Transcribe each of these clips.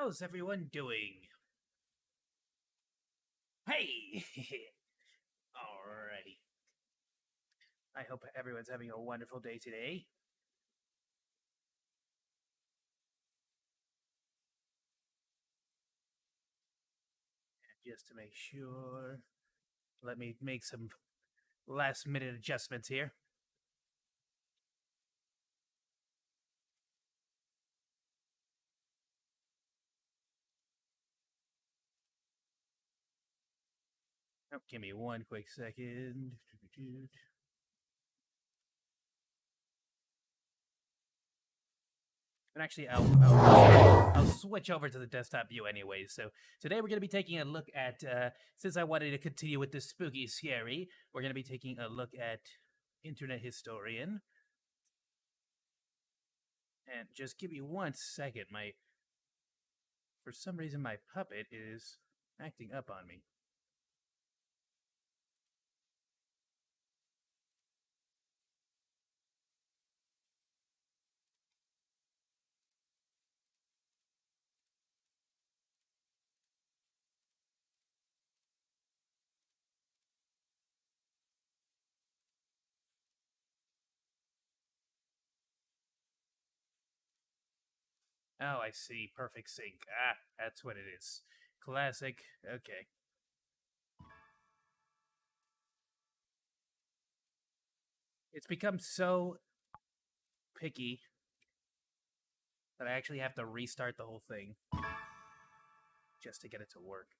How's everyone doing? Hey! Alrighty. I hope everyone's having a wonderful day today. And just to make sure, let me make some last minute adjustments here. Oh, give me one quick second. And actually, I'll switch over to the desktop view anyways. So today we're going to be taking a look at, since I wanted to continue with this spooky scary, we're going to be taking a look at Internet Historian. And just give me one second. For some reason, my puppet is acting up on me. Oh, I see. Perfect sync. Ah, that's what it is. Classic. Okay. It's become so picky that I actually have to restart the whole thing just to get it to work.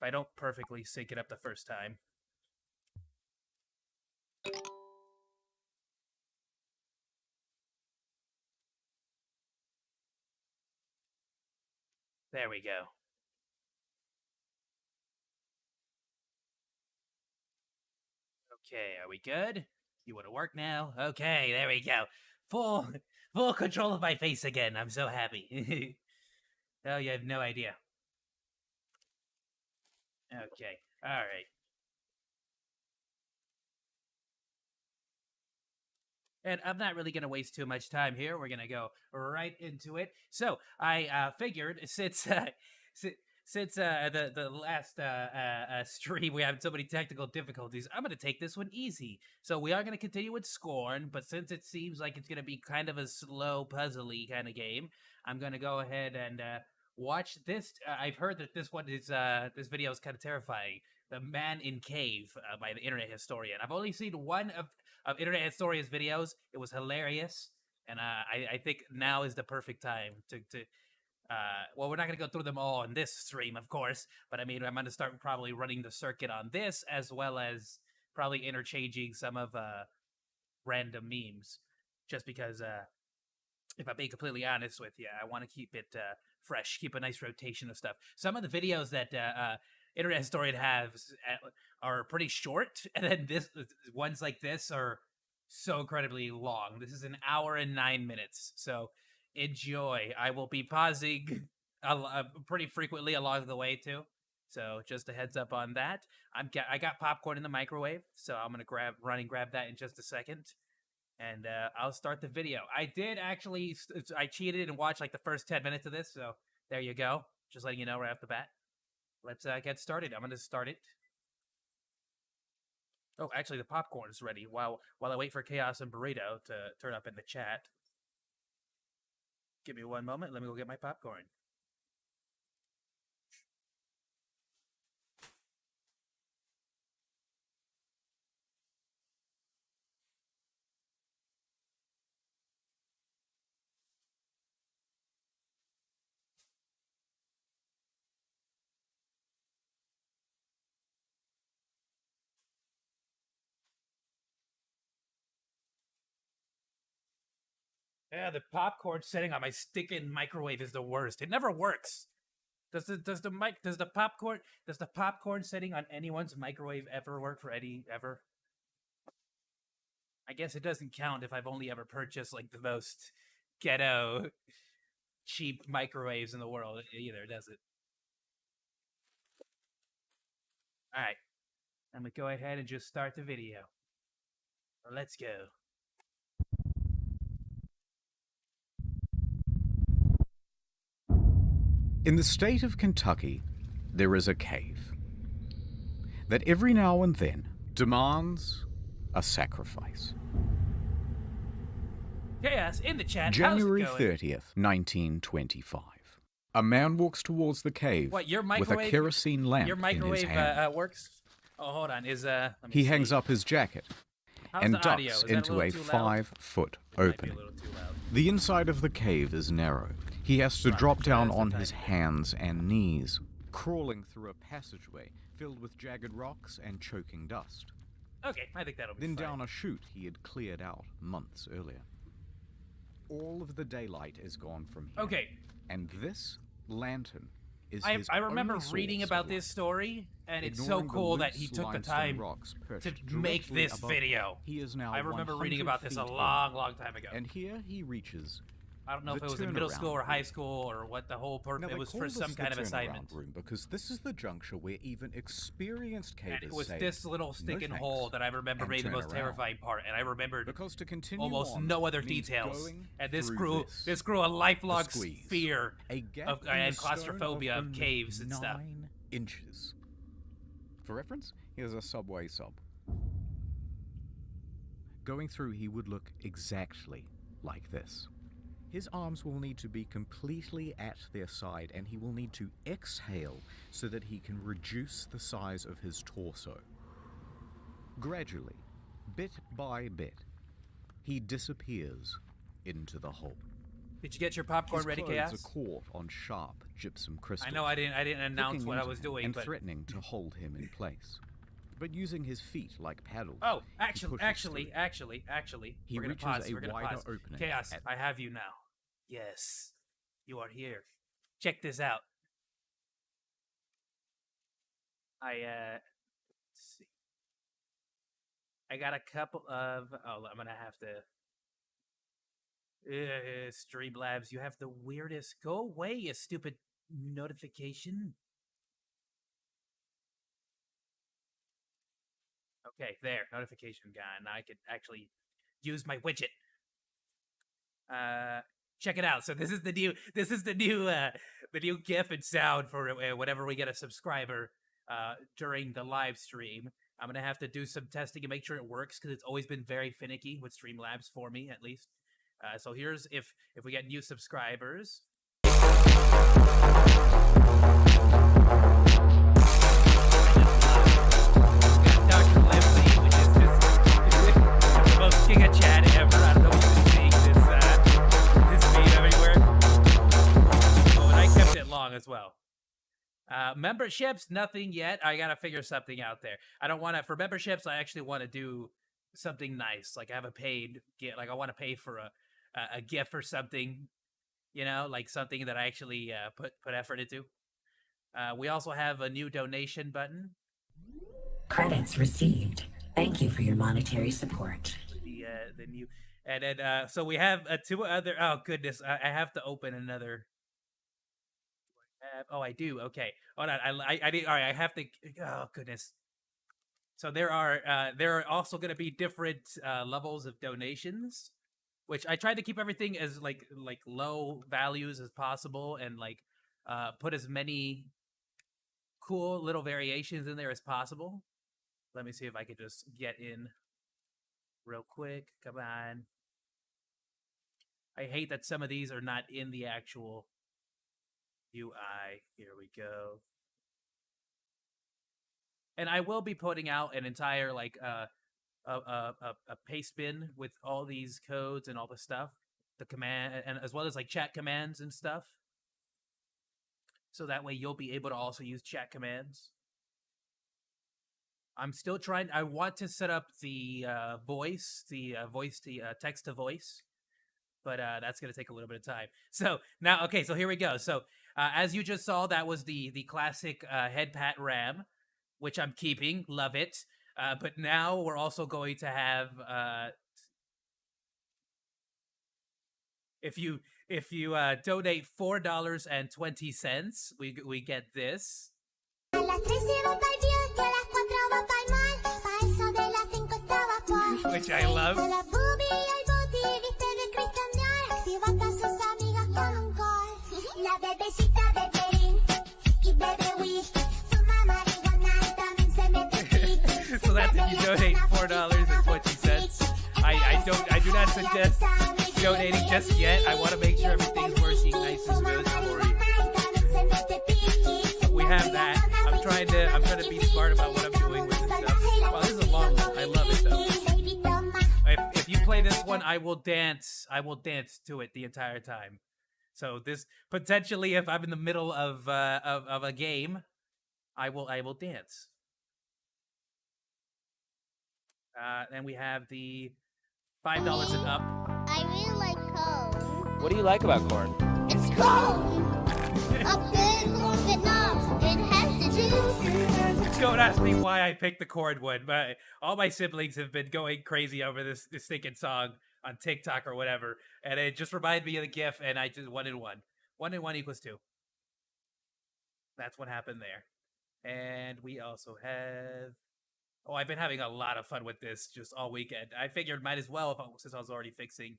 If I don't perfectly sync it up the first time. There we go. Okay, are we good? You want to work now? Okay, there we go. Full control of my face again. I'm so happy. Oh, you have no idea. Okay, all right. And I'm not really going to waste too much time here. We're going to go right into it. So I figured since the last stream we had so many technical difficulties, I'm going to take this one easy. So we are going to continue with Scorn, but since it seems like it's going to be kind of a slow, puzzly kind of game, I'm going to go ahead and watch this. I've heard that this video is kind of terrifying. The Man in Cave by the Internet Historian. I've only seen one of Internet Historian's videos. It was hilarious, and I think now is the perfect time to well, we're not going to go through them all in this stream, of course, but I mean, I'm going to start probably running the circuit on this, as well as probably interchanging some of random memes, just because if I'm being completely honest with you, I want to keep it fresh, keep a nice rotation of stuff. Some of the videos that Internet Historian has are pretty short, and then this ones like this are so incredibly long. This is an hour and 9 minutes, so enjoy. I will be pausing pretty frequently along the way too. So just a heads up on that. I got popcorn in the microwave, so I'm gonna grab that in just a second, and I'll start the video. I did actually I cheated and watched like the first 10 minutes of this, so there you go. Just letting you know right off the bat. Let's get started. I'm gonna start it. Oh, actually, the popcorn is ready. While I wait for Chaos and Burrito to turn up in the chat. Give me one moment. Let me go get my popcorn. Yeah, the popcorn setting on my stinking microwave is the worst. It never works. Does the popcorn setting on anyone's microwave ever work for Eddie ever? I guess it doesn't count if I've only ever purchased like the most ghetto cheap microwaves in the world either, does it? All right, I'm gonna go ahead and just start the video. Let's go. In the state of Kentucky, there is a cave that every now and then demands a sacrifice. Chaos in the chat. January How's it going? 30th, 1925. A man walks towards the cave What, your with microwave? a kerosene lamp Your in microwave his hand. works? Oh, hold on. Let me He see. hangs up his jacket How's and the audio? ducks Is that into a little too loud? 5-foot Might be a opening. little too loud. The inside of the cave is narrow. He has to drop down on his sometimes. hands and knees, crawling through a passageway filled with jagged rocks and choking dust. Okay, I think that'll be Then fine. down a chute he had cleared out months earlier. All of the daylight is gone from here. Okay. And this lantern is I his remember only reading source about of this light. story, and it's so Ignoring the cool that he loose took the limestone time rocks perched to directly make this above video. He is now I remember reading 100 about this a feet long, long time ago. And here he reaches. I don't know if the it was in middle turnaround school or high room. school or what the whole purpose. Now, It they was call for this some the kind of turnaround assignment. room because this is the juncture where even experienced cavers And it was say, this little "No sticking thanks," hole that I remember and being the turn most around. terrifying part, and I remembered Because to continue almost on no other means details. going And this through grew a lifelong the squeeze, fear a gap of in the and stone claustrophobia of only caves and stuff. 9 inches. For reference, here's a subway sub. Going through, he would look exactly like this. His arms will need to be completely at their side, and he will need to exhale so that he can reduce the size of his torso. Gradually, bit by bit, he disappears into the hole. Did you get your popcorn His ready, clothes Chaos? are caught on sharp gypsum crystals. I know I didn't announce hooking what I into was him doing, and but threatening to hold him in place. But using his feet like paddles. oh, he actually, pushes actually, through. actually, He we're gonna reaches pause. a We're gonna wider pause. opening Chaos, at- I have you now. Yes, you are here. Check this out. Let's see. I got a couple of. Oh, I'm gonna have to. Streamlabs, you have the weirdest. Go away, you stupid notification. Okay, there, notification gone. Now I could actually use my widget. Check it out. So this is the new GIF and sound for whenever we get a subscriber during the live stream. I'm gonna have to do some testing and make sure it works because it's always been very finicky with Streamlabs for me, at least. So here's if we get new subscribers. Dr. Lively, which is just the most giga chat ever. I don't know if you've been seeing this feed everywhere. Oh, and I kept it long as well. Memberships, nothing yet. I gotta figure something out there. I don't want to, for memberships, I actually want to do something nice. Like I have a paid, like I want to pay for a gift or something, you know, like something that I actually put effort into. We also have a new donation button. Credits received. Thank you for your monetary support. The new, and then so we have two other. Oh goodness, I have to open another. Oh, I do. Okay, hold on. I did. All right, I have to. Oh goodness. So there are also going to be different levels of donations, which I tried to keep everything as like low values as possible, and like put as many cool little variations in there as possible. Let me see if I could just get in real quick. Come on. I hate that some of these are not in the actual UI. Here we go. And I will be putting out an entire like a paste bin with all these codes and all the stuff, the command, and as well as like chat commands and stuff. So that way you'll be able to also use chat commands. I'm still trying. I want to set up the text to voice, but that's going to take a little bit of time. So now, okay, so here we go. So as you just saw, that was the classic head pat RAM, which I'm keeping. Love it. But now we're also going to have if you donate $4.20, we get this. Which I love. donate $4.20. I do not suggest donating just yet. I want to make sure everything's working nice and smooth for you. We have that. I'm trying to be smart about what I'm doing with this stuff. Wow, this is a long one. I love it though. If you play this one, I will dance. I will dance to it the entire time. So this potentially, if I'm in the middle of a game, I will dance. Then we have the $5 and up. I really like cone. What do you like about corn? It's cone! A big long Vietnam. It has the juice. Don't ask me why I picked the corn one, but all my siblings have been going crazy over this stinking song on TikTok or whatever, and it just reminded me of the GIF, and I just 1 and 1. 1 and 1 equals 2. That's what happened there. And we also have... Oh, I've been having a lot of fun with this just all weekend. I figured might as well since I was already fixing.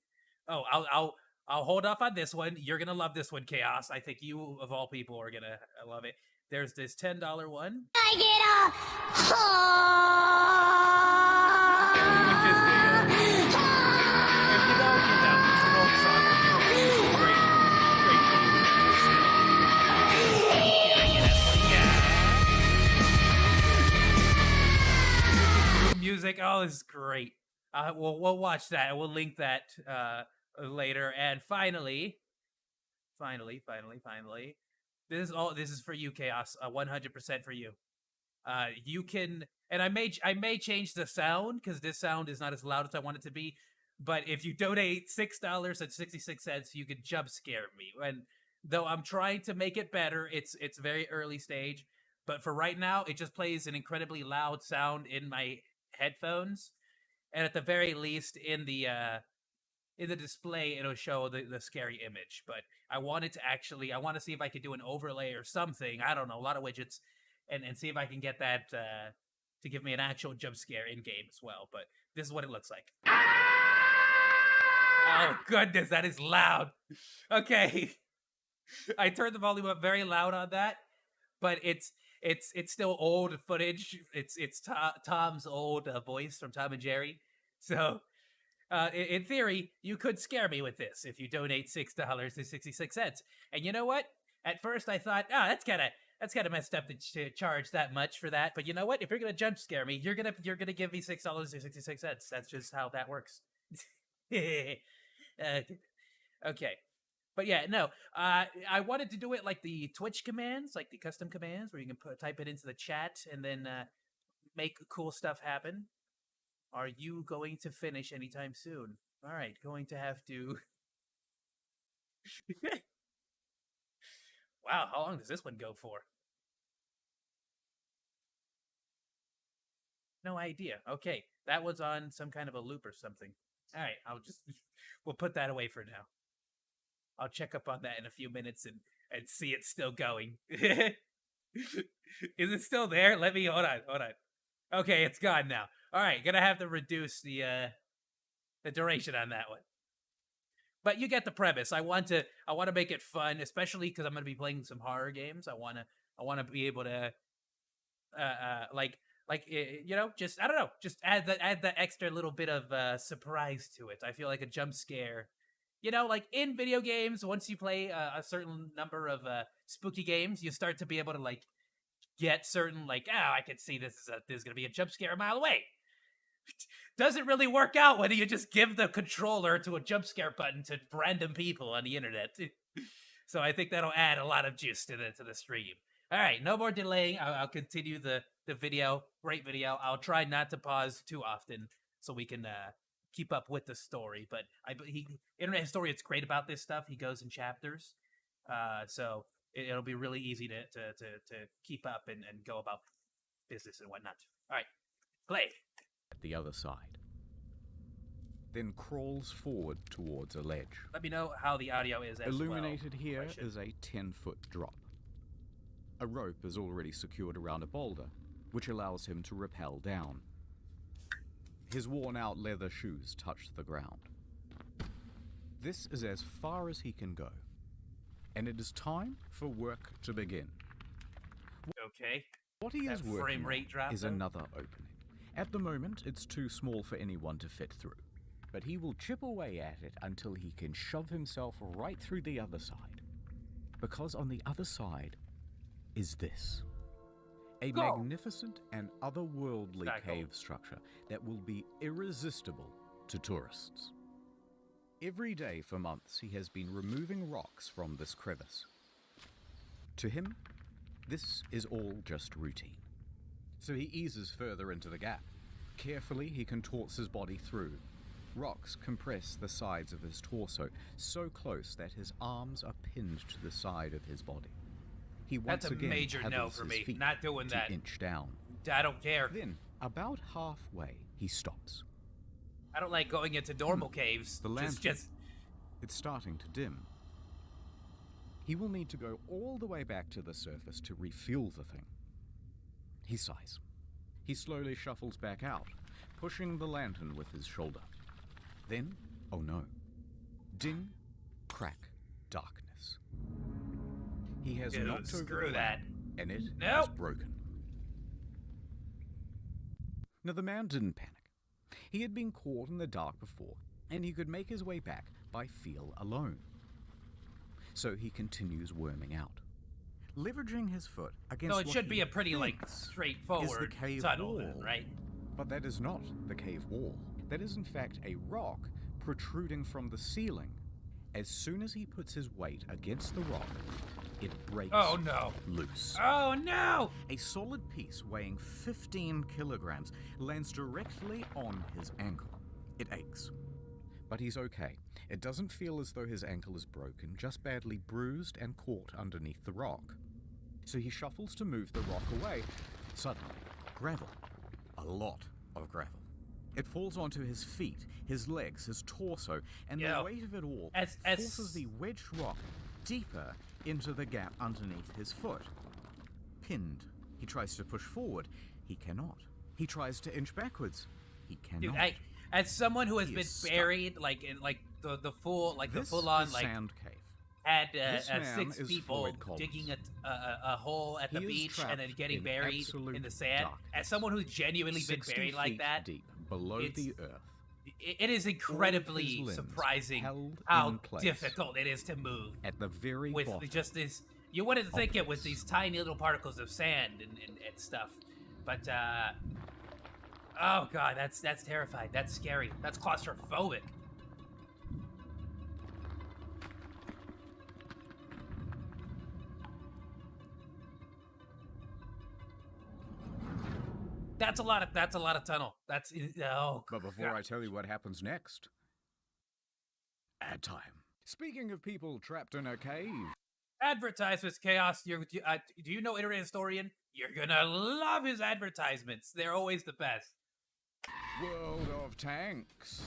Oh, I'll hold off on this one. You're gonna love this one, Chaos. I think you of all people are gonna love it. There's this $10 one. I get a Which is the, if you know, you know. It's an old song. Great music. Oh, this is great. We'll watch that. We'll link that later. And finally, this is for you, Chaos. 100% for you. You can, and I may change the sound because this sound is not as loud as I want it to be. But if you donate $6.66, you can jump scare me. And though I'm trying to make it better, it's very early stage. But for right now, it just plays an incredibly loud sound in my headphones, and at the very least, in the display, it'll show the scary image. But I want to see if I could do an overlay or something. I don't know, a lot of widgets, and see if I can get that to give me an actual jump scare in game as well. But this is what it looks like. Oh goodness, that is loud. Okay, I turned the volume up very loud on that, but it's still old footage. It's Tom's old voice from Tom and Jerry. So, in theory, you could scare me with this if you donate $6.66. And you know what? At first, I thought, that's kind of messed up to charge that much for that. But you know what? If you're gonna jump scare me, you're gonna give me $6.66. That's just how that works. Okay. But yeah, no, I wanted to do it like the Twitch commands, like the custom commands, where you can type it into the chat and then make cool stuff happen. Are you going to finish anytime soon? All right, going to have to... Wow, how long does this one go for? No idea. Okay, that was on some kind of a loop or something. All right, we'll put that away for now. I'll check up on that in a few minutes and see it's still going. Is it still there? Hold on. Okay, it's gone now. All right, gonna have to reduce the duration on that one. But you get the premise. I want to make it fun, especially because I'm gonna be playing some horror games. I wanna be able to just I don't know, just add that extra little bit of surprise to it. I feel like a jump scare. You know, like in video games, once you play a certain number of spooky games, you start to be able to like get certain I can see this is gonna be a jump scare a mile away. Doesn't really work out when you just give the controller to a jump scare button to random people on the internet. So I think that'll add a lot of juice to the stream. All right, no more delaying. I'll continue the video. Great video. I'll try not to pause too often so we can keep up with the story. But Internet Historian's great about this stuff. He goes in chapters, so it'll be really easy to keep up and go about business and whatnot. All right, play. At the other side, then crawls forward towards a ledge. Let me know how the audio is as Illuminated well. here is a 10-foot drop. A rope is already secured around a boulder, which allows him to rappel down. His worn-out leather shoes touch the ground. This is as far as he can go, and it is time for work to begin. Okay. What he is working frame rate on drop, is though? another opening, At the moment, it's too small for anyone to fit through, but he will chip away at it until he can shove himself right through the other side. Because on the other side is this. A magnificent and otherworldly cave structure that will be irresistible to tourists. Every day for months he has been removing rocks from this crevice. To him, this is all just routine. So he eases further into the gap. Carefully he contorts his body through. Rocks compress the sides of his torso so close that his arms are pinned to the side of his body. He once again major no pedals for his me. feet Not doing to that. inch down. I don't care. Then, about halfway, he stops. I don't like going into normal caves. The lantern. Just It's starting to dim. He will need to go all the way back to the surface to refuel the thing. He sighs. He slowly shuffles back out, pushing the lantern with his shoulder. Then, oh no. Ding, crack, darkness. He has knocked over screw the that. lamp, and it Nope. is broken. Now the man didn't panic. He had been caught in the dark before, and he could make his way back by feel alone. So he continues worming out, leveraging his foot against no, it what should be he a pretty like thinks is the straightforward cave tunnel, wall. then, right? But that is not the cave wall. That is in fact a rock protruding from the ceiling. As soon as he puts his weight against the rock, it breaks Oh no! loose. Oh no! A solid piece weighing 15 kilograms lands directly on his ankle. It aches. But he's okay. It doesn't feel as though his ankle is broken, just badly bruised and caught underneath the rock. So he shuffles to move the rock away. Suddenly, gravel. A lot of gravel. It falls onto his feet, his legs, his torso, and the weight of it all forces the wedged rock deeper into the gap underneath his foot. Pinned. He tries to push forward. He cannot. He tries to inch backwards. He cannot. Dude, as someone who has He been is stuck. buried like in like the full like This the full on is like Sand Cave. had This man 6 is people Floyd Collins. digging a hole at the He is beach and then trapped getting in buried absolute in the sand. darkness. As someone who's genuinely been 60 buried like feet that, deep below it's- the earth. it is incredibly limbs surprising held how in place. difficult it is to move At the very with bottom. just this. You wouldn't think it with this. these tiny little particles of sand and stuff, but oh god, that's terrifying. That's scary. That's claustrophobic. That's a lot of tunnel. That's oh. But before God. I tell you what happens next, ad time. Speaking of people trapped in a cave, Advertisements, Chaos. Do you know Internet Historian? You're gonna love his advertisements. They're always the best. World of Tanks.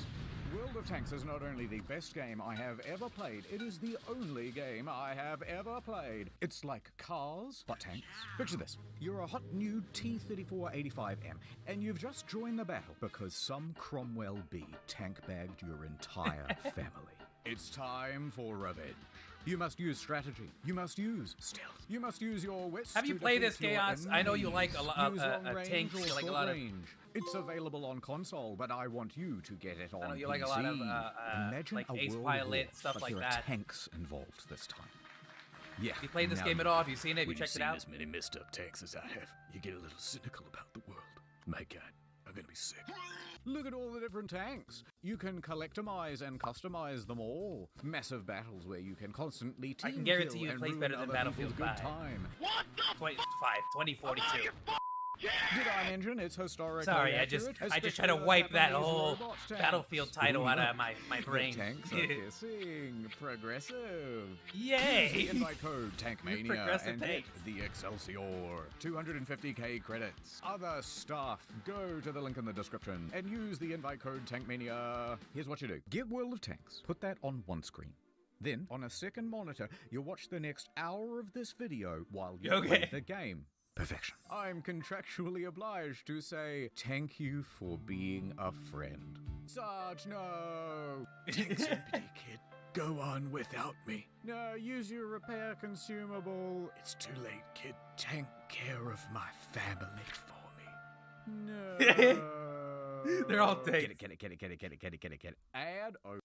World of Tanks is not only the best game I have ever played, it is the only game I have ever played. It's like cars, but tanks. Picture this. You're a hot new T-34-85M, and you've just joined the battle because some Cromwell bee tank-bagged your entire family. It's time for revenge. You must use strategy. You must use stealth. You must use your wits. Have you to played this, defeat your Chaos? I know you enemies. like a lot Use long range tanks. or You like a short lot of. range. It's available on console, but I want you to get it on I know you PC. like a lot of Imagine like a Ace world Pilot war, stuff but like there that. are tanks involved this time. Yeah. Have you played this now game at all? Have you seen it? Have you checked it out? as many messed up tanks as I have, you get a little cynical about the world. My God, I'm gonna be sick. Look at all the different tanks. You can collectomize and customize them all. Massive battles where you can constantly team I can guarantee kill you it and plays ruin better than other Battlefield people's good 5. time. 2042. Did I mention it's historically Sorry, I accurate, just try to especially wipe that Japanese whole robot tanks? Battlefield title out of my The brain. tanks are kissing. Progressive. Use the Yay! invite code TankMania Progressive and get tanks. the Excelsior. 250k credits. Other stuff. Go to the link in the description and use the invite code TankMania. Here's what you do. Get World of Tanks. Put that on one screen. Then, on a second monitor, you'll watch the next hour of this video while you Okay. play the game. Perfection. I'm contractually obliged to say thank you for being a friend. Sarge, no! Tanks empty, kid. Go on without me. No, use your repair consumable. It's too late, kid. Tank care of my family for me. No. They're all Get taped. it, get it, get it, get it, get it, get it, get it, get it. And oh.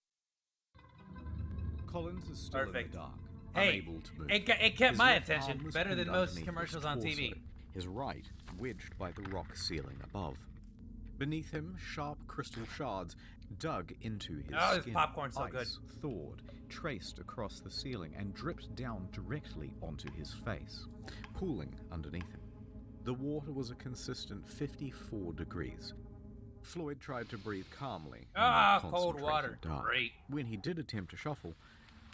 Collins is still Perfect. in the dark, Hey, unable to move. it kept His my left attention arm was better than pinned most underneath commercials his on torso, TV. his right wedged by the rock ceiling above. Beneath him, sharp crystal shards dug into his Oh, this skin. popcorn's so good. Ice thawed, traced across the ceiling, and dripped down directly onto his face, pooling underneath him. The water was a consistent 54 degrees. Floyd tried to breathe calmly. in Ah, the cold concentrated water. dark. Great. When he did attempt to shuffle,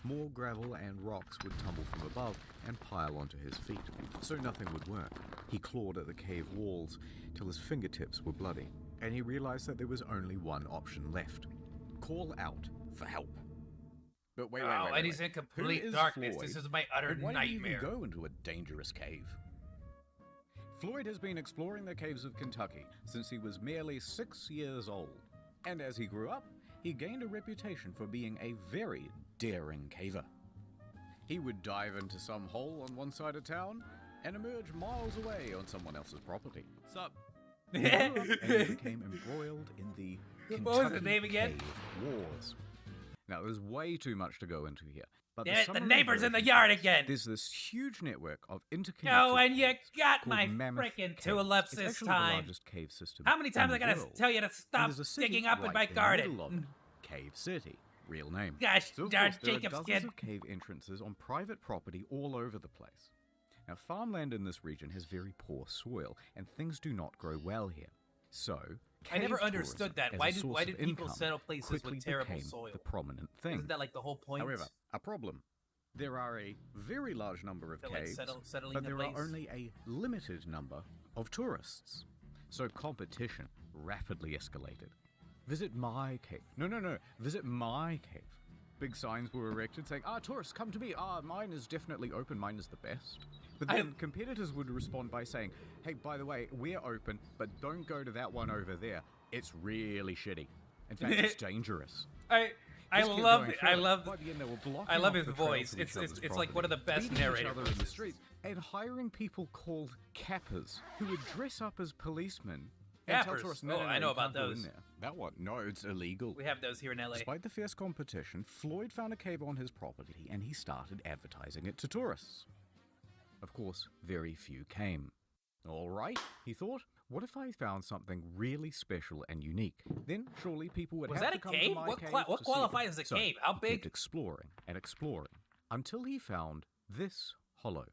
more gravel and rocks would tumble from above and pile onto his feet, so nothing would work. He clawed at the cave walls till his fingertips were bloody, and he realized that there was only one option left. Call out for help. But wait, Oh, and he's in Who complete is darkness. Floyd? This is my utter And why did he nightmare. even go into a dangerous cave? Floyd has been exploring the caves of Kentucky since he was merely 6 years old. And as he grew up, he gained a reputation for being a very daring caver. He would dive into some hole on one side of town and emerge miles away on someone else's property. Sup? He grew up and he became embroiled in the What was the Kentucky name again? Cave Wars. Now, there's way too much to go into here. But Yeah, the summary neighbor's in the version yard is again. There's this huge network of interconnected Oh, and you caves got called my Mammoth frickin' Caves. tulips It's this actually the time. largest cave system How many times in I the gotta world. tell you to And stop there's a city digging up in right my in the garden? middle of it. Cave City, real name. Gosh, So of darn course, there are Jacob's dozens kid. of cave entrances on private property all over the place. Now, farmland in this region has very poor soil, and things do not grow well here. So, I never cave understood tourism that. as Why a did- source why of did people income settle places quickly with terrible became soil? the prominent thing. Isn't that like the whole point? However, a problem. There are a very large number of To, like, caves, settling but the there place? are only a limited number of tourists. So competition rapidly escalated. Visit my cave. No. Visit my cave. Big signs were erected saying, tourists, come to me. Mine is definitely open. Mine is the best. But then competitors would respond by saying, hey, by the way, we're open, but don't go to that one over there. It's really shitty. In fact, it's dangerous. I Just kept love going it. further. I love By the end, they were blocking I love off his the trail voice. to each other's It's like one of the property, best beating each narrator other in the voices. streets, and hiring people called cappers who would dress up as policemen and tell Cappers? tourists, Oh, no, I know you about can't go in those. there." That one? No, it's illegal. We have those here in LA. Despite the fierce competition, Floyd found a cave on his property and he started advertising it to tourists. Of course, very few came. All right, he thought, what if I found something really special and unique? Then surely people would Was have that to a come cave? to my What cave what to see it. qualifies as a So cave? How he big? kept exploring and exploring until he found this hollow.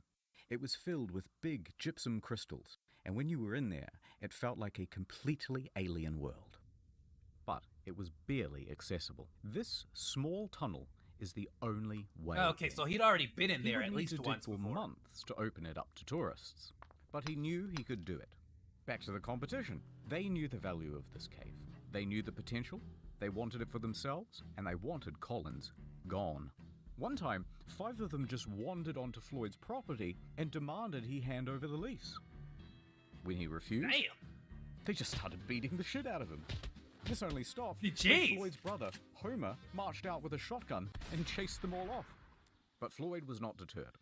It was filled with big gypsum crystals, and when you were in there, it felt like a completely alien world. But it was barely accessible. This small tunnel is the only way. Okay, so he'd already been in He there would at need least to dig once for before. months to open it up to tourists, but he knew he could do it. Back to the competition. They knew the value of this cave. They knew the potential. They wanted it for themselves, and they wanted Collins gone. One time, 5 of them just wandered onto Floyd's property and demanded he hand over the lease. When he refused, Damn. they just started beating the shit out of him. This only stopped Jeez. when Floyd's brother, Homer, marched out with a shotgun and chased them all off. But Floyd was not deterred.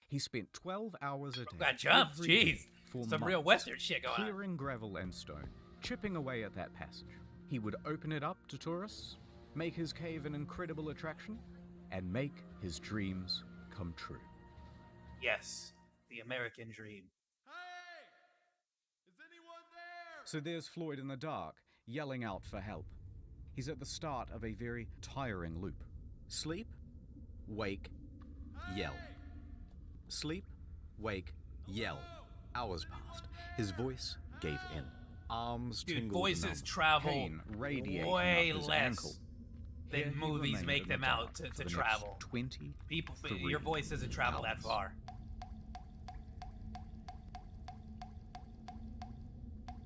He spent 12 hours a day. Got jumps. every day Jeez. for Some real months, Western shit going on. clearing gravel and stone, chipping away at that passage. He would open it up to tourists, make his cave an incredible attraction, and make his dreams come true. Yes, the American dream. So there's Floyd in the dark, yelling out for help. He's at the start of a very tiring loop. Sleep, wake, yell. Sleep, wake, yell. Hours passed. His voice gave in. Arms Dude, tingled voices numb. travel Pain radiating way up his less ankle. than Here he movies remained make in the them out dark to for the next travel. 23 People, your voice doesn't travel that hours. far.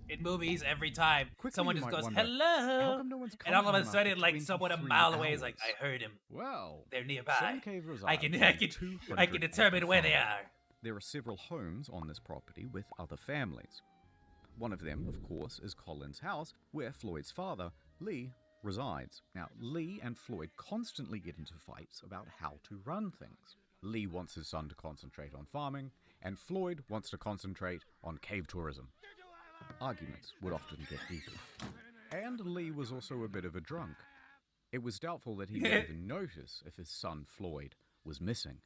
In movies, every time Quickly someone you just might goes wonder, how "hello," come no one's and all of calling a him sudden, after like someone a 23 mile away is like, hours? "I heard him. Well, They're nearby. some cave reside I can within 200 determine of where the they farm. are." There are several homes on this property with other families. One of them, of course, is Colin's house, where Floyd's father, Lee, resides. Now, Lee and Floyd constantly get into fights about how to run things. Lee wants his son to concentrate on farming, and Floyd wants to concentrate on cave tourism. arguments would often get heated. And Lee was also a bit of a drunk. It was doubtful that he would even notice if his son Floyd was missing.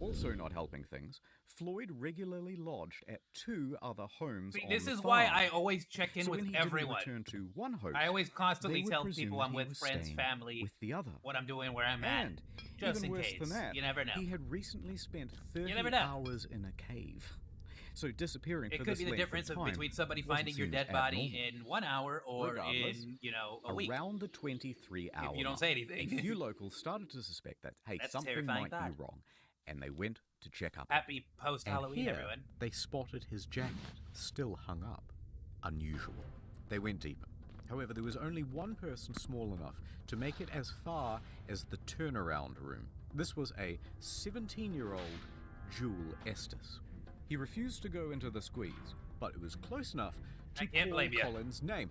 Also not helping things, Floyd regularly lodged at 2 other homes See, on this the is farm. why I always check in So with when he didn't everyone. return to one host, I always constantly they would tell presume people I'm he with, was friends, staying family, with the other. what I'm doing, where I'm at. And Just even in worse case. than that, You never know. he had recently spent 30 never know. hours in a cave. So disappearing It for could this be the length of difference time between somebody wasn't finding your seen dead as body abnormal. in 1 hour or Regardless, in, a week. Around the 23-hour If you don't mark, say anything. a few locals started to suspect that, hey, That's a something terrifying might thought. be wrong, and they went to check up. Happy And post-Halloween, here, everyone. they spotted his jacket, still hung up. Unusual. They went deeper. However, there was only one person small enough to make it as far as the turnaround room. This was a 17-year-old Jewel Estes. He refused to go into the squeeze, but it was close enough to I can't call blame ya. Collins' name.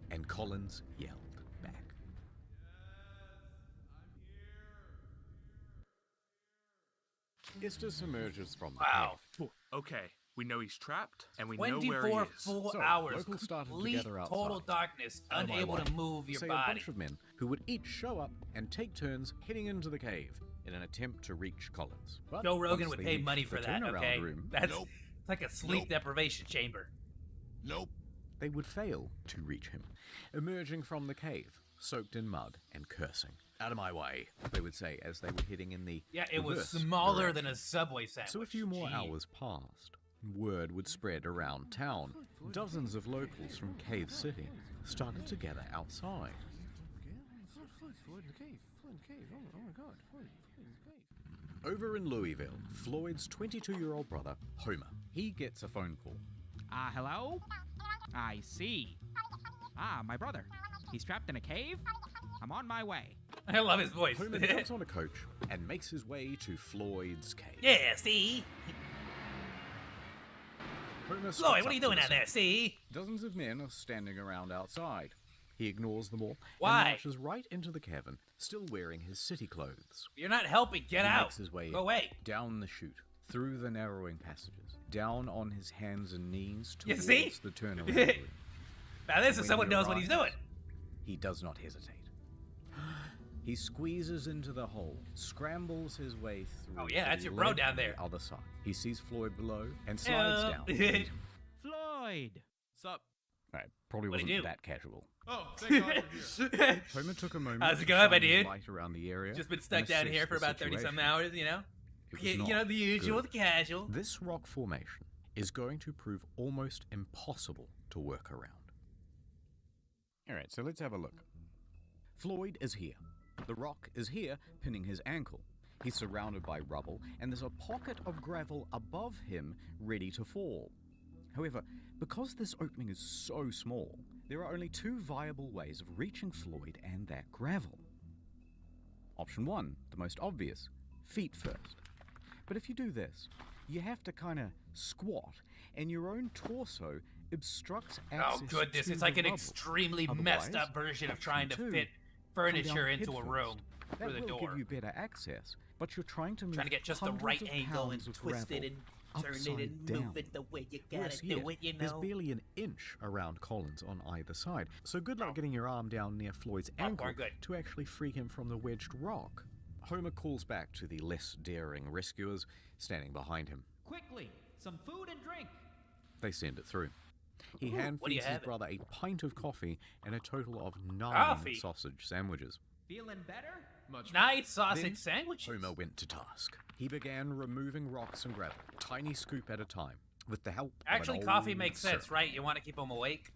And Collins yelled back. Estes emerges from the Wow. cave. Okay, we know he's trapped, and we know where he 24 is. full So, hours. locals started Complete together outside. total darkness. Out of my Unable way. to move your Say body. a bunch of men who would each show up and take turns heading into the cave in an attempt to reach Collins. But Joe Rogan once would they pay reached money the for that, turnaround okay? room, That's Nope. it's like a sleep Nope. deprivation chamber. Nope. they would fail to reach him, emerging from the cave, soaked in mud and cursing. Out of my way, they would say as they were heading in the Yeah, it was reverse smaller direction. than a Subway sandwich. So a few more Gee. hours passed. Word would spread around town. Dozens of locals from Cave City started to gather outside. Over in Louisville, Floyd's 22-year-old brother, Homer, he gets a phone call. Hello? I see. My brother. He's trapped in a cave? I'm on my way. I love his voice. Homer jumps on a coach and makes his way to Floyd's cave. Yeah, see? Homer Floyd, steps what are you up to doing the out there, scene. see? Dozens of men are standing around outside. He ignores them all Why? and marches right into the cavern, still wearing his city clothes. You're not helping. Get He out. makes his way Go away. down the chute, through the narrowing passages, down on his hands and knees You towards see? the turnaround room. Now this is When someone he knows what he's arrives, doing. He does not hesitate. He squeezes into the hole, scrambles his way through. Oh, yeah, the that's your bro ledge down on there. The other side. He sees Floyd below and slides down. to meet him. Floyd! Sup? Right, probably What'd wasn't he do? that casual. Oh, thank God you're here. Homer took a moment How's it to going, shine my his dude? light around the area. Just been and stuck down assess here for the about 30-some situation. hours, you know? It was You not know, the usual, good. the casual. This rock formation is going to prove almost impossible to work around. Alright, so let's have a look. Floyd is here. The rock is here, pinning his ankle. He's surrounded by rubble, and there's a pocket of gravel above him ready to fall. However, because this opening is so small, there are only two viable ways of reaching Floyd and that gravel. Option 1, the most obvious, feet first. But if you do this, you have to kind of squat, and your own torso obstructs Oh, access goodness. to It's like the an rubble. extremely messed Otherwise, up version of option trying to 2, fit come furniture down into a head room first. through the That will door. give you better access, but you're trying to move Trying to get just the hundreds right of angle and pounds of twist it gravel and turn it upside and down. move it the way you Whereas gotta here, do it, you there's know? barely an inch around Collins on either side, so good luck getting your arm down near Floyd's ankle we're good. to actually free him from the wedged rock. Homer calls back to the less daring rescuers standing behind him. Quickly! Some food and drink! They send it through. He Ooh, hand what do you feeds his have? brother a pint of coffee and a total of 9 Coffee? sausage sandwiches. Feeling better? Much Nice sausage Then sandwiches. Homer went to task. He began removing rocks and gravel, tiny scoop at a time, with the help Actually, of an coffee old makes sense, serpent. right? You want to keep him awake.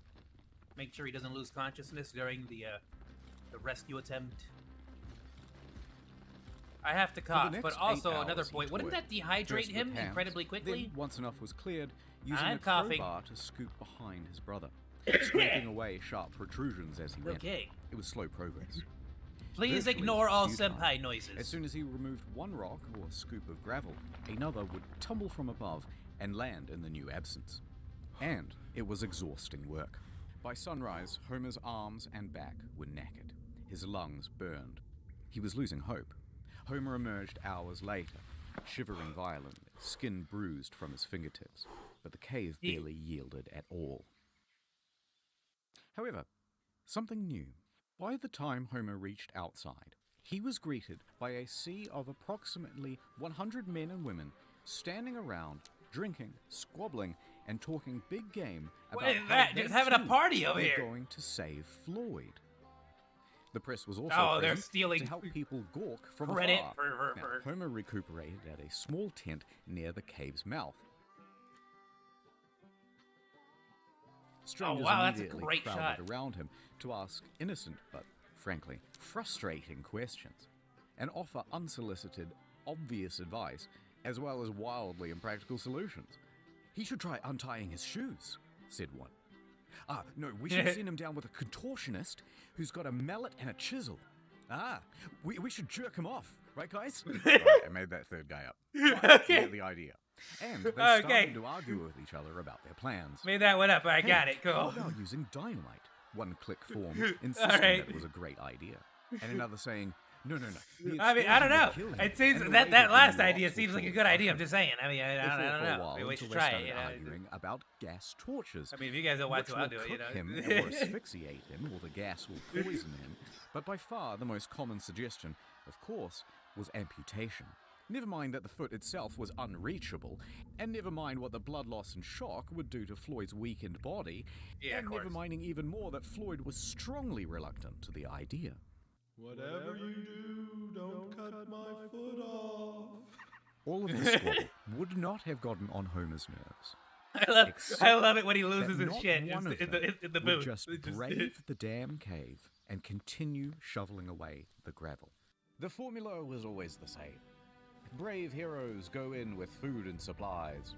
Make sure he doesn't lose consciousness during the rescue attempt. I have to For the cough, next but 8 also another hours, he point. Wouldn't toiled, that dehydrate first with him hands, incredibly quickly? Then, once enough was cleared, using I'm a coughing. crowbar to scoop behind his brother, scraping away sharp protrusions as he went. Okay. It was slow progress. Please Eventually, ignore all a few times, senpai noises. As soon as he removed one rock or scoop of gravel, another would tumble from above and land in the new absence. And it was exhausting work. By sunrise, Homer's arms and back were knackered. His lungs burned. He was losing hope. Homer emerged hours later, shivering violently, skin bruised from his fingertips. but the cave barely yielded at all. However, something new. By the time Homer reached outside, he was greeted by a sea of approximately 100 men and women standing around, drinking, squabbling, and talking big game about What is how that? they Just having a too party over were here. going to save Floyd. The press was also Oh, they're present stealing to help people gawk from credit afar. for- Now, Homer recuperated at a small tent near the cave's mouth. Strangers wow, that's a immediately great crowded shot. around him to ask innocent but, frankly, frustrating questions and offer unsolicited, obvious advice as well as wildly impractical solutions. He should try untying his shoes, said one. No, we should send him down with a contortionist who's got a mallet and a chisel. We should jerk him off, right, guys? Right, I made that third guy up. Okay. You get the idea. And they Okay. started to argue with each other about their plans. Made that one up. I Hey, got it. How Cool. about using dynamite? One click form, insisting right. that it was a great idea. And another saying, no. the I mean, I don't explosion know. would kill him, It seems and the that way that the last new idea rocks seems will like a fall good idea. I'm off just saying. I mean, They I fought don't for a know. while Maybe we should until try they it. started arguing about gas torches. I mean, if you guys don't want which to, I'll will do it. cook him You or know. asphyxiate him, or the gas will poison him. But by far the most common suggestion, of course, was amputation. Never mind that the foot itself was unreachable, and never mind what the blood loss and shock would do to Floyd's weakened body, Yeah, and of never course. minding even more that Floyd was strongly reluctant to the idea. Whatever you do, don't cut my foot off. All of the squabble would not have gotten on Homer's nerves. I love it when he loses that his not shit one of in them the would booth. just brave the damn cave and continue shoveling away the gravel. The formula was always the same. Brave heroes go in with food and supplies,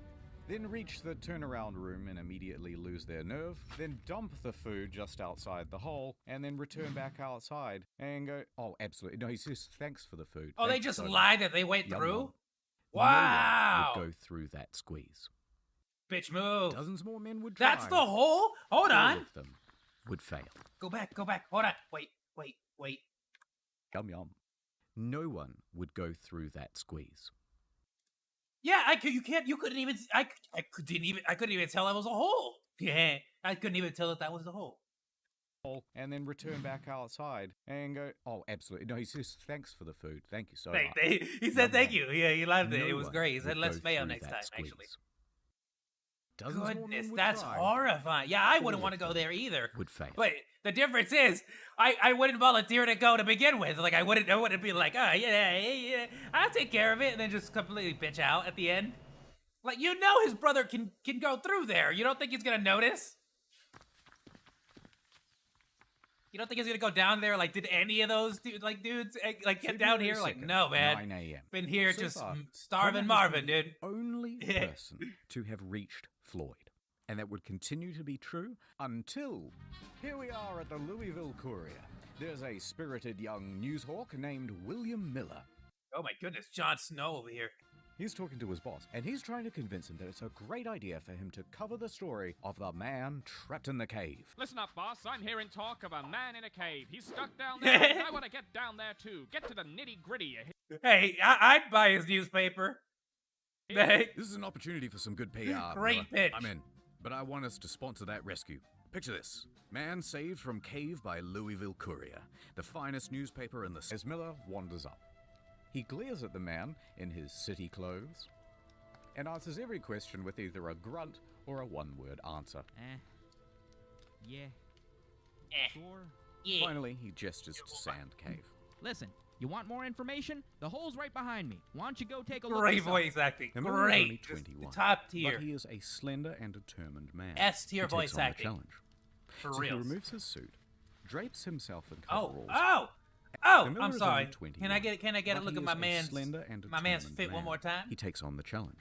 then reach the turnaround room and immediately lose their nerve, then dump the food just outside the hole, and then return back outside and go, oh, absolutely. No, he says, thanks for the food. Oh, they Thanks just so much." lied that they went Yum, through? yum. Wow. No one would go through that squeeze. Bitch, move. Dozens more men would try. That's the hole? Hold All on. of them would fail. Go back. Hold on. Wait. Yum yum. No one would go through that squeeze. Yeah, you couldn't even, I couldn't even tell that was a hole. Yeah, I couldn't even tell that was the hole. And then return back outside and go, oh, absolutely. No, he says, thanks for the food. Thank you so much. He said Yum, thank yum. you. Yeah, he loved it. No It was one great. He said, would let's go mayo through next that time, squeeze. actually. Dozens more men Goodness, would that's try, horrifying. Yeah, I wouldn't All want to of go them there either. Would fail. But the difference is, I wouldn't volunteer to go to begin with. Like, I wouldn't be like, oh, yeah, I'll take care of it, and then just completely bitch out at the end. Like, you know his brother can go through there. You don't think he's gonna notice? You don't think he's gonna go down there? Like, did any of those dudes get down here? Like, no, man. 9 a.m. Been here So just far, starving Homer has Marvin, been dude. the only person to have reached Floyd. And that would continue to be true until here we are at the Louisville Courier. There's a spirited young newshawk named William Miller. Oh my goodness, Jon Snow over here. He's talking to his boss, and he's trying to convince him that it's a great idea for him to cover the story of the man trapped in the cave. Listen up, boss. I'm hearing talk of a man in a cave. He's stuck down there, and I want to get down there too. Get to the nitty-gritty. Hey, I'd buy his newspaper. Hey, This is an opportunity for some good PR. Great Miller. pitch. I'm in, but I want us to sponsor that rescue. Picture this. Man saved from cave by Louisville Courier, the finest newspaper in the... As Miller wanders up, he glares at the man in his city clothes and answers every question with either a grunt or a one-word answer. Yeah. Eh. Sure. yeah. Finally, he gestures to Sand Cave. Listen, you want more information? The hole's right behind me. Why don't you go take a look Great yourself? voice acting. Now, Miller is only Great. Just 21, top tier. but he is a slender and determined man. S tier He takes voice on the acting. challenge. For So real. he removes his suit, drapes himself in Oh, coveralls. oh! Miller I'm is sorry. only 21, Can I get a but look he at is my a man's slender and my man's determined fit one man. more time? He takes on the challenge.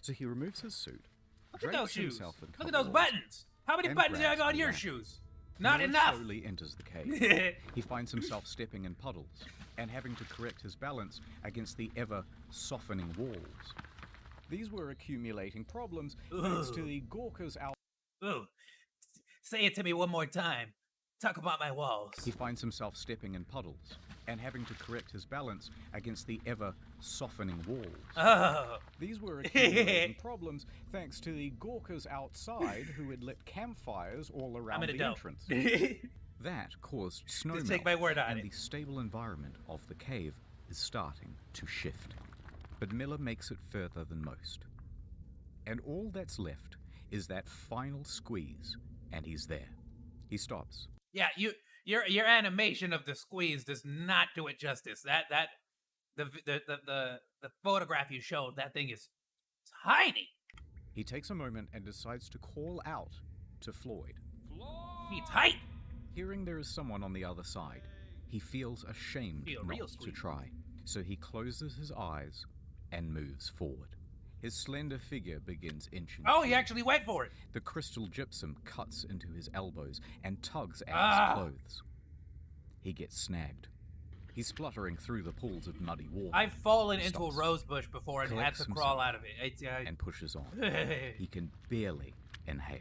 So he removes his suit, Look at drapes those shoes. himself in Look at those coveralls, buttons. How many and buttons do you have grabs on a your lamp. shoes? Not Miller enough. slowly enters the cave. He finds himself stepping in puddles and having to correct his balance against the ever-softening walls. These were accumulating problems thanks to the Gawker's out. Ooh. Say it to me one more time. Talk about my walls. He finds himself stepping in puddles and having to correct his balance against the ever-softening walls. Oh. These were accumulating problems thanks to the Gawkers outside who had lit campfires all around I'm the gonna entrance. don't. That caused snow Just take melt, my word on and it. the stable environment of the cave is starting to shift. But Miller makes it further than most. And all that's left is that final squeeze, and he's there. He stops. Yeah, your animation of the squeeze does not do it justice. The photograph you showed, that thing is tiny. He takes a moment and decides to call out to Floyd. Be tight. Hearing there is someone on the other side, he feels ashamed Be a not real to squeeze. try. So he closes his eyes and moves forward. His slender figure begins inching. Oh, he forward. actually went for it. The crystal gypsum cuts into his elbows and tugs at Ah. his clothes. He gets snagged. He's spluttering through the pools of muddy water. I've fallen into a Stops. rose bush before and had Collects to himself crawl out of it. It's, and pushes on. He can barely inhale.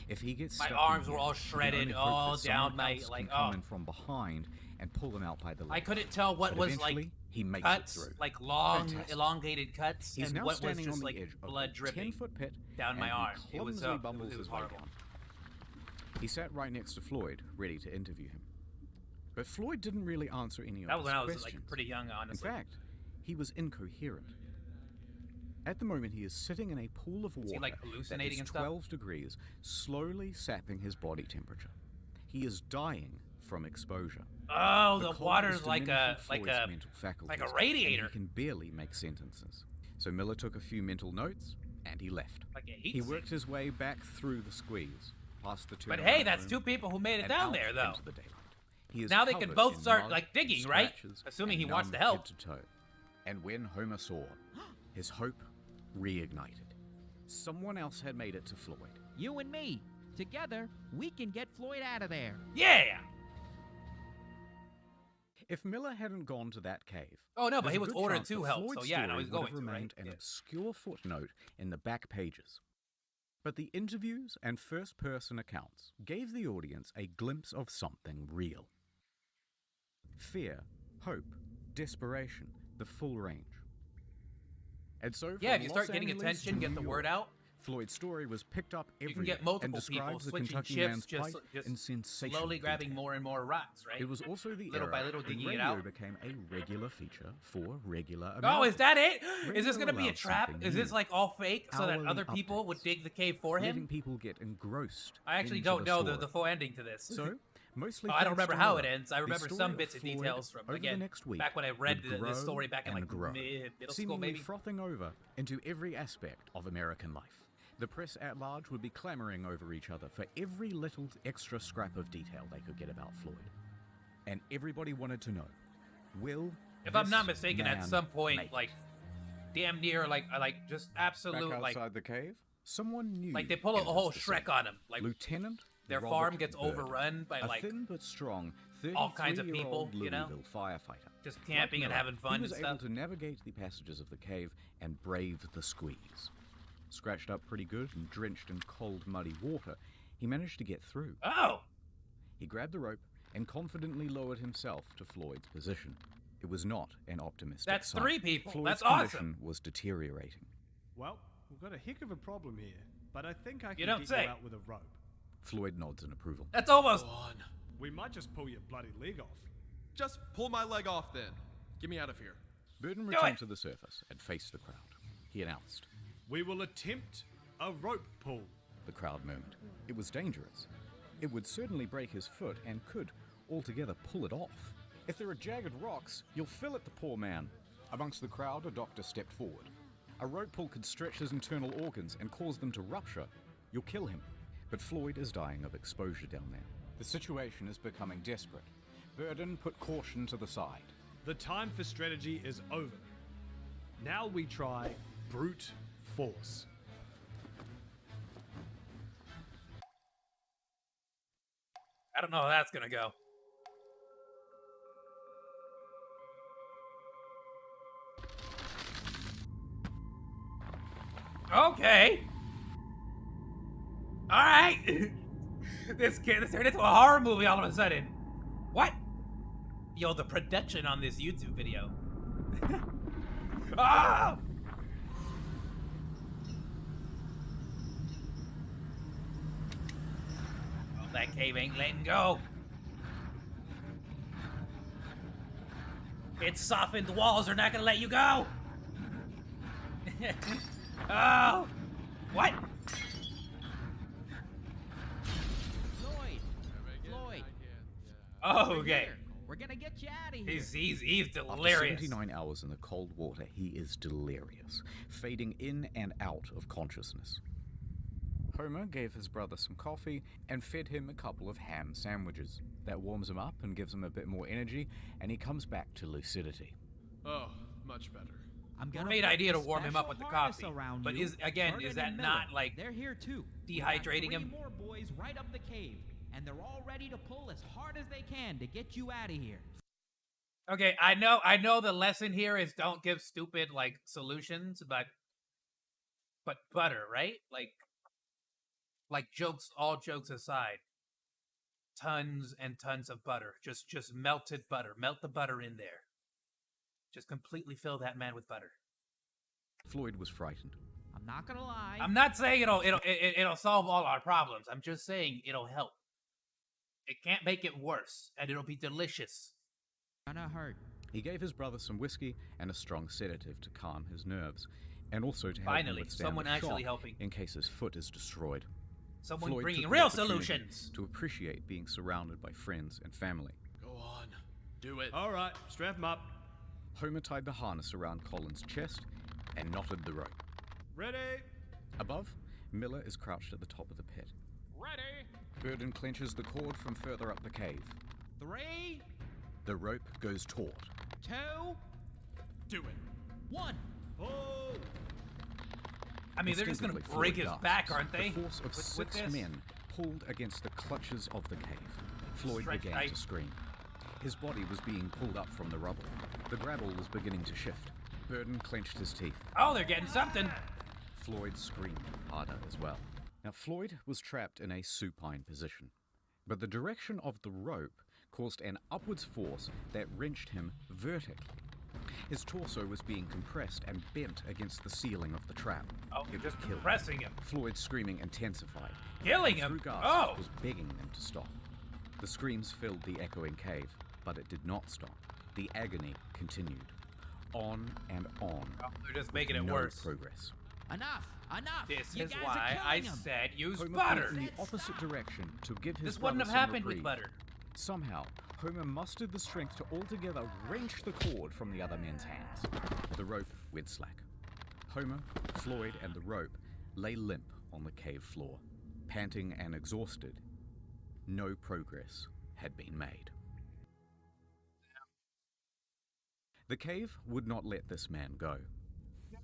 If he gets My stuck arms in were here, all he can shredded only hope all that someone down my, else like, can come oh. in from behind and pull him out by the I leg. couldn't tell what But was like eventually, he makes cuts, it through. like long, Fantastic. elongated cuts, He's and now what was standing just on the like edge of blood a dripping 10-foot pit, down my and arm. He It was clumsily it bumbles was his way horrible. down. He sat right next to Floyd, ready to interview him. But Floyd didn't really answer any of That was his when I was questions. like pretty young, honestly. In fact, he was incoherent. At the moment, he is sitting in a pool of water he, like, that hallucinating is and stuff? 12 degrees, slowly sapping his body temperature. He is dying from exposure. Oh, the cold water's is like a diminishing like Floyd's a mental faculties, like a radiator. And he can barely make sentences. So Miller took a few mental notes, and he left. like a heat He sink. worked his way back through the squeeze, past the But turnaround hey, that's room, two people who made it and down out there, though. into the daylight. He is Now they can covered both in start, mud, like, digging, right? scratches, Assuming and he wants to numb help. head to toe. And when Homer saw, his hope reignited. Someone else had made it to Floyd. You and me. Together, we can get Floyd out of there. Yeah. If Miller hadn't gone to that cave, Oh no, but there's he a was good ordered chance to that help. Floyd's So yeah, no, story he's would going have to, right? remained an Yeah. obscure footnote in the back pages. But the interviews and first-person accounts gave the audience a glimpse of something real. Fear, hope, desperation, the full range. And so, Yeah, from if you start Los getting Angeles attention, to get New the York, word out. Floyd's story was picked up You everywhere can get multiple and people described the switching Kentucky shifts, man's just plight in sensational slowly grabbing detail. more and more rocks, right? It was also the Little era by little when digging it radio out. became a regular feature for regular Oh, Americans. is that it? Is this Radio gonna be a allowed trap? something Is this new. like all fake so that Hourly other people would updates. dig the cave for letting him? people get engrossed. I actually into don't know story. the full ending to this. So, mostly Oh, I don't thanks remember to how it Miller, ends. I the remember story some of bits and Floyd details from over again the next week back when I read would this grow story back in and like grow, middle school, seemingly maybe. frothing over into every aspect of American life. The press at large would be clamoring over each other for every little extra scrap of detail they could get about Floyd. And everybody wanted to know, will If I'm this not mistaken, at man some point, make it? like damn near, like just absolute, Back like outside the cave, someone new. they pull a enters whole the Shrek scene. on him. Like Lieutenant their Robert farm gets Byrd, overrun by a like thin but strong 33-year-old all kinds of people, you know? Louisville firefighter. just camping and Miller, having fun he and was stuff. able to navigate the passages of the cave and brave the squeeze. Scratched up pretty good and drenched in cold, muddy water, he managed to get through. Oh, He grabbed the rope and confidently lowered himself to Floyd's position. It was not an optimistic That's sign. 3 people. Floyd's That's awesome. condition was deteriorating. Well, we've got a heck of a problem here, but I think I can don't get say. you out with a rope. Floyd nods in approval. that's almost. We might just pull your bloody leg off. Just pull my leg off then. Get me out of here. Burden Do returned it. to the surface and faced the crowd. He announced. We will attempt a rope pull. The crowd murmured. It was dangerous. It would certainly break his foot and could altogether pull it off. If there are jagged rocks, you'll fillet the poor man. Amongst the crowd, a doctor stepped forward. A rope pull could stretch his internal organs and cause them to rupture. You'll kill him. But Floyd is dying of exposure down there. The situation is becoming desperate. Burden put caution to the side. The time for strategy is over. Now we try brute force. I don't know how that's gonna go. Okay. All right. This turned into a horror movie all of a sudden. What? Yo, the production on this YouTube video. Ah! Oh, that cave ain't letting go. Its softened walls are not gonna let you go. Oh! What? Floyd. Oh, We're okay. here. We're gonna get you out of here. He's After delirious. 79 hours in the cold water, he is delirious, fading in and out of consciousness. Homer gave his brother some coffee and fed him a couple of ham sandwiches. That warms him up and gives him a bit more energy, and he comes back to lucidity. Oh, much better. I'm Great put idea to a warm him up special with the harness coffee. around But you. is that Vernon not and like They're here too. We've got dehydrating him? 3 more boys right up the cave, and they're all ready to pull as hard as they can to get you out of here. Okay, I know the lesson here is don't give stupid like solutions, but butter, right? Like jokes, all jokes aside, tons and tons of butter. Just melted butter. Melt the butter in there. Just completely fill that man with butter. Floyd was frightened. I'm not gonna lie. I'm not saying it'll solve all our problems. I'm just saying it'll help. It can't make it worse, and it'll be delicious. Gonna hurt. He gave his brother some whiskey and a strong sedative to calm his nerves, and also to help him Finally, withstand someone the actually shock helping. in case his foot is destroyed. Someone Floyd bringing took the real opportunity solutions. to appreciate being surrounded by friends and family. Go on. Do it. All right, strap him up. Homer tied the harness around Colin's chest and knotted the rope. Ready? Above, Miller is crouched at the top of the pit. Ready? Burden clenches the cord from further up the cave. 3, The rope goes taut. 2, Do it. 1. Oh! I mean, they're just gonna Instinctively, break Floyd his gasps. back, aren't they? The force of With 6 this? men pulled against the clutches of the cave. Floyd Stretch began tight. to scream. His body was being pulled up from the rubble. The gravel was beginning to shift. Burden clenched his teeth. Oh, they're getting something. Floyd screamed harder as well. Now, Floyd was trapped in a supine position, but the direction of the rope caused an upwards force that wrenched him vertically. His torso was being compressed and bent against the ceiling of the trap. Oh, It just would kill him. compressing him. Floyd's screaming intensified. Killing And him? through gasps, Oh! was begging them to stop. The screams filled the echoing cave, but it did not stop. The agony continued. On and on. Oh, they're just with making it no worse. progress. Enough. This You is guys are why I killing him. said use Homer butter. went in the opposite direction to give his This wouldn't have brother some happened with reprieve. butter. Somehow, Homer mustered the strength to altogether wrench the cord from the other men's hands. The rope went slack. Homer, Floyd, and the rope lay limp on the cave floor, panting and exhausted. No progress had been made. The cave would not let this man go.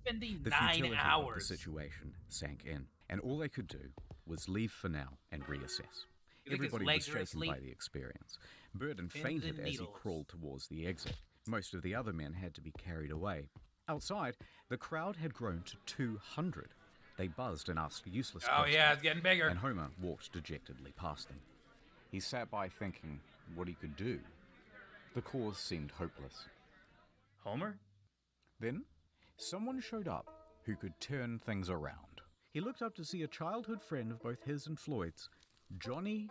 Spending The 9 futility of hours. the situation sank in, and all they could do was leave for now and reassess. You think his Everybody was legs are shaken by asleep? the experience. Burden Pins fainted and as he needles. crawled towards the exit. Most of the other men had to be carried away. Outside, the crowd had grown to 200. They buzzed and asked useless Oh questions. yeah, it's getting bigger. And Homer walked dejectedly past them. He sat by thinking what he could do. The cause seemed hopeless. Homer? Then, someone showed up who could turn things around. He looked up to see a childhood friend of both his and Floyd's, Johnny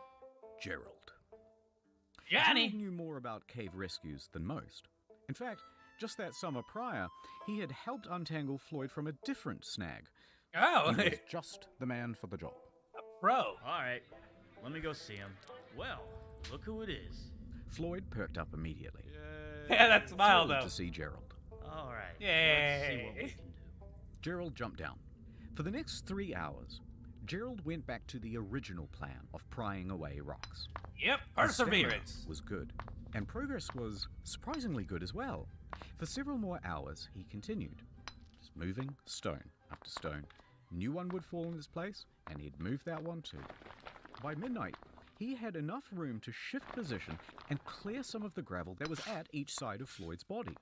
Gerald. Johnny! Gerald knew more about cave rescues than most. In fact, just that summer prior, he had helped untangle Floyd from a different snag. Oh, He was just the man for the job. bro. All right, let me go see him. Well, look who it is. Floyd perked up immediately, Yeah, that smile thrilled though. to see Gerald. All right, let's see Yay. what we can do. Gerald jumped down. For the next 3 hours, Gerald went back to the original plan of prying away rocks. Yep, His stamina perseverance. was good, and progress was surprisingly good as well. For several more hours, he continued, just moving stone after stone. New one would fall in its place, and he'd move that one too. By midnight, he had enough room to shift position and clear some of the gravel that was at each side of Floyd's body.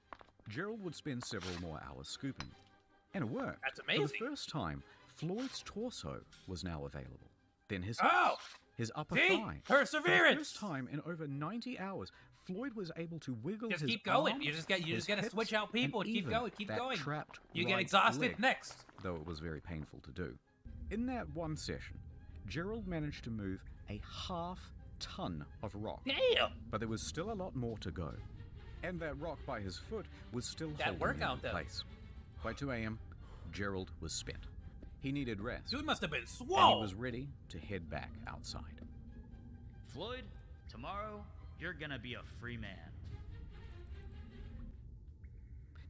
Gerald would spend several more hours scooping. And it worked. That's For amazing. the first time, Floyd's torso was now available. Then his Oh! hips his upper See? thigh. For the Perseverance! first time in over 90 hours, Floyd was able to wiggle Just his keep going. arms, You just his gotta hips, switch out people and and keep even going, keep that going. trapped You get right exhausted leg, next. though it was very painful to do. In that one session, Gerald managed to move a half-ton of rock. Damn! But there was still a lot more to go. And that rock by his foot was still That holding workout, him though. in place. By 2 a.m., Gerald was spent. He needed rest. Dude must have been And swole. he was ready to head back outside. Floyd, tomorrow, you're gonna be a free man.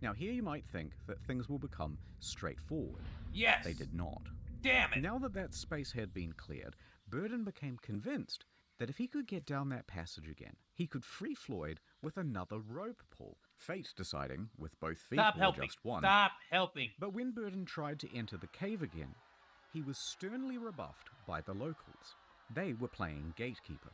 Now here you might think that things will become straightforward. Yes. They did not. Damn it. Now that space had been cleared, Burden became convinced that if he could get down that passage again, he could free Floyd with another rope pull, fate deciding with both feet Stop or helping. just one. Stop helping. But when Burden tried to enter the cave again, he was sternly rebuffed by the locals. They were playing gatekeeper.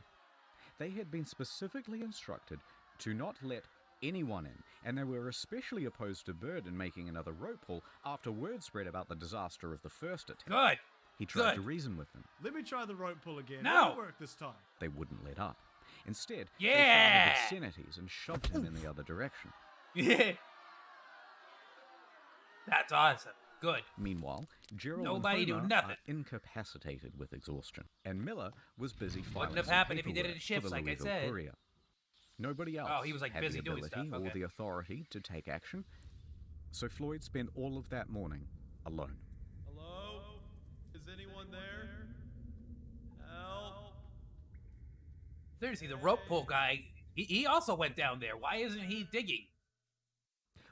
They had been specifically instructed to not let anyone in, and they were especially opposed to Burden making another rope pull after word spread about the disaster of the first attempt. Good. He tried Good. to reason with them. Let me try the rope pull again. No. It'll work this time. They wouldn't let up. Instead, Yeah. they fired obscenities and shoved him in the other direction. Yeah. That's awesome. Good. Meanwhile, Gerald Nobody and do Homer nothing. are incapacitated with exhaustion, and Miller was busy filing Wouldn't have some happened if he did it in paperwork for shifts, the like I Louisville said. Courier. Nobody else Oh, he was, like, had busy the doing ability stuff, or okay. the authority to take action, so Floyd spent all of that morning alone. Hello? Is anyone there? Help! Seriously, the rope pull guy, he also went down there. Why isn't he digging?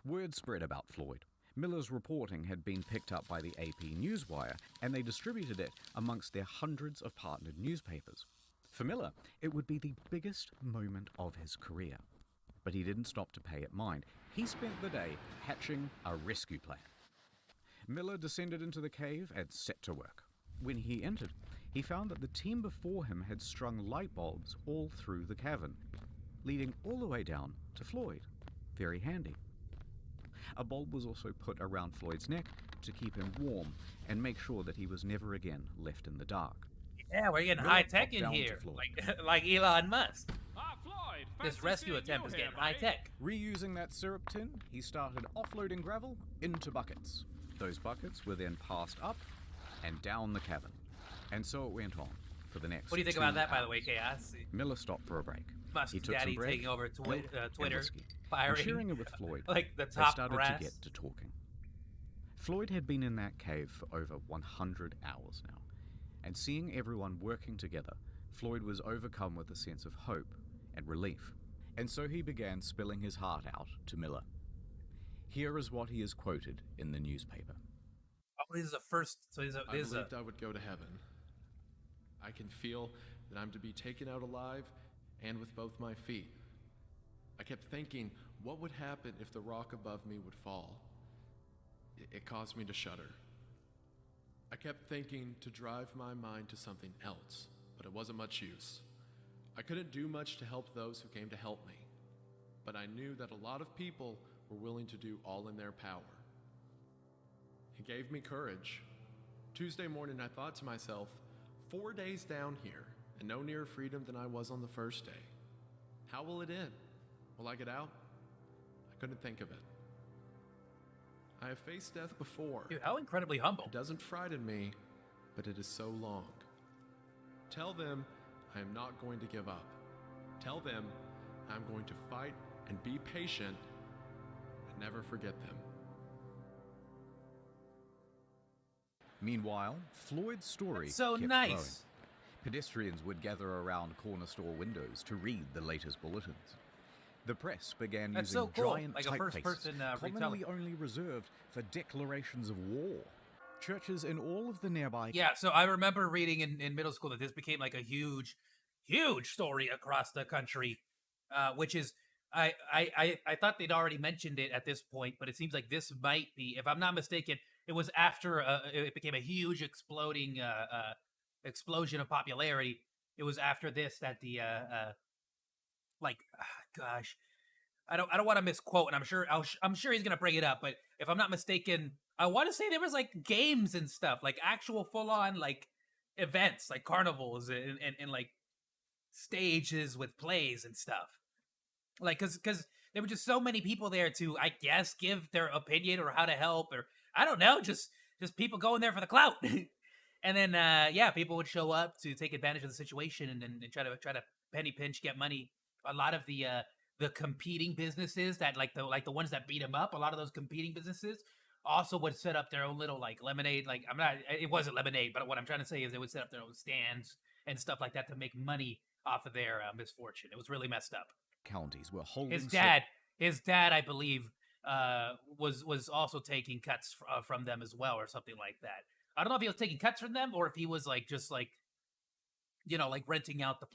Word spread about Floyd. Miller's reporting had been picked up by the AP Newswire, and they distributed it amongst their hundreds of partnered newspapers. For Miller, it would be the biggest moment of his career. But he didn't stop to pay it mind. He spent the day hatching a rescue plan. Miller descended into the cave and set to work. When he entered, he found that the team before him had strung light bulbs all through the cavern, leading all the way down to Floyd. Very handy. A bulb was also put around Floyd's neck to keep him warm and make sure that he was never again left in the dark. Yeah, we're getting Miller high tech popped in down to here, Floyd. like Elon Musk. Floyd, This fancy rescue seeing attempt you is here, getting high buddy. tech. Reusing that syrup tin, he started offloading gravel into buckets. Those buckets were then passed up and down the cavern. And so it went on for the next What do you think 2 about that, by the way, hours. Chaos? Miller stopped for a break. Musk He took Daddy some bread, taking over milk, and Twitter, whiskey, and firing sharing it with Floyd. like the They top started brass. to get to talking. Floyd had been in that cave for over 100 hours now, and seeing everyone working together, Floyd was overcome with a sense of hope and relief, and so he began spilling his heart out to Miller. Here is what he is quoted in the newspaper. Oh, this is a first. So this is I believed I would go to heaven. I can feel that I'm to be taken out alive and with both my feet. I kept thinking, what would happen if the rock above me would fall? It caused me to shudder. I kept thinking to drive my mind to something else, but it wasn't much use. I couldn't do much to help those who came to help me, but I knew that a lot of people were willing to do all in their power. It gave me courage. Tuesday morning, I thought to myself, 4 days down here, and no nearer freedom than I was on the first day. How will it end? Will I get out? I couldn't think of it. I have faced death before. Dude, how incredibly humble. It doesn't frighten me, but it is so long. Tell them I am not going to give up. Tell them I'm going to fight and be patient and never forget them. Meanwhile, Floyd's story That's so kept nice. growing. Pedestrians would gather around corner store windows to read the latest bulletins. The press began That's using so cool, giant like a typefaces, first-person, commonly retelling. only reserved for declarations of war. Churches in all of the nearby Yeah, so I remember reading in middle school that this became like a huge story across the country, which is I thought they'd already mentioned it at this point, but it seems like this might be, if I'm not mistaken, it was after it became a huge exploding explosion of popularity. It was after this that the gosh, I don't want to misquote, and I'm sure he's gonna bring it up, but if I'm not mistaken, I want to say there was like games and stuff, like actual full on like events, like carnivals and like stages with plays and stuff. Like, because there were just so many people there to, I guess, give their opinion or how to help, or I don't know, just people going there for the clout. And then yeah, people would show up to take advantage of the situation and try to penny pinch, get money. A lot of the competing businesses that like the ones that beat them up, a lot of those competing businesses also would set up their own little like lemonade. Like it wasn't lemonade, but what I'm trying to say is they would set up their own stands and stuff like that to make money off of their misfortune. It was really messed up. Counties were holding His dad, I believe, was also taking cuts from them as well, or something like that. I don't know if he was taking cuts from them or if he was like just like, you know, like renting out the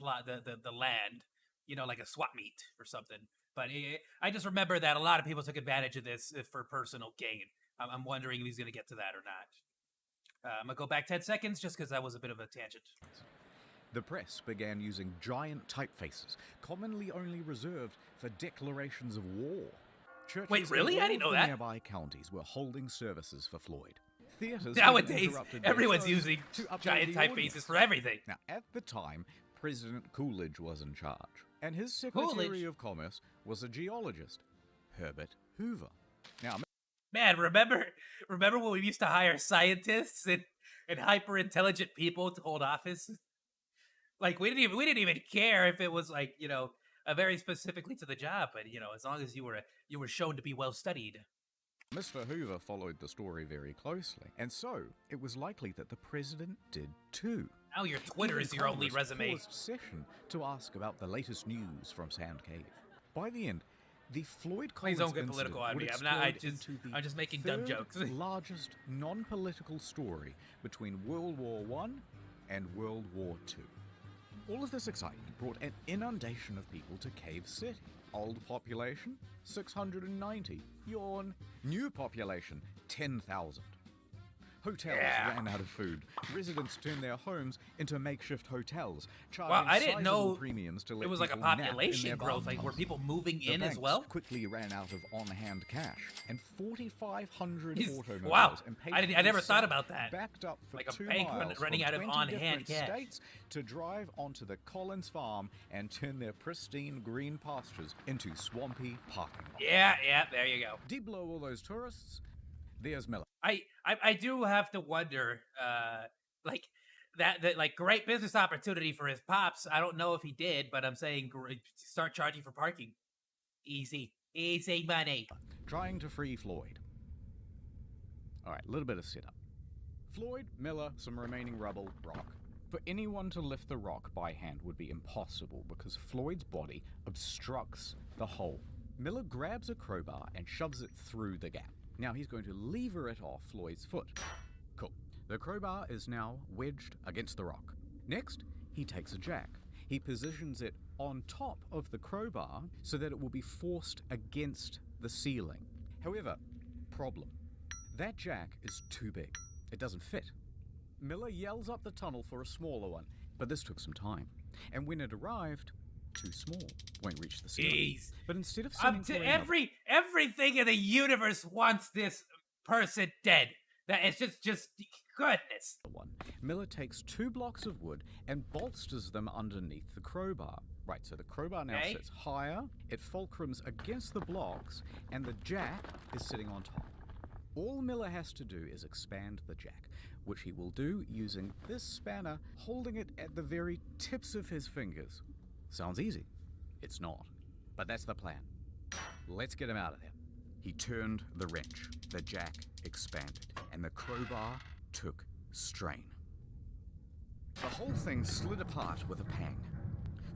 land, you know, like a swap meet or something. But I just remember that a lot of people took advantage of this for personal gain. I'm wondering if he's going to get to that or not. I'm going to go back 10 seconds just because that was a bit of a tangent. The press began using giant typefaces, commonly only reserved for declarations of war. Churches Wait, really? in I didn't all know of the that. Nearby counties were holding services for Floyd. Theaters Nowadays, interrupted their everyone's shows using to update giant the typefaces audience. for everything. Now, at the time, President Coolidge was in charge, and his Secretary of Commerce was a geologist, Herbert Hoover. Now, Man, remember when we used to hire scientists and hyper intelligent people to hold office? Like we didn't even care if it was like, you know, a very specifically to the job, but you know, as long as you were shown to be well studied. Mr. Hoover followed the story very closely, and so it was likely that the president did too. Now your Twitter Even is your only Congress resume. paused session to ask about the latest news from Sand Cave. By the end, the Floyd Please Collins don't get political on incident me. would I'm just making dumb third jokes. largest non-political story between World War I and World War II. All of this excitement brought an inundation of people to Cave City. Old population, 690. Yawn. New population, 10,000. Hotels ran out of food. Residents turned their homes into makeshift hotels, charging Wow, I didn't sizable know premiums to let it was like a people nap in population their growth. Like, were barnhouses. people moving The in as banks well? quickly ran out of on-hand cash, and 4,500 Jeez, automobiles wow. and I patrons never thought about that. backed up for Like a 2 bank miles running from out of 20 on-hand different cash. states to drive onto the Collins farm and turn their pristine green pastures into swampy parking lots. Yeah, there you go. Deep below all those tourists, there's Miller. I do have to wonder, like that like great business opportunity for his pops. I don't know if he did, but I'm saying start charging for parking. Easy money. Trying to free Floyd. All right, a little bit of setup. Floyd, Miller, some remaining rubble, rock. For anyone to lift the rock by hand would be impossible because Floyd's body obstructs the hole. Miller grabs a crowbar and shoves it through the gap. Now he's going to lever it off Floyd's foot. Cool. The crowbar is now wedged against the rock. Next, he takes a jack. He positions it on top of the crowbar so that it will be forced against the ceiling. However, problem. That jack is too big. It doesn't fit. Miller yells up the tunnel for a smaller one, but this took some time. And when it arrived, too small. Won't reach the ceiling. Jeez. But instead of sending for another- Everything in the universe wants this person dead. That it's just goodness. one. Miller takes 2 blocks of wood and bolsters them underneath the crowbar. Right, so the crowbar now sits higher, it fulcrums against the blocks, and the jack is sitting on top. All Miller has to do is expand the jack, which he will do using this spanner, holding it at the very tips of his fingers. Sounds easy. It's not. But that's the plan. Let's get him out of there. He turned the wrench. The jack expanded, and the crowbar took strain. The whole thing slid apart with a pang.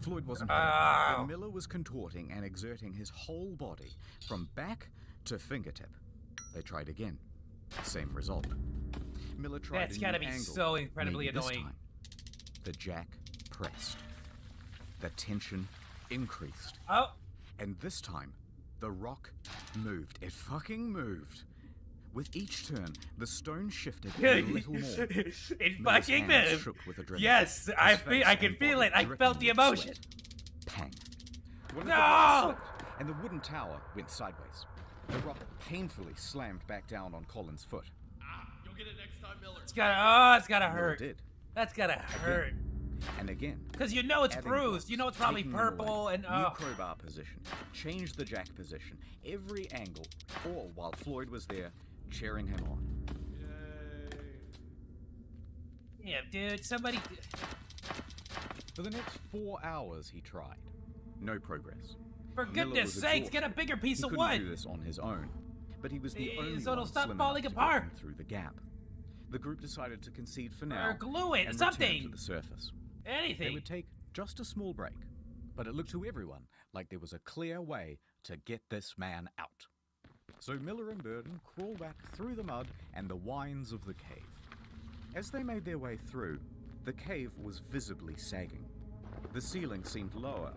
Floyd wasn't hurt, but Miller was contorting and exerting his whole body from back to fingertip. They tried again. Same result. Miller tried That's a gotta new be angle. so incredibly Maybe this annoying. time, the jack pressed. The tension increased. Oh, And this time, the rock moved. It fucking moved. With each turn, the stone shifted a little more. it Miller's fucking hands moved. shook with adrenaline. Yes, His I face can and feel body it. I dripping felt the with emotion. sweat. Pang. One of the No! blocks slipped, and the wooden tower went sideways. The rock painfully slammed back down on Colin's foot. You'll get it next time, Miller. It's gotta Miller hurt. did. That's gotta hurt. And again. Because you know it's adding bruised. blocks, You know it's probably taking them purple away, and new crowbar position, change the jack position, every angle, all while Floyd was there, cheering him on. Yeah, dude, somebody. For the next 4 hours, he tried. No progress. For Miller goodness was sakes, get a exhausted. bigger piece he of couldn't wood. do this on his own, but he was the only So it'll one stop slim falling enough to apart. get him through the gap. The group decided to concede for now Or glue it, and something. return to the surface. Anything. They would take just a small break, but it looked to everyone like there was a clear way to get this man out. So Miller and Burden crawled back through the mud and the wines of the cave. As they made their way through, the cave was visibly sagging. The ceiling seemed lower.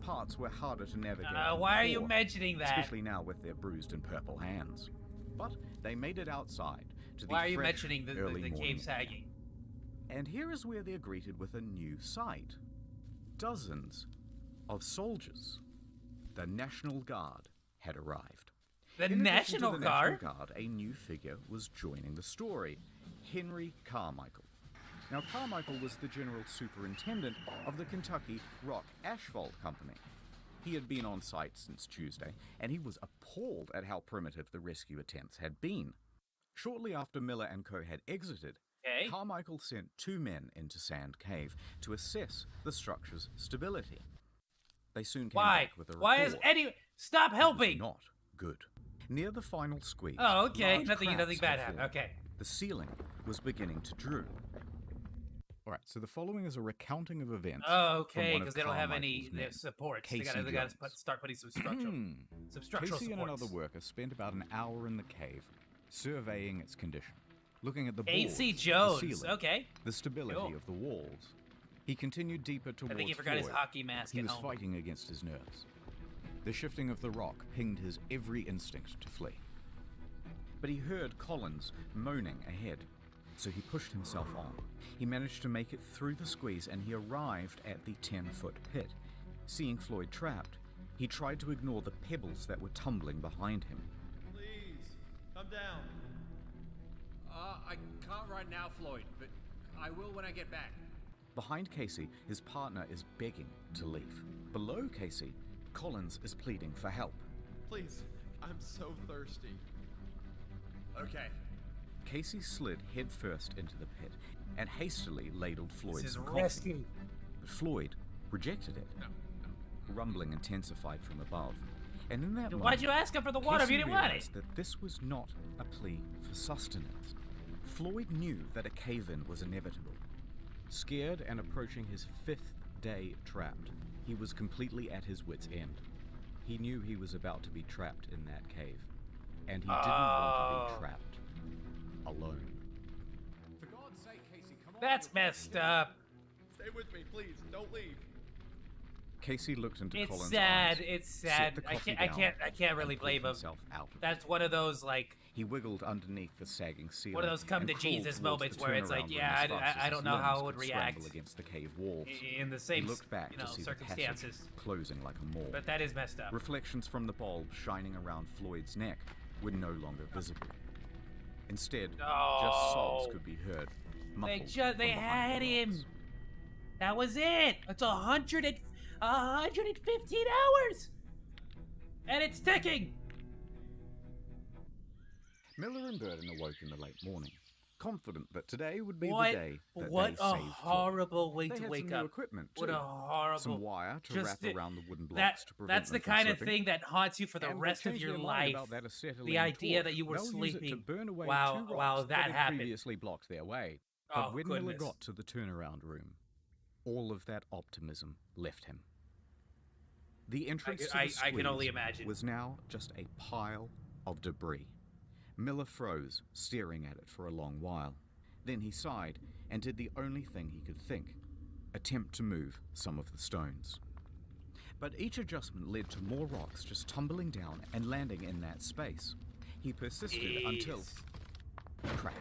Parts were harder to navigate. Why are you before, mentioning that? especially now with their bruised and purple hands. But they made it outside to the Why are you fresh, mentioning the early cave morning. sagging? And here is where they're greeted with a new sight. Dozens of soldiers. The National Guard had arrived. The In addition to National the Guard? National Guard, a new figure was joining the story. Henry Carmichael. Now, Carmichael was the general superintendent of the Kentucky Rock Asphalt Company. He had been on site since Tuesday, and he was appalled at how primitive the rescue attempts had been. Shortly after Miller and Co. had exited, Carmichael sent 2 men into Sand Cave to assess the structure's stability. They soon came back with a report. Why is any... Stop helping! Not good. Near the final squeeze, Oh, okay. large Nothing cracks bad had happened. formed. Okay. The ceiling was beginning to droop. All right, so the following is a recounting of events. Oh, okay, from one of because they don't have any Carmichael's men, supports. They Casey gotta Jones. start putting some structural Casey and supports. another worker spent about an hour in the cave, surveying its condition, looking at the Casey boards, Jones, the ceiling, okay. the stability Cool. of the walls. He continued deeper towards I think he forgot his Floyd. hockey mask He at was home. fighting against his nerves. The shifting of the rock pinged his every instinct to flee. But he heard Collins moaning ahead, so he pushed himself on. He managed to make it through the squeeze and he arrived at the 10-foot pit. Seeing Floyd trapped, he tried to ignore the pebbles that were tumbling behind him. Please, come down. I can't right now, Floyd, but I will when I get back. Behind Casey, his partner is begging to leave. Below Casey, Collins is pleading for help. Please, I'm so thirsty. Okay. Casey slid headfirst into the pit and hastily ladled Floyd This is some coffee. rescue. But Floyd rejected it. No. Rumbling intensified from above. And in that Why'd you ask him for the water if you Casey didn't want it? realized that this was not a plea for sustenance. Floyd knew that a cave-in was inevitable. Scared and approaching his 5th day trapped, he was completely at his wit's end. He knew he was about to be trapped in that cave, and he didn't want to be trapped alone. For God's sake, Casey, come on. That's messed up. Stay with me, please. Don't leave. Casey looked into It's Collins' sad. eyes, It's set sad. the I coffee can't. down, I can't really and blame pulled him. himself out of it. That's one of those like He wiggled underneath the sagging ceiling. one of those come and to crawled Jesus towards moments the where it's like, turnaround room yeah, as fast as I don't his know how I limbs would could react scramble against the cave walls. in the He same looked back to see the circumstances. passage closing like a maw. But that is messed up. Reflections from the bulb shining around Floyd's neck were no longer visible. Instead, just sobs could be heard. They muffled just they from behind had the him. rocks. That was it. It's 115 hours, and it's ticking. Miller and Burden awoke in the late morning, confident that today would be What? the day that What they a saved Floyd. horrible way They to had wake some up. new equipment What too. a horrible. Some wire to Just wrap the- around the wooden blocks to prevent That's the them from kind of slipping. thing that haunts you for the And they rest of changed your their mind life. about that acetylene The idea torch. that you were They'll use it to sleeping burn away while- 2 rocks while that had happened. previously blocked their way. But Oh, when Miller goodness. got to the turnaround room, all of that optimism left him. The entrance to the I can only squeeze imagine. was now just a pile of debris. Miller froze, staring at it for a long while. Then he sighed and did the only thing he could think, attempt to move some of the stones. But each adjustment led to more rocks just tumbling down and landing in that space. He persisted until crash.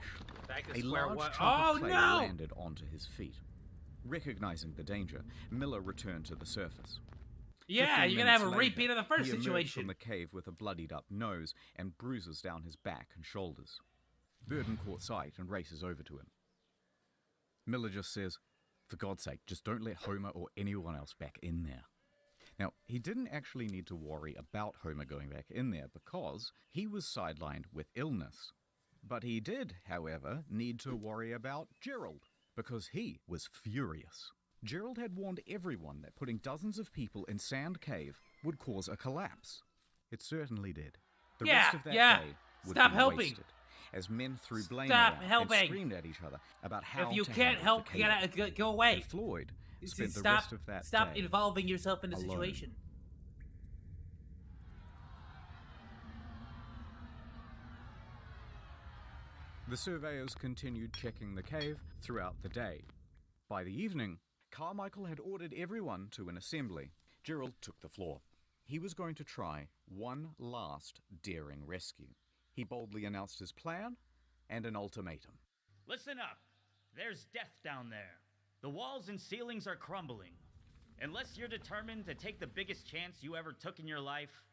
Back to A square large one. chunk Oh of clay no! landed onto his feet. Recognizing the danger, Miller returned to the surface. Yeah, 15 you're gonna have a minutes repeat later, of the first he emerged situation. from the cave with a bloodied up nose and bruises down his back and shoulders. Burden caught sight and races over to him. Miller just says, for God's sake, just don't let Homer or anyone else back in there. Now, he didn't actually need to worry about Homer going back in there because he was sidelined with illness. But he did, however, need to worry about Gerald because he was furious. Gerald had warned everyone that putting dozens of people in Sand Cave would cause a collapse. It certainly did. The rest of that day would Stop be helping. wasted, as men threw blame Stop around helping. and screamed at each other about how If you to can't handle help, the you cave. gotta go away. And Floyd spent the Stop, rest of that stop day involving yourself in the alone. situation. The surveyors continued checking the cave throughout the day. By the evening, Carmichael had ordered everyone to an assembly. Gerald took the floor. He was going to try one last daring rescue. He boldly announced his plan and an ultimatum. Listen up. There's death down there. The walls and ceilings are crumbling. Unless you're determined to take the biggest chance you ever took in your life,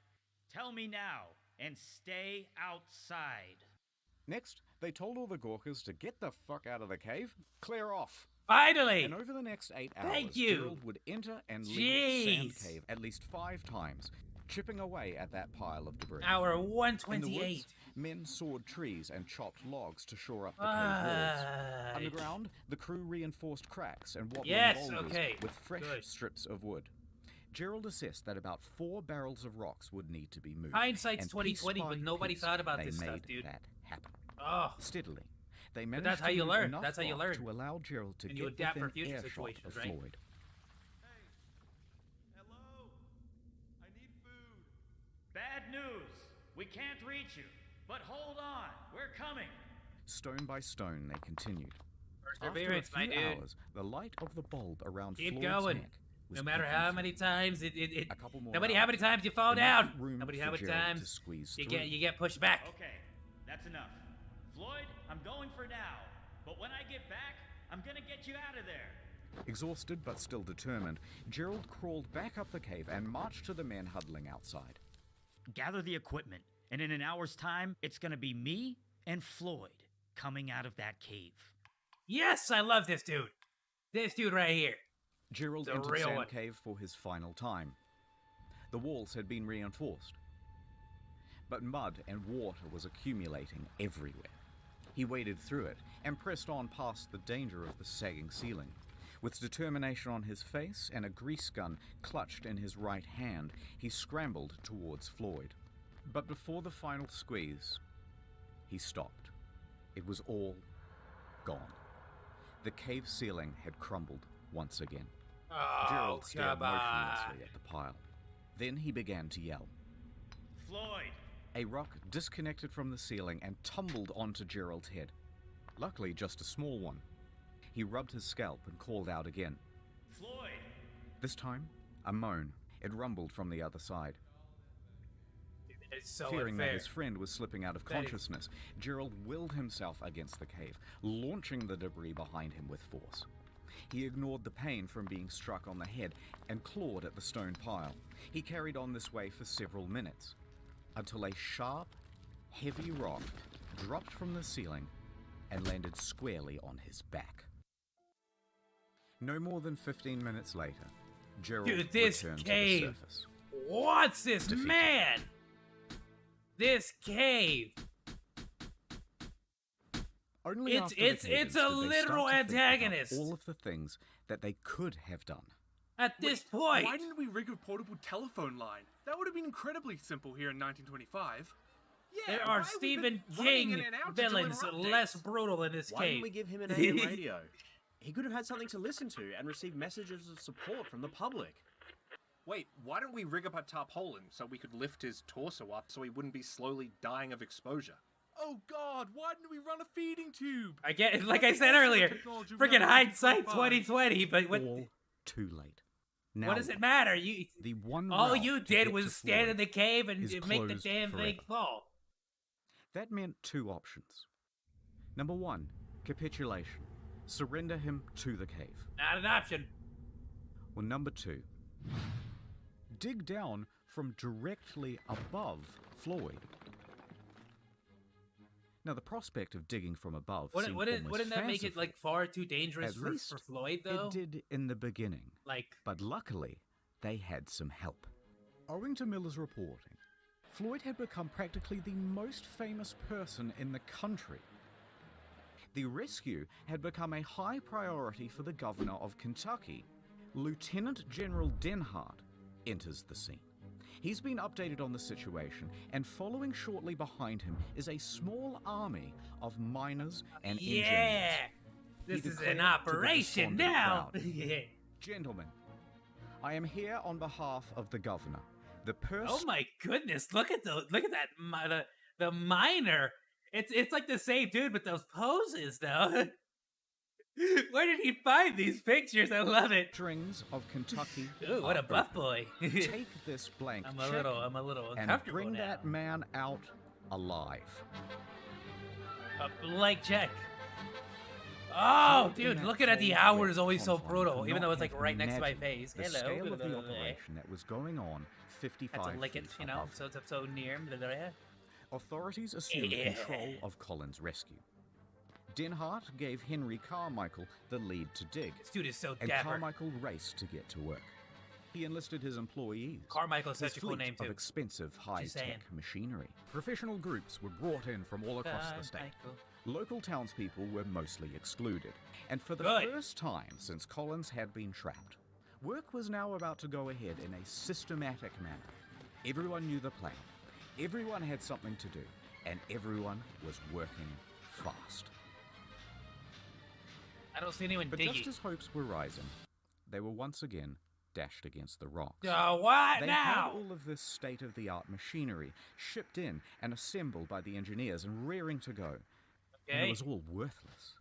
tell me now and stay outside. Next, they told all the Gawkers to get the fuck out of the cave, clear off. Finally! And over the next 8 hours, Thank you. Gerald would enter and leave Sand Jeez. Cave at least 5 times, chipping away at that pile of debris. Hour In the 128. woods, men sawed trees and chopped logs to shore up the cave walls. Underground, the crew reinforced cracks and wobbling boulders with fresh strips of wood. Gerald assessed that about 4 barrels of rocks would need to be moved. Hindsight's and 2020, piece by but nobody piece, thought about they this stuff, made dude. that happen. Oh. Steadily, they But managed that's how to you move learn. enough That's how you rock learn. to allow Gerald to And get you adapt for within future earshot situations, of right? Floyd. Hello? I need food. Bad news. We can't reach you. But hold on. We're coming. Stone by stone, they continued. After a Perseverance, few my dude. hours, the light of the bulb around Keep Floyd's going. neck was No matter peeking how through. many times it A couple more nobody how many hours. times you fall Enough down. room Nobody for how many Gerald to times squeeze you through. get pushed back. Okay, that's enough. Floyd, I'm going for now. But when I get back, I'm gonna get you out of there. Exhausted but still determined, Gerald crawled back up the cave and marched to the men huddling outside. Gather the equipment, and in an hour's time, it's gonna be me and Floyd coming out of that cave. Yes, I love this dude. This dude right here. Gerald The entered real Sand one. Cave for his final time. The walls had been reinforced, but mud and water was accumulating everywhere. He waded through it and pressed on past the danger of the sagging ceiling. With determination on his face and a grease gun clutched in his right hand, he scrambled towards Floyd. But before the final squeeze, he stopped. It was all gone. The cave ceiling had crumbled once again. Oh, Gerald stared come on. motionlessly at the pile. Then he began to yell. Floyd! A rock disconnected from the ceiling and tumbled onto Gerald's head. Luckily, just a small one. He rubbed his scalp and called out again. Floyd! This time, a moan. It rumbled from the other side. It's so Fearing unfair. that his friend was slipping out of That is- consciousness, Gerald willed himself against the cave, launching the debris behind him with force. He ignored the pain from being struck on the head and clawed at the stone pile. He carried on this way for several minutes, until a sharp, heavy rock dropped from the ceiling and landed squarely on his back. No more than 15 minutes later, Gerald Dude, this returned cave. to the surface. What's this Defeated. man? This cave. Only It's- after the it's- cave it's a did they literal start to think about antagonist. all of the things that they could have done. At this Wait, point. why didn't we rig a portable telephone line? That would have been incredibly simple here in 1925. Yeah, There why are have we Stephen been running King in and out to villains deliver less updates? brutal in this Why cave. didn't we give him an AM radio? He could have had something to listen to and receive messages of support from the public. Wait, why don't we rig up a tarpaulin so we could lift his torso up so he wouldn't be slowly dying of exposure? Oh god, why didn't we run a feeding tube? I get, like I said earlier, Technology we freaking have in hindsight 1925. 2020. But what? All too late. Now What does it matter? You The one all route you to did get was to stand in Floyd the cave and is make the closed damn thing forever. fall. That meant 2 options. Number 1, capitulation. Surrender him to the cave. Not an option. Or number 2, dig down from directly above Floyd. Now, the prospect of digging from above Wouldn't, seemed wouldn't, almost wouldn't that make it fanciful. like far too dangerous At least for Floyd though? it did in the beginning. Like, But luckily, they had some help. Owing to Miller's reporting, Floyd had become practically the most famous person in the country. The rescue had become a high priority for the governor of Kentucky. Lieutenant General Denhart enters the scene. He's been updated on the situation, and following shortly behind him is a small army of miners and engineers. yeah, He this is declared an to the operation despondent now. crowd, Yeah. Gentlemen, I am here on behalf of the governor. The person. Oh my goodness! Look at that the miner. It's like the same dude with those poses though. Where did he find these pictures? I love it. Strings of Kentucky. Ooh, what a are buff open. boy. Take this blank I'm check a little and uncomfortable bring now. that man out alive. A blank check. Oh, Floyd, in dude, that looking at the cold, hour wet is always so confine brutal, could even not though it's like have right next to my imagined face. the Hello. scale of the operation that was going on 55 Had to lick it, feet you know, above so it's so near. Authorities assumed control of Colin's rescue. Denhart gave Henry Carmichael the lead to dig, This dude is so and dapper. Carmichael raced to get to work. He enlisted his employees. Carmichael's his such a cool fleet name, of too. expensive Just saying. high-tech machinery. Professional groups were brought in from all across the state. Local townspeople were mostly excluded, and for the Good. first time since Collins had been trapped, work was now about to go ahead in a systematic manner. Everyone knew the plan, everyone had something to do, and everyone was working fast. I don't see anyone But digging. just as hopes were rising, they were once again dashed against the rocks. What They now? had all of this state-of-the-art machinery shipped in and assembled by the engineers and rearing to go. And Okay. it was all worthless.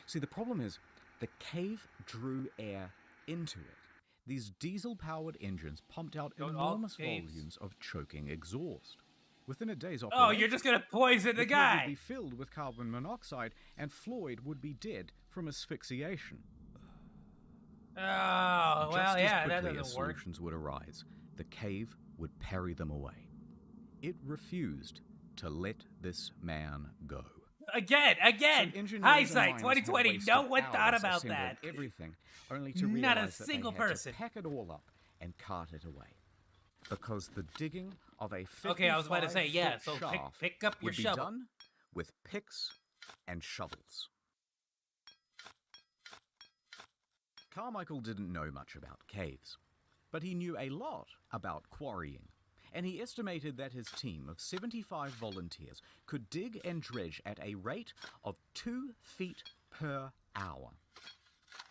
See, the problem is, the cave drew air into it. These diesel-powered engines pumped out Don't all enormous caves- volumes of choking exhaust. Within a day's Oh, operation, you're just gonna poison the cave guy. would be filled with carbon monoxide, and Floyd would be dead from asphyxiation. Oh, well, Just yeah, as that quickly as doesn't work. solutions would arise, the cave would parry them away. It refused to let this man go. Again. So engineers and Hindsight, miners had 2020. wasted No one thought hours about assembling that. everything, only to Not a realize that single they had person. to pack it all up and cart it away. Because the digging of a 55 Okay, I was about to say, yeah, so shaft pick up your would be shovel. done with picks and shovels. Carmichael didn't know much about caves, but he knew a lot about quarrying, and he estimated that his team of 75 volunteers could dig and dredge at a rate of 2 feet per hour.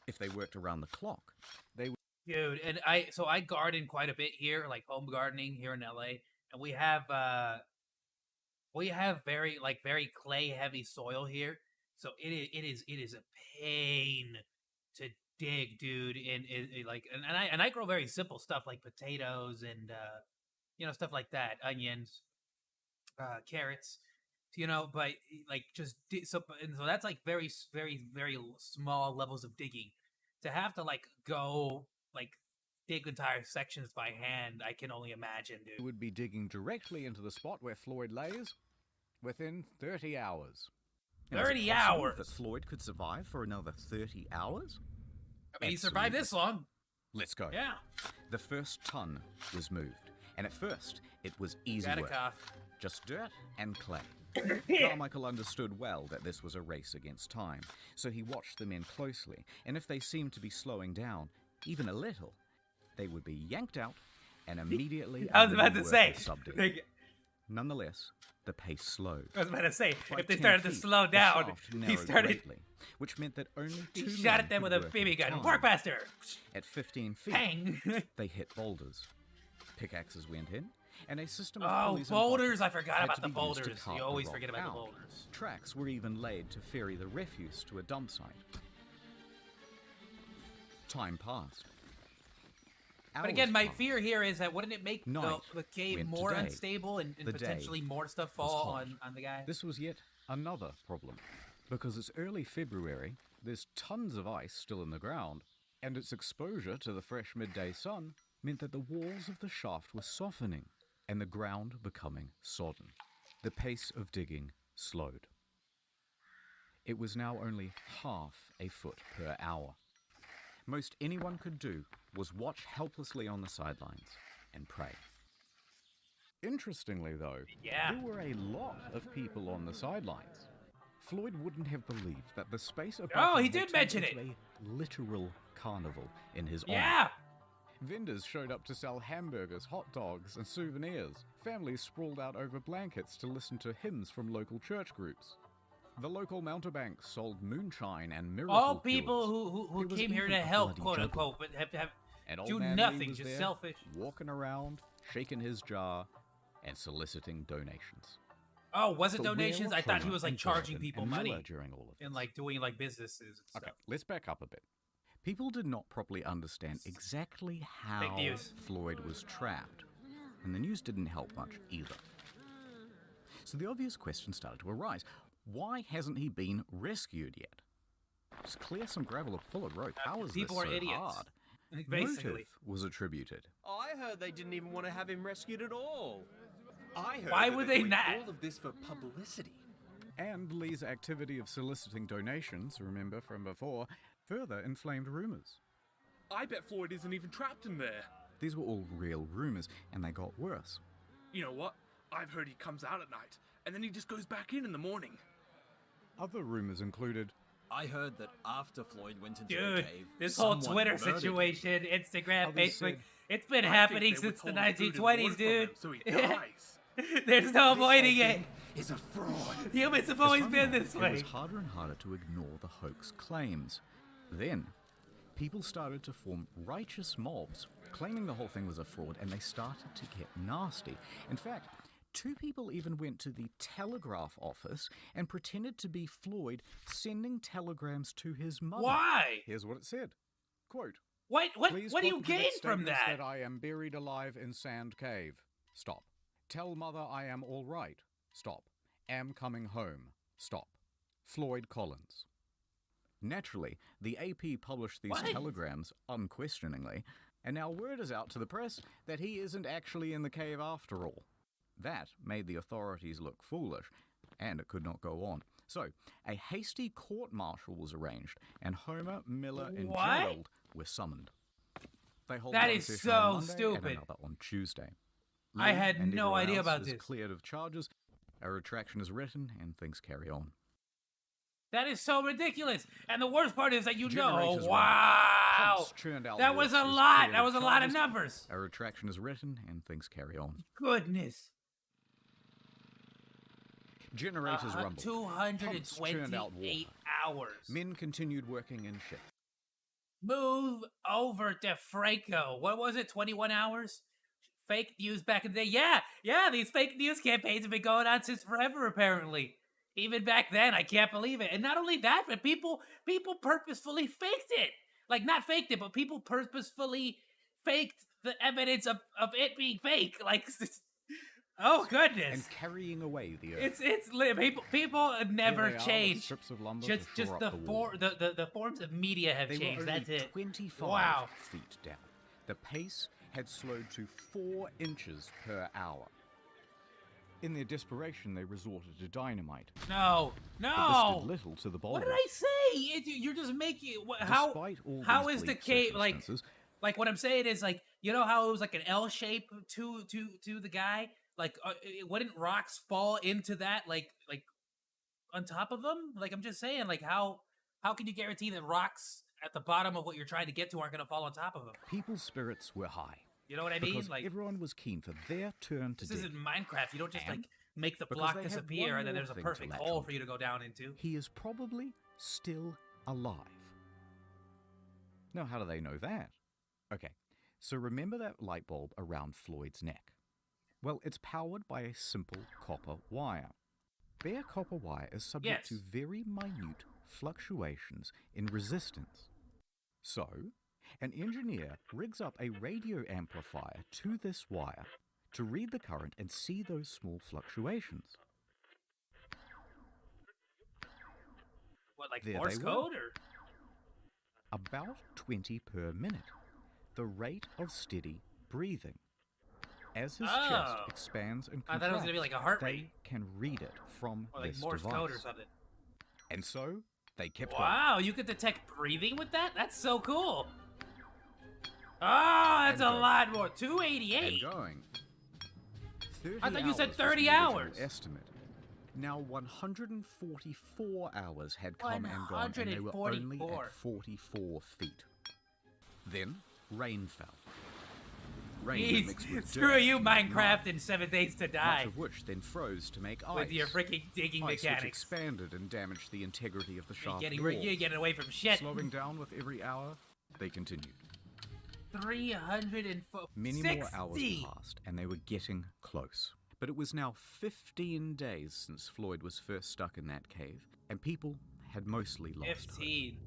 If they worked around the clock, they would. Dude, and I garden quite a bit here, like home gardening here in LA, and we have very clay heavy soil here, so it is a pain to dig, dude. And I grow very simple stuff like potatoes and stuff like that, onions, carrots, but like so that's like very small levels of digging. To have to like go like dig entire sections by hand, I can only imagine, dude. Would be digging directly into the spot where Floyd lays within 30 hours. Now, is it 30 possible hours? that Floyd could survive for another 30 hours? I mean, he survived this long. Let's go. Yeah. The first ton was moved, and at first it was easy Gotta work. cough. Just dirt and clay. Carmichael understood well that this was a race against time, so he watched the men closely, and if they seemed to be slowing down, even a little, they would be yanked out and immediately I was about under to the say, work of subdigging. like, Nonetheless, the pace slowed. I was about to say, By if they 10 started to feet, slow the down, shaft he narrowed started. greatly, which meant that only two He shot men at them could with a work BB at a gun. time. Work faster! At 15 feet, Bang! they hit boulders. Pickaxes went in, and a system of Oh, pulleys and boulders! I buckets forgot had about to the be used to boulders. cart You the always rock forget about the out. boulders. Tracks were even laid to ferry the refuse to a dump site. Time passed. But again, my Hours fear here is that wouldn't it make Night the cave went to more day. unstable and The day potentially more stuff was fall hot. on the guy? This was yet another problem, because it's early February, there's tons of ice still in the ground, and its exposure to the fresh midday sun meant that the walls of the shaft were softening and the ground becoming sodden. The pace of digging slowed. It was now only half a foot per hour. Most anyone could do was watch helplessly on the sidelines and pray. Interestingly, though, there were a lot of people on the sidelines. Floyd wouldn't have believed that the space above him he had did mention turned it. into a literal carnival in his honor. Yeah. Vendors showed up to sell hamburgers, hot dogs, and souvenirs. Families sprawled out over blankets to listen to hymns from local church groups. The local mountebanks sold moonshine and miracle All people cures. who There was came here even to a help, bloody quote juggle. unquote, but have And old do man Lee nothing, was just there, selfish. walking around, shaking his jar, and soliciting donations. Oh, was it But where donations? were I thought he Homer was like and charging Jonathan people and money Miller during all of and this? like doing like businesses and stuff. Okay, let's back up a bit. People did not properly understand exactly how Fake news. Floyd was trapped, and the news didn't help much either. So the obvious question started to arise. Why hasn't he been rescued yet? Just clear some gravel or pull a rope. How is People this are so idiots. hard? Basically. Motive was attributed. I heard they didn't even want to have him rescued at all. I heard Why that would they're they doing not? all of this for publicity. And Lee's activity of soliciting donations, remember from before, further inflamed rumors. I bet Floyd isn't even trapped in there. These were all real rumors, and they got worse. You know what? I've heard he comes out at night, and then he just goes back in the morning. Other rumors included, I heard that after Floyd went into the Dude, cave, this whole someone Twitter murdered him. situation, Instagram, Others Facebook, said- it's been I happening think they since the withhold food and 1920s, water from dude. him, so he dies. There's no avoiding it. Is a fraud. Humans have As always time been went this on, It was way. harder and harder to ignore the hoax claims. Then, people started to form righteous mobs, claiming the whole thing was a fraud, and they started to get nasty. In fact, 2 people even went to the telegraph office and pretended to be Floyd, sending telegrams to his mother. Why? Here's what it said. Quote, What Please do you contradict gain from statements that? I am buried alive in Sand Cave. Stop. Tell mother I am all right. Stop. Am coming home. Stop. Floyd Collins. Naturally, the AP published these What? telegrams unquestioningly, and now word is out to the press that he isn't actually in the cave after all. That made the authorities look foolish, and it could not go on. So, a hasty court-martial was arranged, and Homer, Miller, and What? Gerald were summoned. They hold That one is session so on Monday stupid. and another on Tuesday. I Lee had and no everyone idea else about is this. cleared of charges, a retraction is written, and things carry on. That is so ridiculous. And the worst part is that you know, Generations wow, Pumps churned out that was a voices, lot. cleared That was a lot of charges, numbers. A retraction is written, and things carry on. Goodness. Generators rumbled. Pumps churned out 228 water. hours. Men continued working in shifts. Move over to Franco. What was it? 21 hours? Fake news back in the day. Yeah, these fake news campaigns have been going on since forever, apparently. Even back then, I can't believe it. And not only that, but people purposefully faked it. Like, not faked it, but people purposefully faked the evidence of it being fake. Like, oh goodness. And carrying away the earth. People never Here they are, change. with strips of lumber Just to shore the up the wall. the forms of media have They changed. were only That's it. 25 Wow. feet down. The pace had slowed to 4 inches per hour. In their desperation, they resorted to dynamite. No. But this did little to the What boulders. did I say? You're just making Despite all how these is the bleak cave like? circumstances, Like what I'm saying is like, you know how it was like an L shape to the guy. Like wouldn't rocks fall into that like on top of them? Like I'm just saying like how can you guarantee that rocks at the bottom of what you're trying to get to aren't going to fall on top of them? people's spirits were high. You know what I mean? Because Like everyone was keen for their turn to this dig. isn't Minecraft. You don't just And like make the because block they had disappear one and then more there's a thing to perfect latch hole on for you to go down into. He is probably still alive. Now, how do they know that? Okay, so remember that light bulb around Floyd's neck? Well, it's powered by a simple copper wire. Bare copper wire is subject to Yes. very minute fluctuations in resistance. So, an engineer rigs up a radio amplifier to this wire to read the current and see those small fluctuations. What like There Morse they were. code or? About 20 per minute, the rate of steady breathing. As his chest Oh. expands and I contracts, thought it was gonna be like a heart they rate. can read it from Or like this Morse device. code or something. And so, they kept Wow, you could detect breathing with that? That's so cool. Oh, that's a lot more. 288. And going. 30 I thought you said hours was 30 the original hours. estimate. Now 144 hours had come and gone, and they were only at 44 feet. Then, rain fell. Rain mixed with Screw dirt you, and Minecraft mud, and 7 Days to Die. much of which then froze to make ice. With your freaking digging Ice mechanics. which expanded and damaged the integrity of the shaft You're walls. getting away from shit. Slowing down with every hour, they continued. 304. Many more hours passed, and they were getting close. But it was now 15 days since Floyd was first stuck in that cave, and people had mostly lost 15. hope.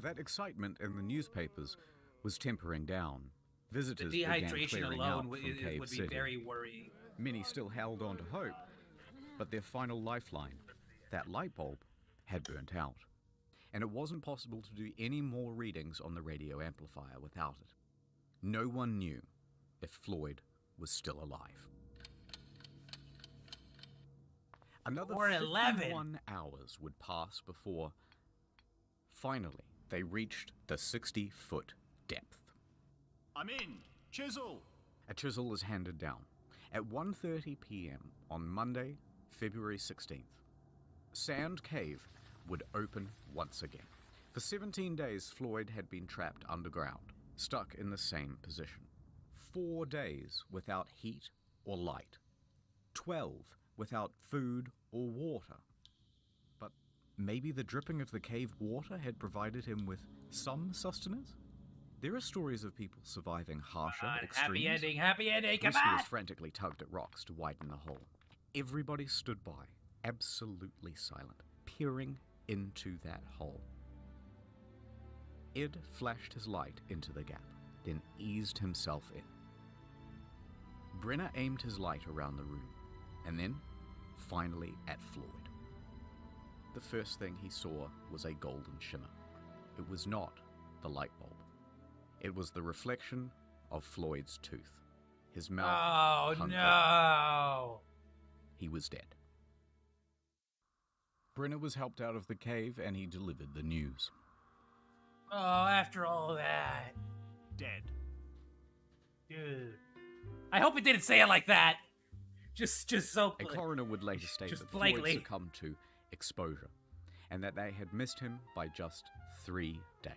That excitement in the newspapers was tempering down. Visitors The began dehydration clearing alone out from would Cave be City. very worrying. Many still held on to hope, but their final lifeline, that light bulb, had burnt out. And it wasn't possible to do any more readings on the radio amplifier without it. No one knew if Floyd was still alive. Another 51 hours would pass before, finally, they reached the 60-foot depth. I'm in. Chisel. A chisel is handed down. At 1:30 p.m. on Monday, February 16th, Sand Cave would open once again. For 17 days, Floyd had been trapped underground, stuck in the same position. 4 days without heat or light. 12 without food or water. But maybe the dripping of the cave water had provided him with some sustenance? There are stories of people surviving harsher extremes. Happy ending, come Rescuers on! frantically tugged at rocks to widen the hole. Everybody stood by, absolutely silent, peering into that hole. Ed flashed his light into the gap, then eased himself in. Brenner aimed his light around the room, and then, finally, at Floyd. The first thing he saw was a golden shimmer. It was not the light bulb. It was the reflection of Floyd's tooth. His mouth hung open. He was dead. Brenner was helped out of the cave, and he delivered the news. Oh, after all that. Dead. Dude. I hope it didn't say it like that. Just so... A coroner would later state that Floyd succumbed to exposure, and that they had missed him by just 3 days.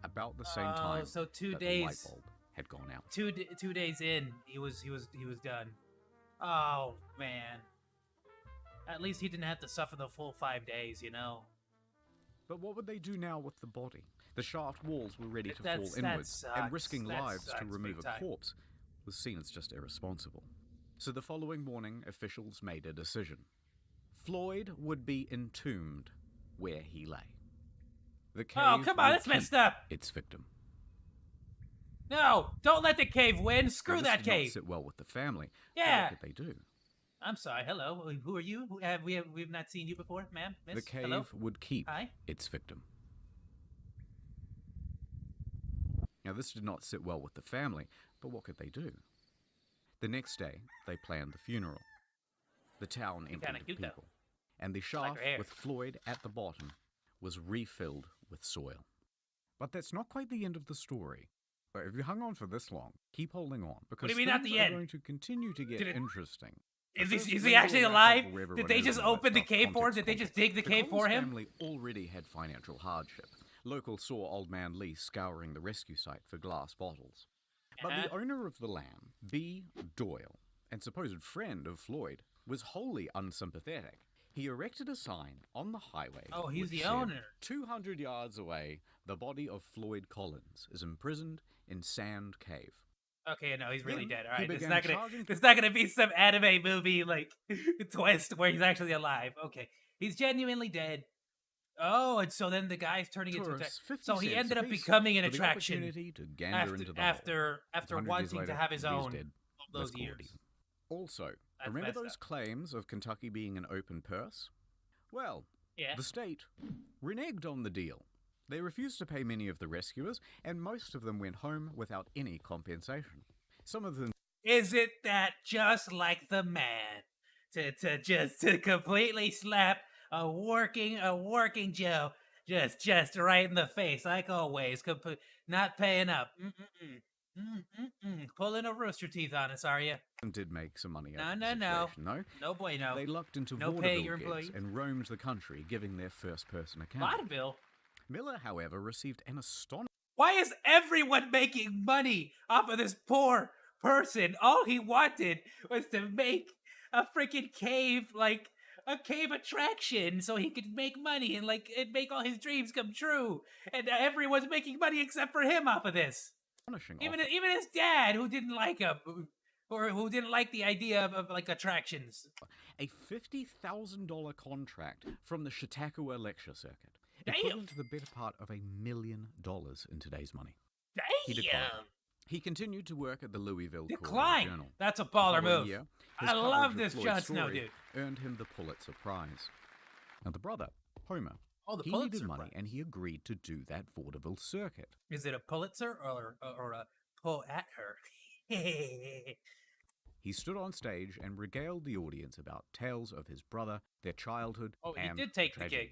About the same time so 2 that days, the light bulb had gone out. 2 days in, he was done. Oh man. At least he didn't have to suffer the full 5 days, you know. But what would they do now with the body? The shaft walls were ready to fall inwards, and risking lives to remove a corpse was seen as just irresponsible. So the following morning, officials made a decision. Floyd would be entombed where he lay. The cave oh, come on, would that's messed keep up! its victim. No, don't let the cave win. Screw Now, that this did cave. not sit well with the family. Yeah. What could they do? I'm sorry. Hello. Who are you? We've not seen you before, ma'am. Miss? The cave Hello? would keep Hi. its victim. Now, this did not sit well with the family, but what could they do? The next day, they planned the funeral. The town emptied of people, and the shaft with Floyd at the bottom was refilled with soil. But that's not quite the end of the story. But if you hung on for this long, keep holding on, because what do you mean, not things the are end? going to continue to get interesting. Is he actually alive? Did they just open the cave for him? Did they just dig the cave for him? The family already had financial hardship. Locals saw Old Man Lee scouring the rescue site for glass bottles. But the owner of the land, B. Doyle, and supposed friend of Floyd, was wholly unsympathetic. He erected a sign on the highway. Oh, he's which the said, owner. 200 yards away, the body of Floyd Collins is imprisoned in Sand Cave. Okay, no, he's really Then dead. All he right, it's began not gonna. charging It's not gonna be some anime movie like twist where he's actually alive. Okay, he's genuinely dead. Oh, and so then the guy's turning into Tourists, 50 so he cents ended up apiece becoming an for the attraction opportunity to gander into the after hole. 100 years wanting later, to have his he's own dead. all Let's those call it years. even. Also, That's remember messed those up. claims of Kentucky being an open purse? Well, Yeah. the state reneged on the deal. They refused to pay many of the rescuers, and most of them went home without any compensation. Some of them... Isn't that just like the man to completely slap a working Joe, just right in the face, like always, not paying up. Pulling a Rooster Teeth on us, are you? And did make some money out No, of no, the no. situation, though. No bueno. They lucked into No paying your vaudeville gigs employees. and roamed the country, giving their first-person account. Vaudeville? Miller, however, received an astonishing... Why is everyone making money off of this poor person? All he wanted was to make a freaking cave, like a cave attraction, so he could make money and make all his dreams come true. And everyone's making money except for him off of this. Even his dad, who didn't like him, or who didn't like the idea of like attractions. A $50,000 contract from the Chautauqua Lecture Circuit, Damn. equivalent to the better part of $1 million in today's money. Damn. He declined. He continued to work at the Louisville Decline. Journal. That's a baller The following move. year, his I love coverage of this Floyd's Jon Snow story dude. earned him the Pulitzer Prize. Now the brother, Homer, The he Pulitzer needed money Prize. and he agreed to do that vaudeville circuit. Is it a Pulitzer or a pull at her? He stood on stage and regaled the audience about tales of his brother, their childhood, Oh, he and did take the tragedy. gig.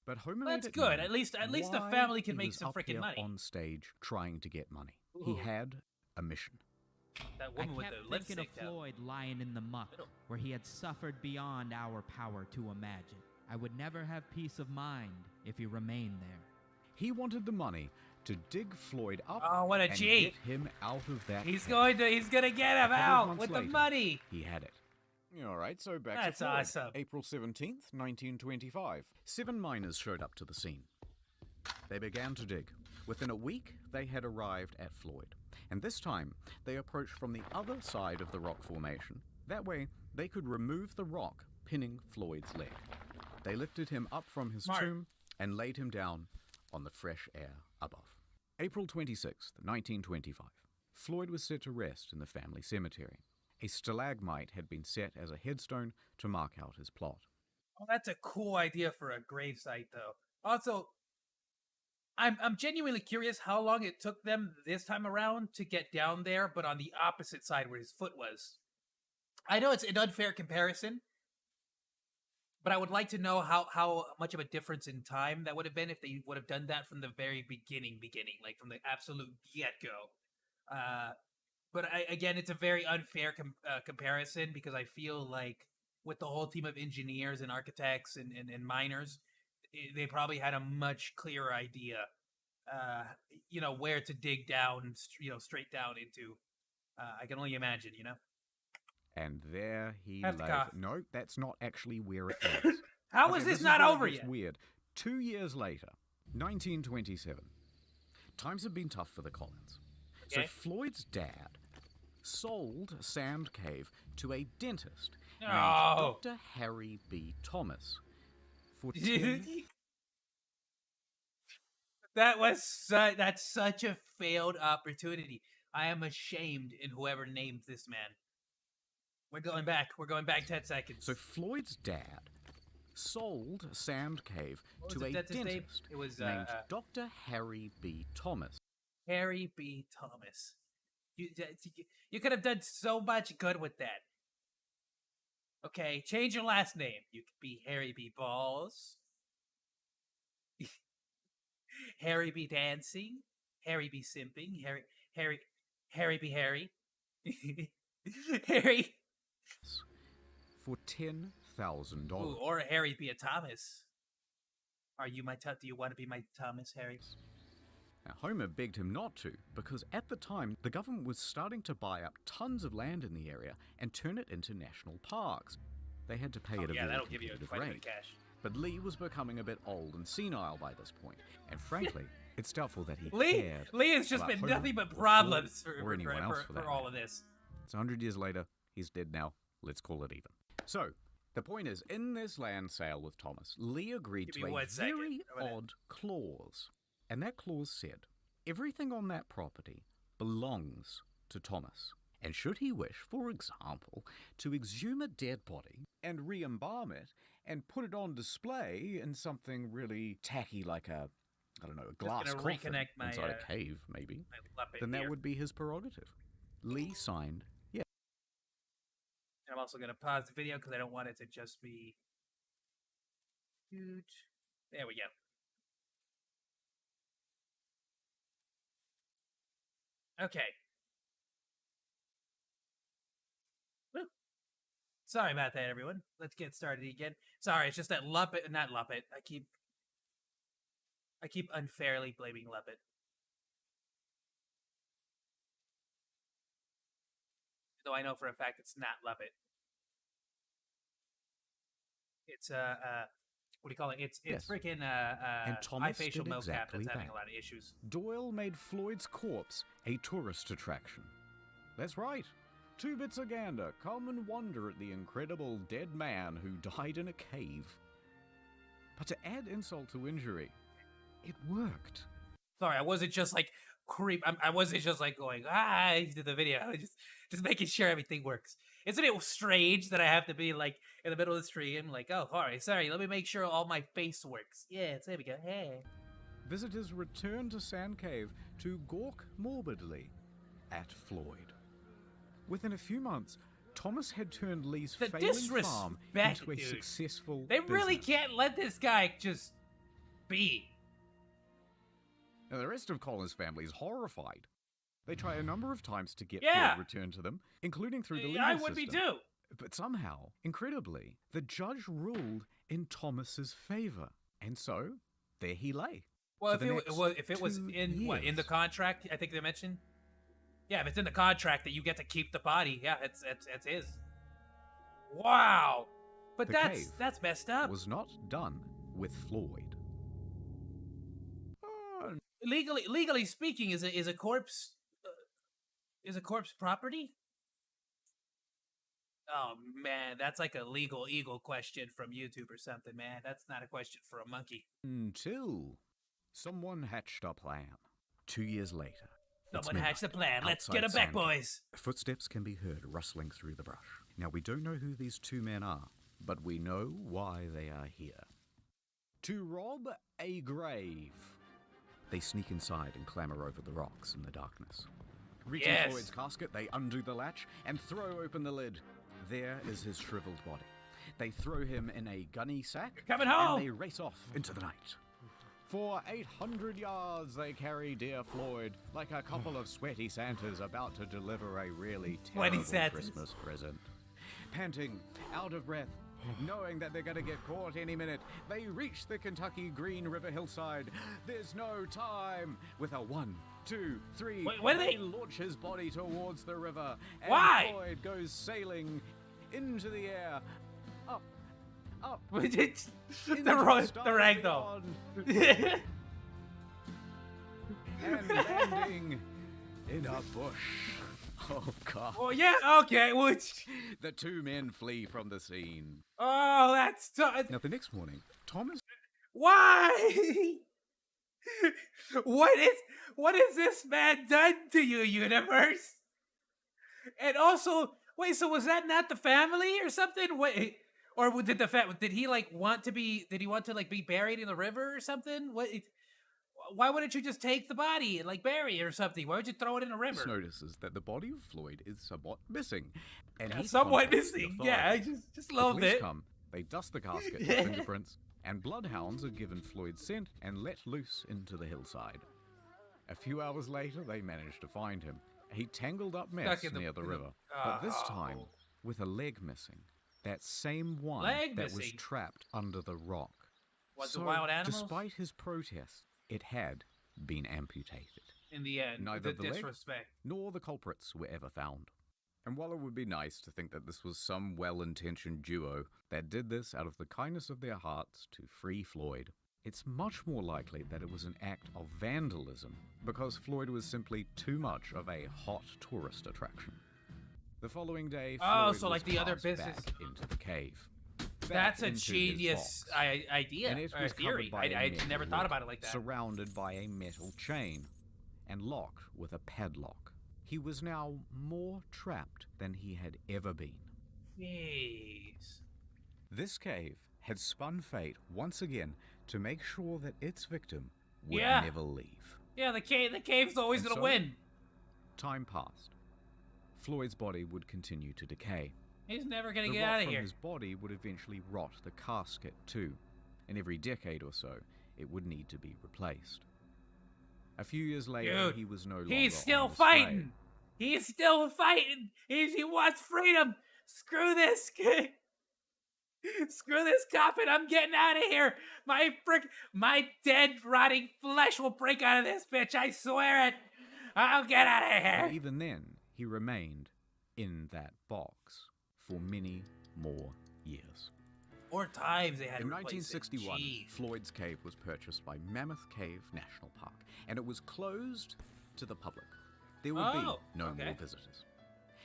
But Homer That's made it good. known At least a why family can he make was some up freaking here money. on stage trying to get money. He Ooh. had a mission. That I woman with kept the thinking of lipstick down. Floyd lying in the muck, where he had suffered beyond our power to imagine. I would never have peace of mind if he remained there. He wanted the money to dig Floyd up Oh, what a and G. get him out of that He's cave. gonna get him A couple of out months with later, the money. He had it. All right, so back That's to Floyd. awesome. April 17th, 1925. 7 miners showed up to the scene. They began to dig. Within a week, they had arrived at Floyd. And this time, they approached from the other side of the rock formation. That way, they could remove the rock pinning Floyd's leg. They lifted him up from his Smart. tomb and laid him down on the fresh air above. April 26th, 1925. Floyd was set to rest in the family cemetery. A stalagmite had been set as a headstone to mark out his plot. Oh, that's a cool idea for a gravesite, though. Also, I'm genuinely curious how long it took them this time around to get down there, but on the opposite side where his foot was. I know it's an unfair comparison, but I would like to know how much of a difference in time that would have been if they would have done that from the very beginning, like from the absolute get-go. But again, it's a very unfair comparison because I feel like with the whole team of engineers and architects and miners, they probably had a much clearer idea, where to dig down, straight down into. I can only imagine, And there he Have to lay. cough. No, that's not actually where it is. How is this not where it over gets yet? Weird. 2 years later, 1927. Times have been tough for the Collins. So Okay. Floyd's dad sold Sand Cave to a dentist named Oh. Dr. Harry B. Thomas for That's such a failed opportunity. I am ashamed in whoever named this man. We're going back 10 seconds. So Floyd's dad sold Sand Cave What was to the a dentist's name? dentist It was, named Dr. Harry B. Thomas. Harry B. Thomas. You could have done so much good with that. Okay, change your last name. You could be Harry B. Balls. Harry B. Dancing. Harry B. Simping. Harry B. Harry. Harry. For $10,000. Ooh, or Harry B. Thomas. Are you my do you want to be my Thomas, Harry? Now, Homer begged him not to, because at the time, the government was starting to buy up tons of land in the area and turn it into national parks. They had to pay at a very that'll give you competitive quite a bit rate. of cash. But Lee was becoming a bit old and senile by this point, and frankly, it's doubtful that he Lee cared has just about been Homer nothing but or problems Floyd for, or anyone else for that all matter. of this. It's 100 years later, he's dead now, let's call it even. So, the point is, in this land sale with Thomas, Lee agreed Give to me a 1 second. very I'm gonna- odd clause. And that clause said, everything on that property belongs to Thomas. And should he wish, for example, to exhume a dead body and re-embalm it and put it on display in something really tacky like a glass gonna coffin reconnect my, inside a cave, maybe, my Muppet then that here. would be his prerogative. Lee signed, yeah. I'm also going to pause the video because I don't want it to just be There we go. Okay. Woo. Sorry about that, everyone. Let's get started again. Sorry, it's just that not Luppet. I keep unfairly blaming Luppet. Though I know for a fact it's not Luppet. It's what do you call it? It's Yes. freaking And Thomas iFacial did mocap exactly that's having that. a lot of issues. Doyle made Floyd's corpse a tourist attraction. That's right. 2 bits of gander come and wonder at the incredible dead man who died in a cave. But to add insult to injury, it worked. Sorry, I wasn't just like I wasn't just like going to the video. I was just making sure everything works. Isn't it strange that I have to be like in the middle of the stream, like, oh, alright, sorry, let me make sure all my face works. Yeah, there we go. Hey. Visitors returned to Sand Cave to gawk morbidly at Floyd. Within a few months, Thomas had turned Lee's failing farm into a successful They really business. can't let this guy just be. Now, the rest of Colin's family is horrified. They try a number of times to get Yeah. Floyd returned to them, including through the legal I system. would be too. But somehow, incredibly, the judge ruled in Thomas's favor, and so there he lay. Well, for the next if it was 2 in years. the contract, I think they mentioned. Yeah, if it's in the contract that you get to keep the body, yeah, it's his. Wow, but The that's cave messed up. was not done with Floyd. Legally speaking, is a corpse property? Oh man, that's like a legal eagle question from YouTube or something, man. That's not a question for a monkey. Until someone hatched a plan. 2 years later. it's Someone hatched a midnight plan. Let's outside get 'em back, Sand boys. Cave. Footsteps can be heard rustling through the brush. Now, we don't know who these 2 men are, but we know why they are here. To rob a grave. They sneak inside and clamber over the rocks in the darkness. Reaching Yes. Floyd's casket, they undo the latch and throw open the lid. There is his shriveled body. They throw him in a gunny sack Coming home. and they race off into the night. For 800 yards, they carry dear Floyd like a couple of sweaty Santas about to deliver a really Sweaty terrible Santas. Christmas present. Panting, out of breath, knowing that they're going to get caught any minute, they reach the Kentucky Green River hillside. There's no time. With a 1, 2, 3, Wait, when they they- launch his body towards the river. And Why? Floyd goes sailing into the air, up, the into the ragdoll. beyond, and landing in a bush. Oh, God. Oh yeah, okay. Which? The 2 men flee from the scene. Oh, that's Now, the next morning, Thomas... why. What has this man done to you, universe? And also, wait, so was that not the family or something? Wait, or did did he like want to be? Did he want to like be buried in the river or something? What? Why wouldn't you just take the body and like bury it or something? Why would you throw it in a river? notices that the body of Floyd is somewhat missing. And Yeah, he somewhat contacts the missing. Yeah, authorities. just a The little police bit. come, they dust the casket for fingerprints, and bloodhounds are given Floyd's scent and let loose into the hillside. A few hours later, they manage to find him, a tangled up mess Stuck in near the in river. But this time, with a leg missing. That same one Leg that was missing? trapped under the rock. Was so, it wild animals? despite his protest, it had been amputated. In the end, Neither the the leg disrespect. nor the culprits were ever found. And while it would be nice to think that this was some well-intentioned duo that did this out of the kindness of their hearts to free Floyd, it's much more likely that it was an act of vandalism because Floyd was simply too much of a hot tourist attraction. The following day, Oh, Floyd so like was the other cast business. back into the cave. Back That's a into his genius box. idea And it or was theory. covered by a I metal never thought lid, about it like that. Surrounded by a metal chain and locked with a padlock. He was now more trapped than he had ever been. Jeez. This cave had spun fate once again to make sure that its victim would Yeah. never leave. Yeah, the cave's always And gonna so, win. Time passed. Floyd's body would continue to decay. He's never gonna The get rot out of from here. his body would eventually rot the casket too. and every decade or so, it would need to be replaced. A few years later, Dude, he was no longer he's still on display. fighting. He's still fighting. He wants freedom. Screw this. Screw this coffin. I'm getting out of here. My dead, rotting flesh will break out of this bitch. I swear it. I'll get out of here. But even then, he remained in that box for many more years. 4 times they had In to replace it. 1961, Jeez. Floyd's Cave was purchased by Mammoth Cave National Park, and it was closed to the public. There would be no more visitors.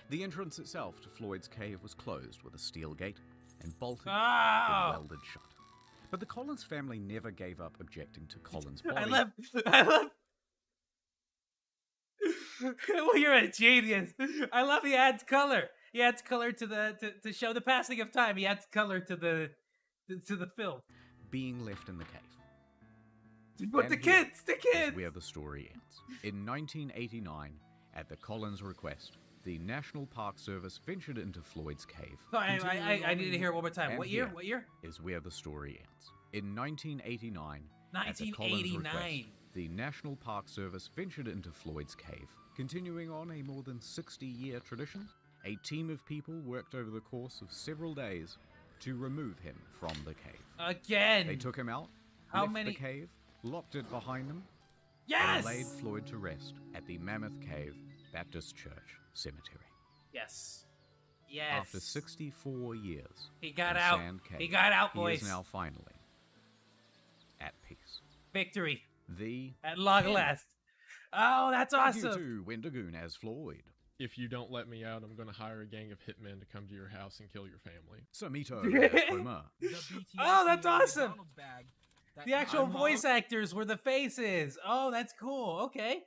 The entrance itself to Floyd's Cave was closed with a steel gate and bolted and welded shut. But the Collins family never gave up objecting to Collins' body. I love. Well, you're a genius. I love he adds color. He adds color to the to show the passing of time. He adds color to the film. Being left in the cave. But And the here kids, the is kids. where the story ends. In 1989, at the Collins' request, the National Park Service ventured into Floyd's Cave. I need to hear it one more time. And What year? here What year? Is where the story ends. In 1989, at the Collins' 1989. request, the National Park Service ventured into Floyd's Cave. Continuing on a more than 60-year tradition, a team of people worked over the course of several days to remove him from the cave. Again. They took him out, How left many- the cave, locked it behind them, Yes! and laid Floyd to rest at the Mammoth Cave Baptist Church Cemetery. Yes. Yes. After 64 years, He got in out. Sand Cave, He got out, he boys. is now finally at peace. Victory. The At long end. last. Oh, that's Thank you awesome. to Wendigoon as Floyd. If you don't let me out, I'm going to hire a gang of hitmen to come to your house and kill your family. Samito as Homer. Oh, that's awesome. The actual voice actors were the faces. Oh, that's cool. Okay.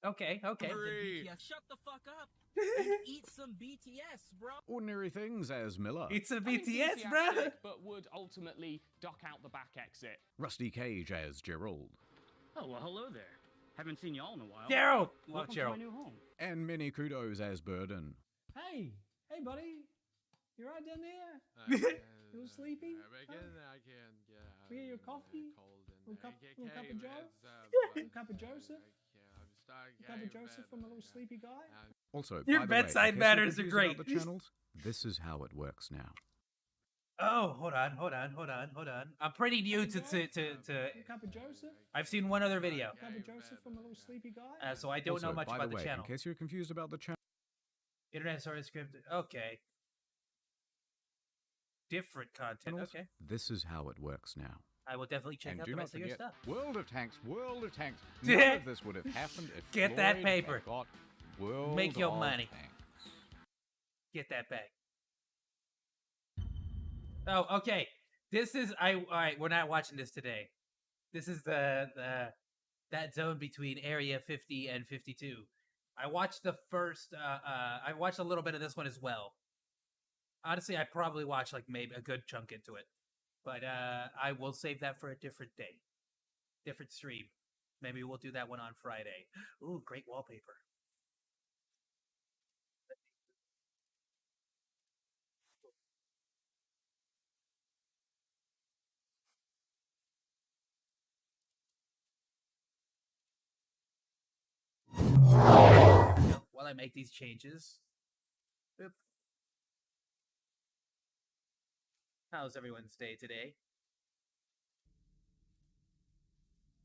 Okay. Shut the fuck up and eat some BTS, bro. Ordinary Things as Miller. Eat some I mean, BTS, bro. enthusiastic, but would ultimately duck out the back exit. Rusty Cage as Gerald. Oh, well, hello there. Haven't seen y'all in a while. Gerald! Love Welcome to Gerald. my new home. And many kudos as Burden. Hey, buddy. You right down there? A little sleepy? We get your coffee? Little cup of Joe? Little cup of Joseph? A cup of Joseph from a little sleepy guy? Also, Your by the way, bedside in case you're manners are confused great. about the channels, this is how it works now. Oh, hold on. I'm pretty new to. A cup of Joseph? I've seen one other video, A cup of Joseph from a little sleepy guy? so I don't know Also, much by about the the way, channel. in case you're confused about the channel, Internet story scripted. Okay. Different content. Okay. this is how it works now. I will definitely check And out do the not rest of your forget, stuff. World of Tanks, World of Tanks. None of this would have happened if Get that Floyd paper. had got World Make your of money. Tanks. Get that back. Oh, okay. This is all right, we're not watching this today. This is that zone between Area 50 and 52. I watched the first I watched a little bit of this one as well. Honestly, I probably watched like maybe a good chunk into it. But I will save that for a different day. Different stream. Maybe we'll do that one on Friday. Ooh, great wallpaper. While I make these changes. Boop. How's everyone's day today?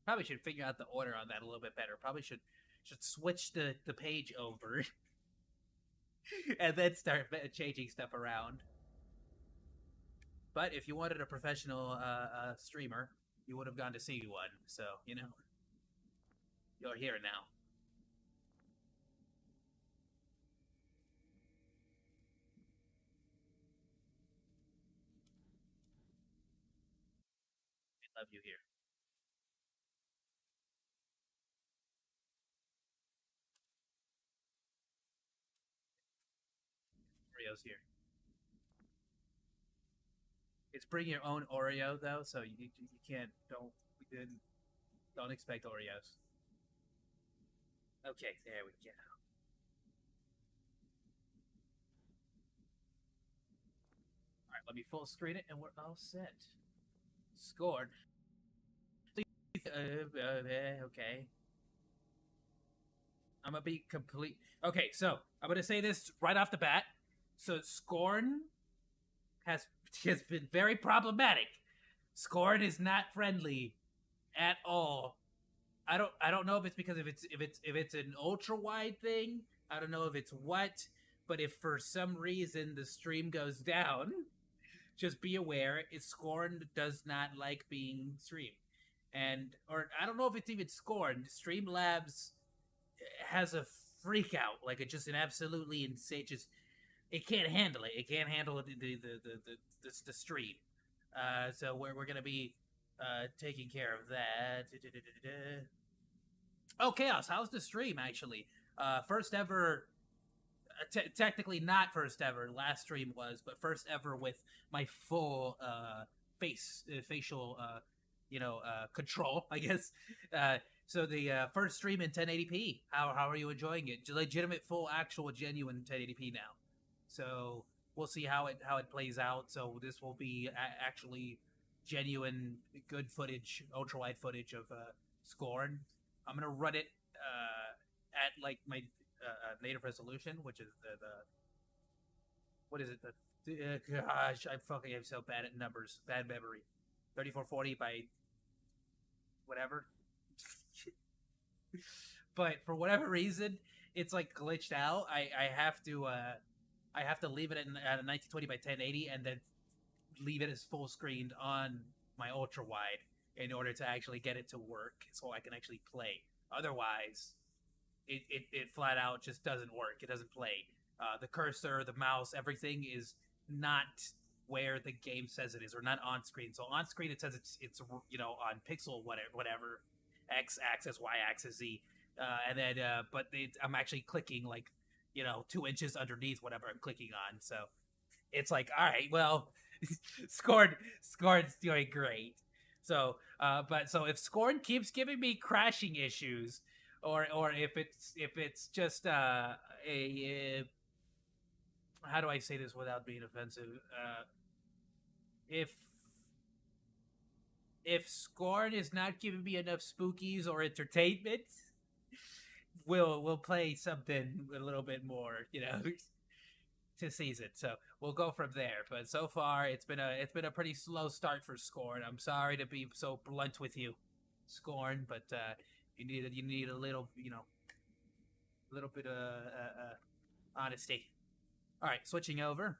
Probably should figure out the order on that a little bit better. Probably should switch the page over and then start changing stuff around. But if you wanted a professional streamer, you would have gone to see one. So, you know, you're here now. We love you here. Oreos here. It's bring your own Oreo though, so you can't don't expect Oreos. Okay, there we go. All right, let me full screen it, and we're all set. Scorn. Okay. I'm gonna be complete. Okay, so I'm gonna say this right off the bat. So Scorn has been very problematic. Scorn is not friendly at all. I don't know if it's because if it's an ultra wide thing. I don't know if it's what, but if for some reason the stream goes down, just be aware. Scorn does not like being streamed, and or I don't know if it's even Scorn. Streamlabs has a freak out, like it's just an absolutely insane. Just it can't handle it. It can't handle the stream. So we're gonna be taking care of that. Oh, Chaos, how's the stream actually? First ever, technically not first ever. Last stream was, but first ever with my full facial, control, I guess. So the first stream in 1080p. How are you enjoying it? Legitimate, full, actual, genuine 1080p now. So we'll see how it plays out. So this will be actually genuine, good footage, ultra wide footage of Scorn. I'm gonna run it at like my native resolution, which is the what is it? Gosh, I fucking am so bad at numbers, bad memory. 3440 by whatever. But for whatever reason, it's like glitched out. I have to leave it at 1920 by 1080 and then leave it as full screened on my ultra wide in order to actually get it to work so I can actually play. Otherwise, it flat out just doesn't work. It doesn't play. The cursor, the mouse, everything is not where the game says it is, or not on screen. So on screen it says it's on pixel whatever, X axis, Y axis, Z, and then but I'm actually clicking like 2 inches underneath whatever I'm clicking on. So it's like, all right, well, Scorn's doing great. So, so if Scorn keeps giving me crashing issues, or if it's just a how do I say this without being offensive? If Scorn is not giving me enough spookies or entertainment, we'll play something a little bit more, to seize it. So we'll go from there. But so far, it's been a pretty slow start for Scorn. I'm sorry to be so blunt with you, Scorn, but you need a little little bit of honesty. All right, switching over.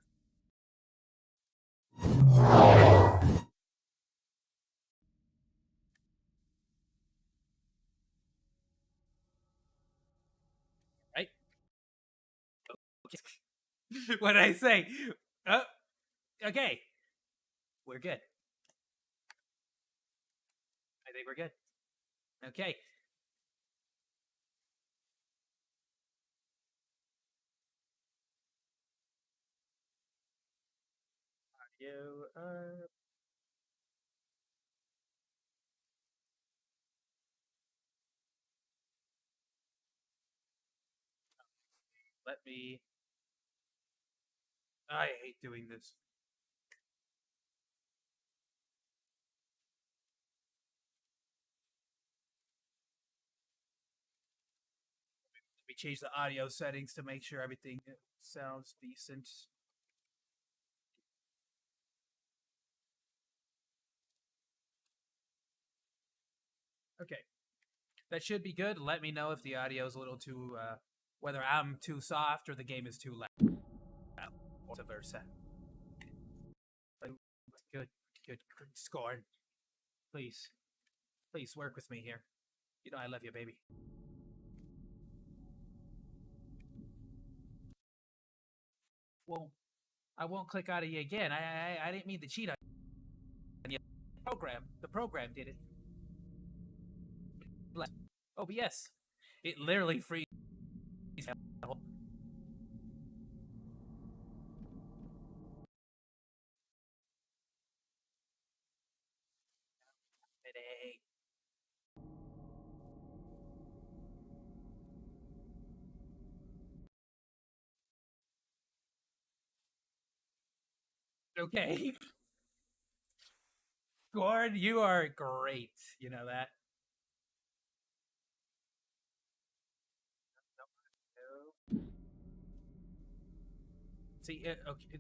Right. What did I say? Oh, okay. We're good. I think we're good. Okay. Audio. Let me. I hate doing this. Let me change the audio settings to make sure everything sounds decent. Okay. That should be good. Let me know if the audio is a little too, whether I'm too soft or the game is too loud. Or vice versa. Good. Scorn. Please work with me here. You know I love you, baby. Well, I won't click out of you again. I didn't mean to cheat on you. The program did it. OBS. It literally freezes. Okay. Scorn, you are great. You know that. See, okay,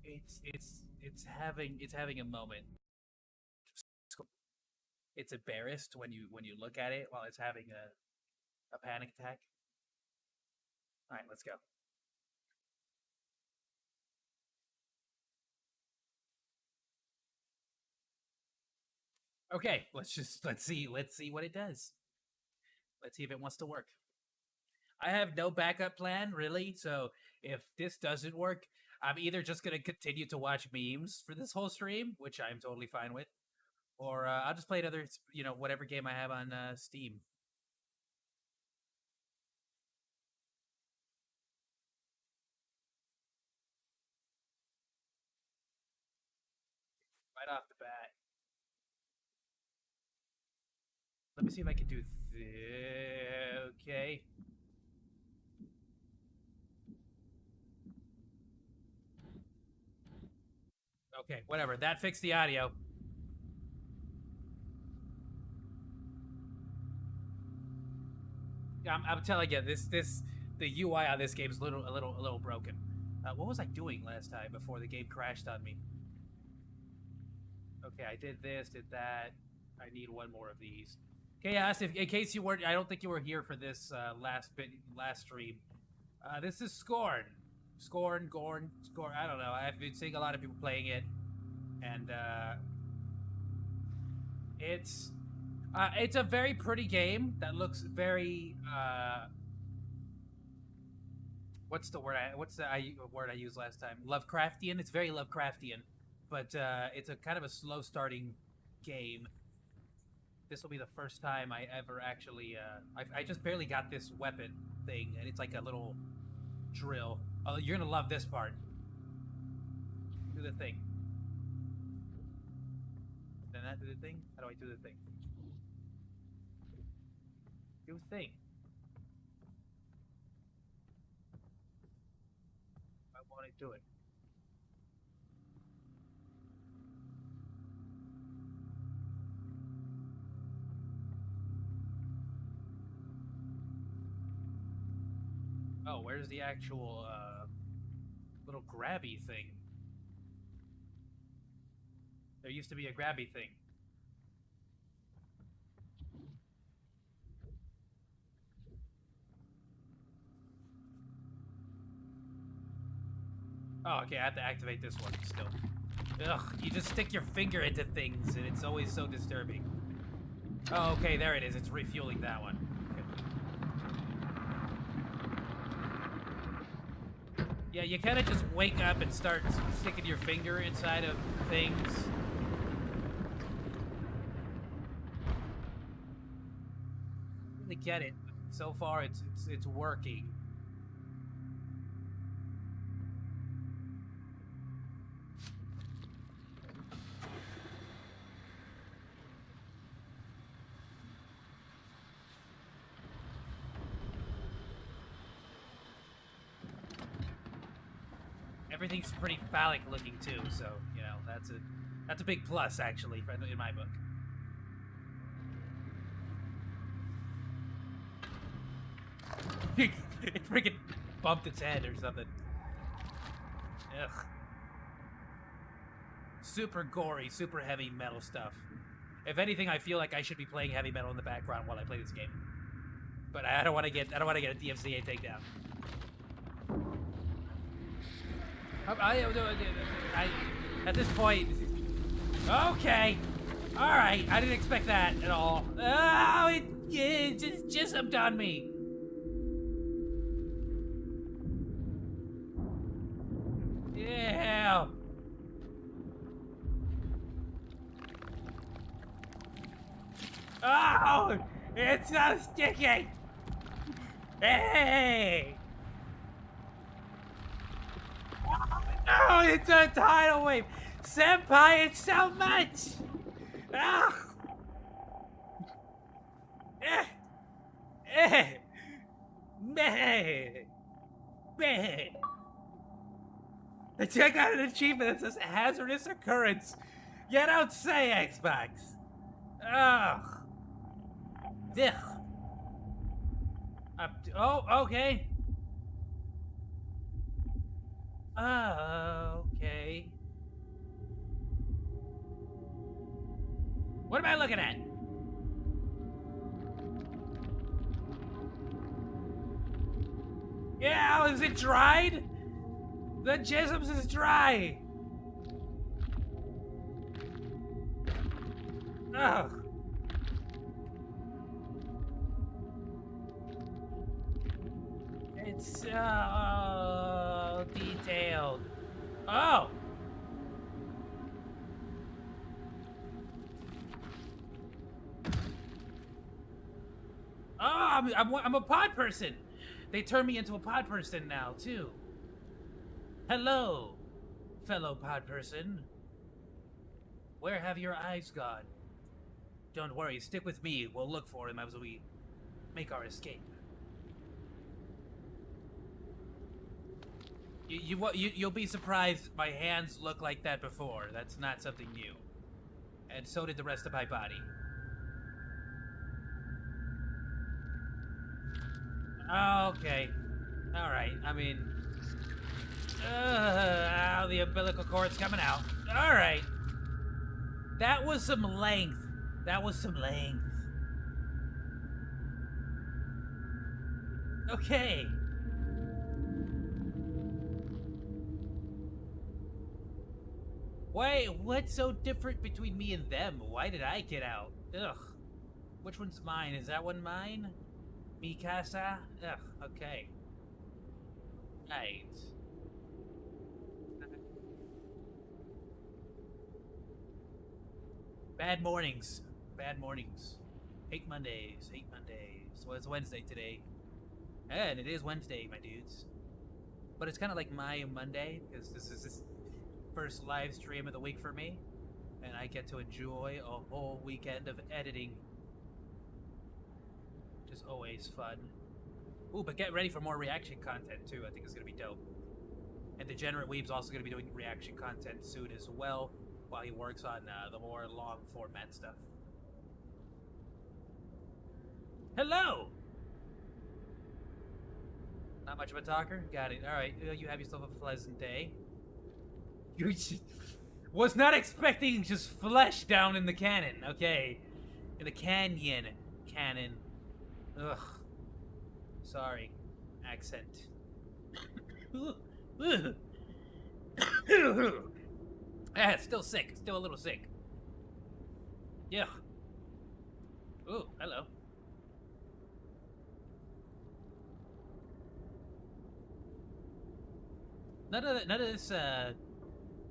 it's having a moment. It's embarrassed when you look at it while it's having a panic attack. All right, let's go. Okay, let's see what it does. Let's see if it wants to work. I have no backup plan, really, so if this doesn't work, I'm either just gonna continue to watch memes for this whole stream, which I'm totally fine with, or I'll just play another, whatever game I have on Steam. Right off the bat. Let me see if I can do okay. Okay, whatever. That fixed the audio. I'm telling you, the UI on this game is a little broken. What was I doing last time before the game crashed on me? Okay, I did this, did that. I need one more of these. Okay, yes, in case you weren't, I don't think you were here for this last stream. This is Scorn. Scorn. I don't know. I've been seeing a lot of people playing it, and it's a very pretty game that looks very what's the word I used last time? Lovecraftian. It's very Lovecraftian, but it's a kind of a slow starting game. This will be the first time I ever actually I just barely got this weapon thing, and it's like a little drill. Oh, you're gonna love this part. Do the thing. Then that do the thing? How do I do the thing? Do the thing. Why won't I do it? Oh, where's the actual little grabby thing? There used to be a grabby thing. Oh, okay, I have to activate this one still. Ugh, you just stick your finger into things and it's always so disturbing. Oh, okay, there it is. It's refueling that one. Okay. Yeah, you kind of just wake up and start sticking your finger inside of things. I really get it. So far, it's working. Everything's pretty phallic looking too, so you know that's a big plus actually in my book. It freaking bumped its head or something. Ugh. Super gory, super heavy metal stuff. If anything, I feel like I should be playing heavy metal in the background while I play this game. But I don't want to get a DMCA takedown. At this point, okay, all right. I didn't expect that at all. Oh, it just jumped on me. Yeah. Oh, it's so sticky. Hey. No, it's a tidal wave! Senpai, it's so much! Ah! I got an achievement that says hazardous occurrence. You don't say, Xbox. Ugh. Ugh. Oh, okay. Okay. What am I looking at? Yeah, is it dried? The jisms is dry. Ugh. It's so detailed. Oh. Oh, I'm a pod person. They turn me into a pod person now, too. Hello, fellow pod person. Where have your eyes gone? Don't worry, stick with me. We'll look for him as we make our escape. You'll be surprised my hands look like that before. That's not something new. And so did the rest of my body. Okay. Alright, I mean... the umbilical cord's coming out. Alright. That was some length. That was some length. Okay. Wait, what's so different between me and them? Why did I get out? Ugh. Which one's mine? Is that one mine? Mikasa? Ugh, okay. Right. Bad mornings. Bad mornings. Hate Mondays. Hate Mondays. Well, it's Wednesday today. And it is Wednesday, my dudes. But it's kind of like my Monday, because this is this first live stream of the week for me. And I get to enjoy a whole weekend of editing. Which is always fun. Ooh, but get ready for more reaction content, too. I think it's going to be dope. And Degenerate Weeb's also going to be doing reaction content soon as well, while he works on the more long format stuff. Hello! Not much of a talker? Got it. Alright, you have yourself a pleasant day. Was not expecting just flesh down in the cannon, okay? In the canyon. Cannon. Ugh. Sorry. Accent. Still sick. Still a little sick. Yeah. Ooh, hello. None of this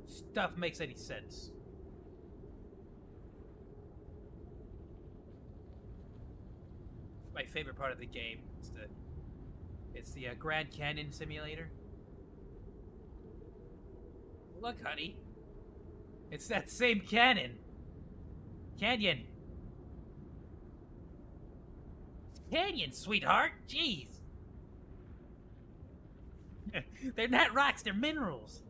stuff makes any sense. My favorite part of the game is the Grand Canyon simulator. Look, honey. It's that same canyon. Canyon. It's canyon, sweetheart. Jeez. They're not rocks, they're minerals.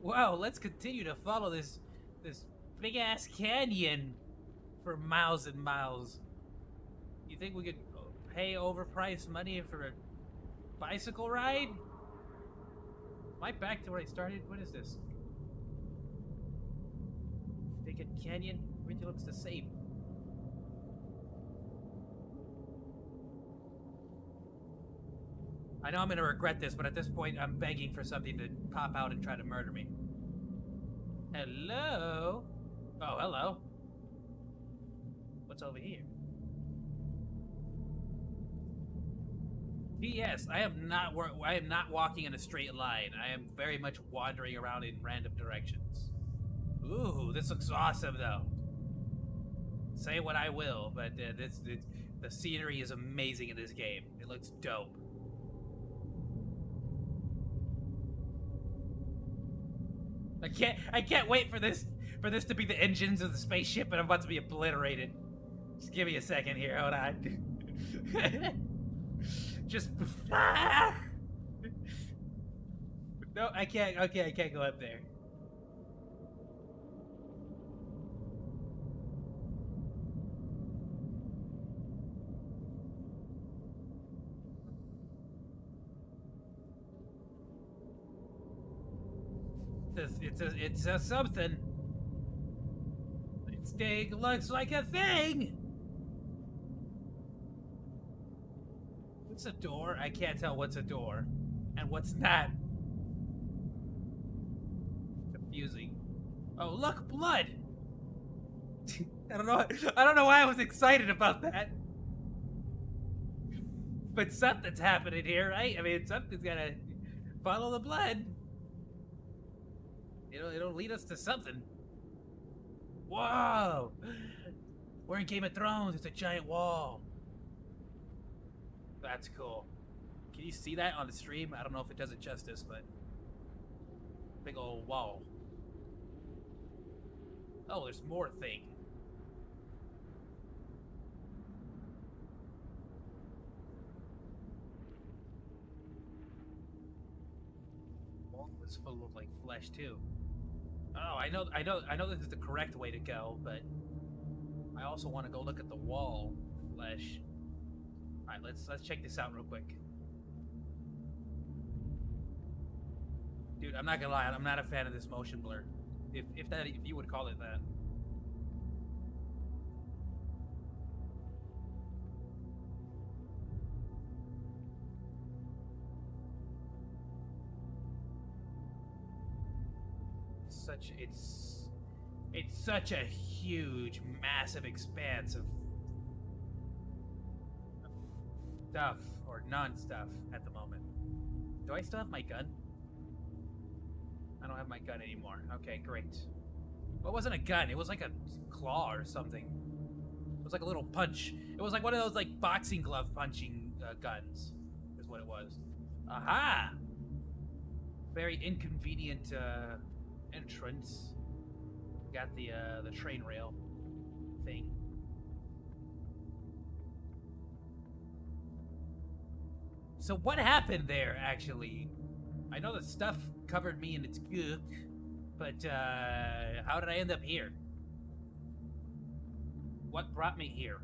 Wow, let's continue to follow this big ass canyon for miles and miles. You think we could pay overpriced money for a bicycle ride? Am I back to where I started? What is this? Big canyon really looks the same. I know I'm gonna regret this, but at this point I'm begging for something to pop out and try to murder me. Hello? Oh, hello. What's over here? P.S. I am not walking in a straight line. I am very much wandering around in random directions. Ooh, this looks awesome, though. Say what I will, but the scenery is amazing in this game. It looks dope. I can't wait for this to be the engines of the spaceship, and I'm about to be obliterated. Just give me a second here. Hold on. Just No, I can't. Okay, I can't go up there. It's a something. This thing looks like a thing. What's a door? I can't tell what's a door and what's not. Confusing. Oh, look, blood. I don't know. I don't know why I was excited about that. But something's happening here, right? I mean, something's gotta follow the blood. It'll lead us to something. Whoa! We're in Game of Thrones. It's a giant wall. That's cool. Can you see that on the stream? I don't know if it does it justice, but big old wall. Oh, there's more thing. Wall was full of like flesh too. Oh, I know this is the correct way to go, but I also want to go look at the wall flesh. All right, let's check this out real quick. Dude, I'm not gonna lie, I'm not a fan of this motion blur. If you would call it that. It's such a huge, massive expanse of stuff or non-stuff at the moment. Do I still have my gun? I don't have my gun anymore. Okay, great. Well, it wasn't a gun. It was like a claw or something. It was like a little punch. It was like one of those like boxing glove punching guns. Is what it was. Aha! Very inconvenient entrance. Got the train rail thing. So what happened there, actually? I know the stuff covered me in its goop, but how did I end up here? What brought me here?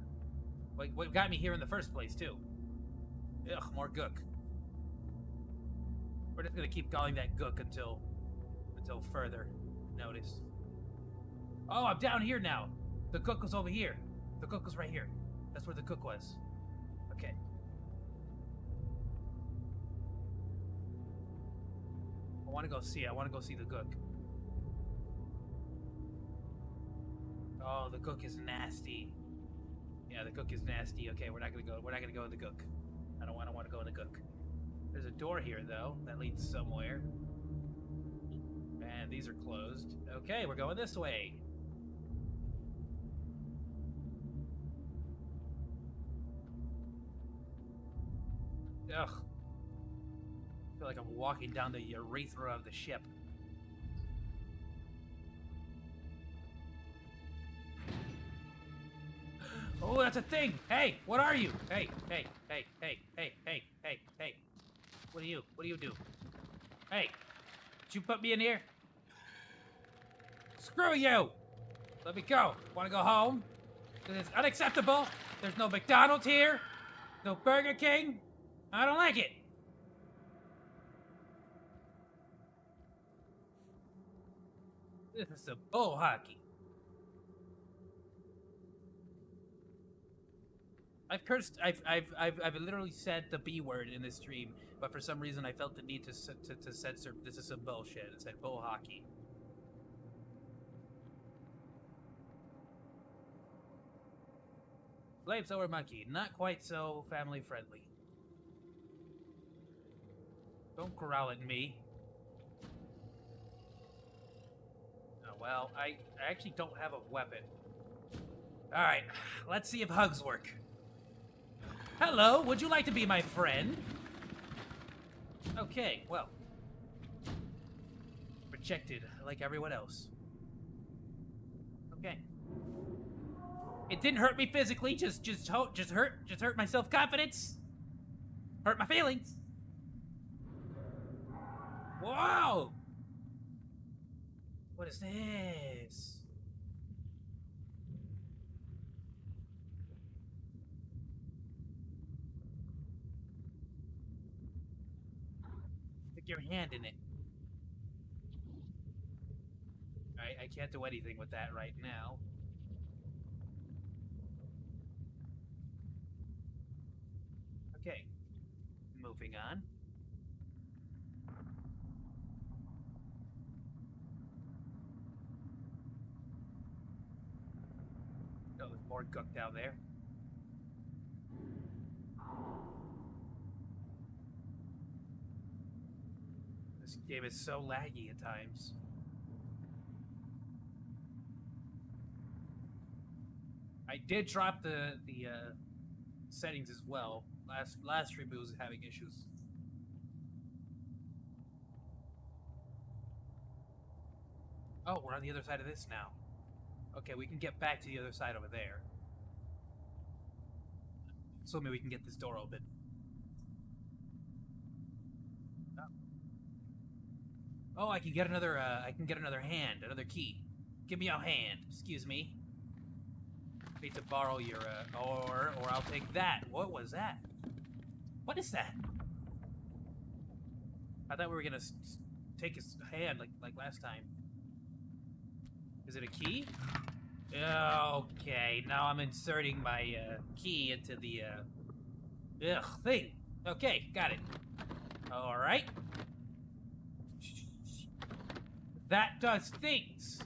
What got me here in the first place, too? Ugh, more gook. We're just gonna keep calling that gook until further notice. Oh, I'm down here now. The cook was over here. The cook was right here. That's where the cook was. Okay. I want to go see the cook. Oh, the cook is nasty. Yeah, the cook is nasty. Okay, we're not gonna go in the cook. I don't want to go in the cook. There's a door here though that leads somewhere. And these are closed. Okay, we're going this way. Ugh. I feel like I'm walking down the urethra of the ship. Oh, that's a thing! Hey, what are you? Hey. What do you do? Hey, did you put me in here? Screw you! Let me go. Want to go home? This is unacceptable. There's no McDonald's here. No Burger King. I don't like it. This is some bull hockey. I've cursed. I've literally said the B word in this stream, but for some reason I felt the need to censor. This is some bullshit. It said bull hockey. Flamethrower monkey, not quite so family friendly. Don't growl at me. Oh, well, I actually don't have a weapon. Alright, let's see if hugs work. Hello, would you like to be my friend? Okay, well. Rejected, like everyone else. Okay. It didn't hurt me physically, just hurt my self-confidence. Hurt my feelings. Whoa! What is this? Stick your hand in it. I can't do anything with that right now. Okay. Moving on. Oh, there's more gunk down there. This game is so laggy at times. I did drop the settings as well. Last stream it was having issues. Oh, we're on the other side of this now. Okay, we can get back to the other side over there. So maybe we can get this door open. Oh, I can get another hand, another key. Give me your hand. Excuse me. I need to borrow your or I'll take that. What was that? What is that? I thought we were gonna take his hand like last time. Is it a key? Okay, now I'm inserting my key into the thing. Okay, got it. All right. That does things.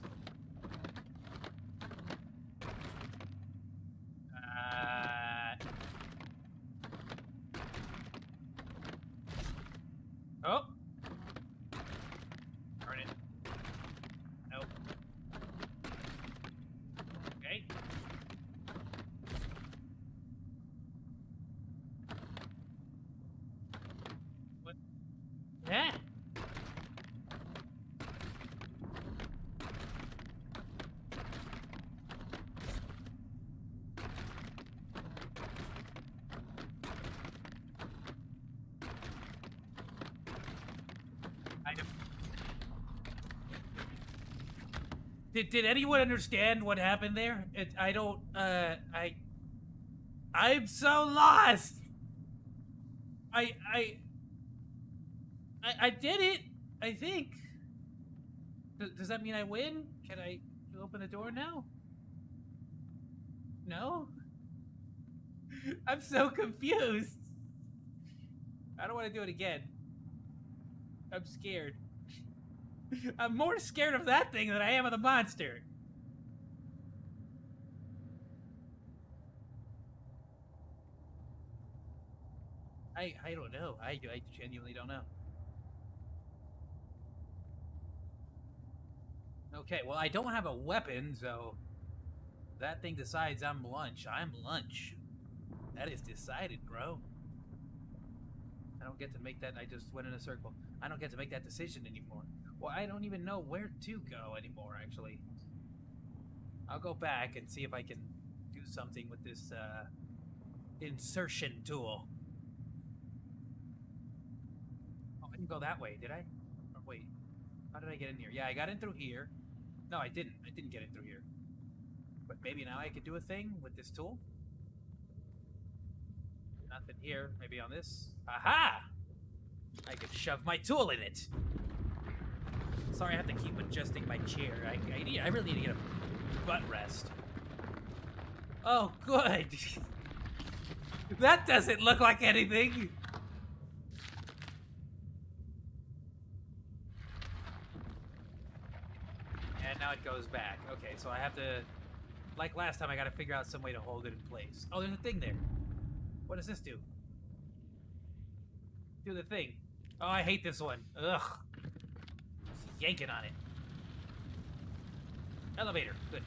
Oh. Turn it. Nope. Okay. What? Huh? Did anyone understand what happened there? I'm so lost. I did it. I think. Does that mean I win? Can I open the door now? No. I'm so confused. I don't want to do it again. I'm scared. I'm more scared of that thing than I am of the monster. I don't know. I genuinely don't know. Okay, well, I don't have a weapon, so that thing decides I'm lunch. I'm lunch. That is decided, bro. I don't get to make that. I just went in a circle. I don't get to make that decision anymore. Well, I don't even know where to go anymore, actually. I'll go back and see if I can do something with this insertion tool. Oh, I didn't go that way, did I? Or wait, how did I get in here? Yeah, I got in through here. No, I didn't. I didn't get in through here. But maybe now I could do a thing with this tool? Nothing here. Maybe on this. Aha! I could shove my tool in it. Sorry, I have to keep adjusting my chair. I really need to get a butt rest. Oh, good. That doesn't look like anything. And now it goes back. Okay, so I have to, like last time, I gotta figure out some way to hold it in place. Oh, there's a thing there. What does this do? Do the thing. Oh, I hate this one. Ugh. Just yanking on it. Elevator. Good.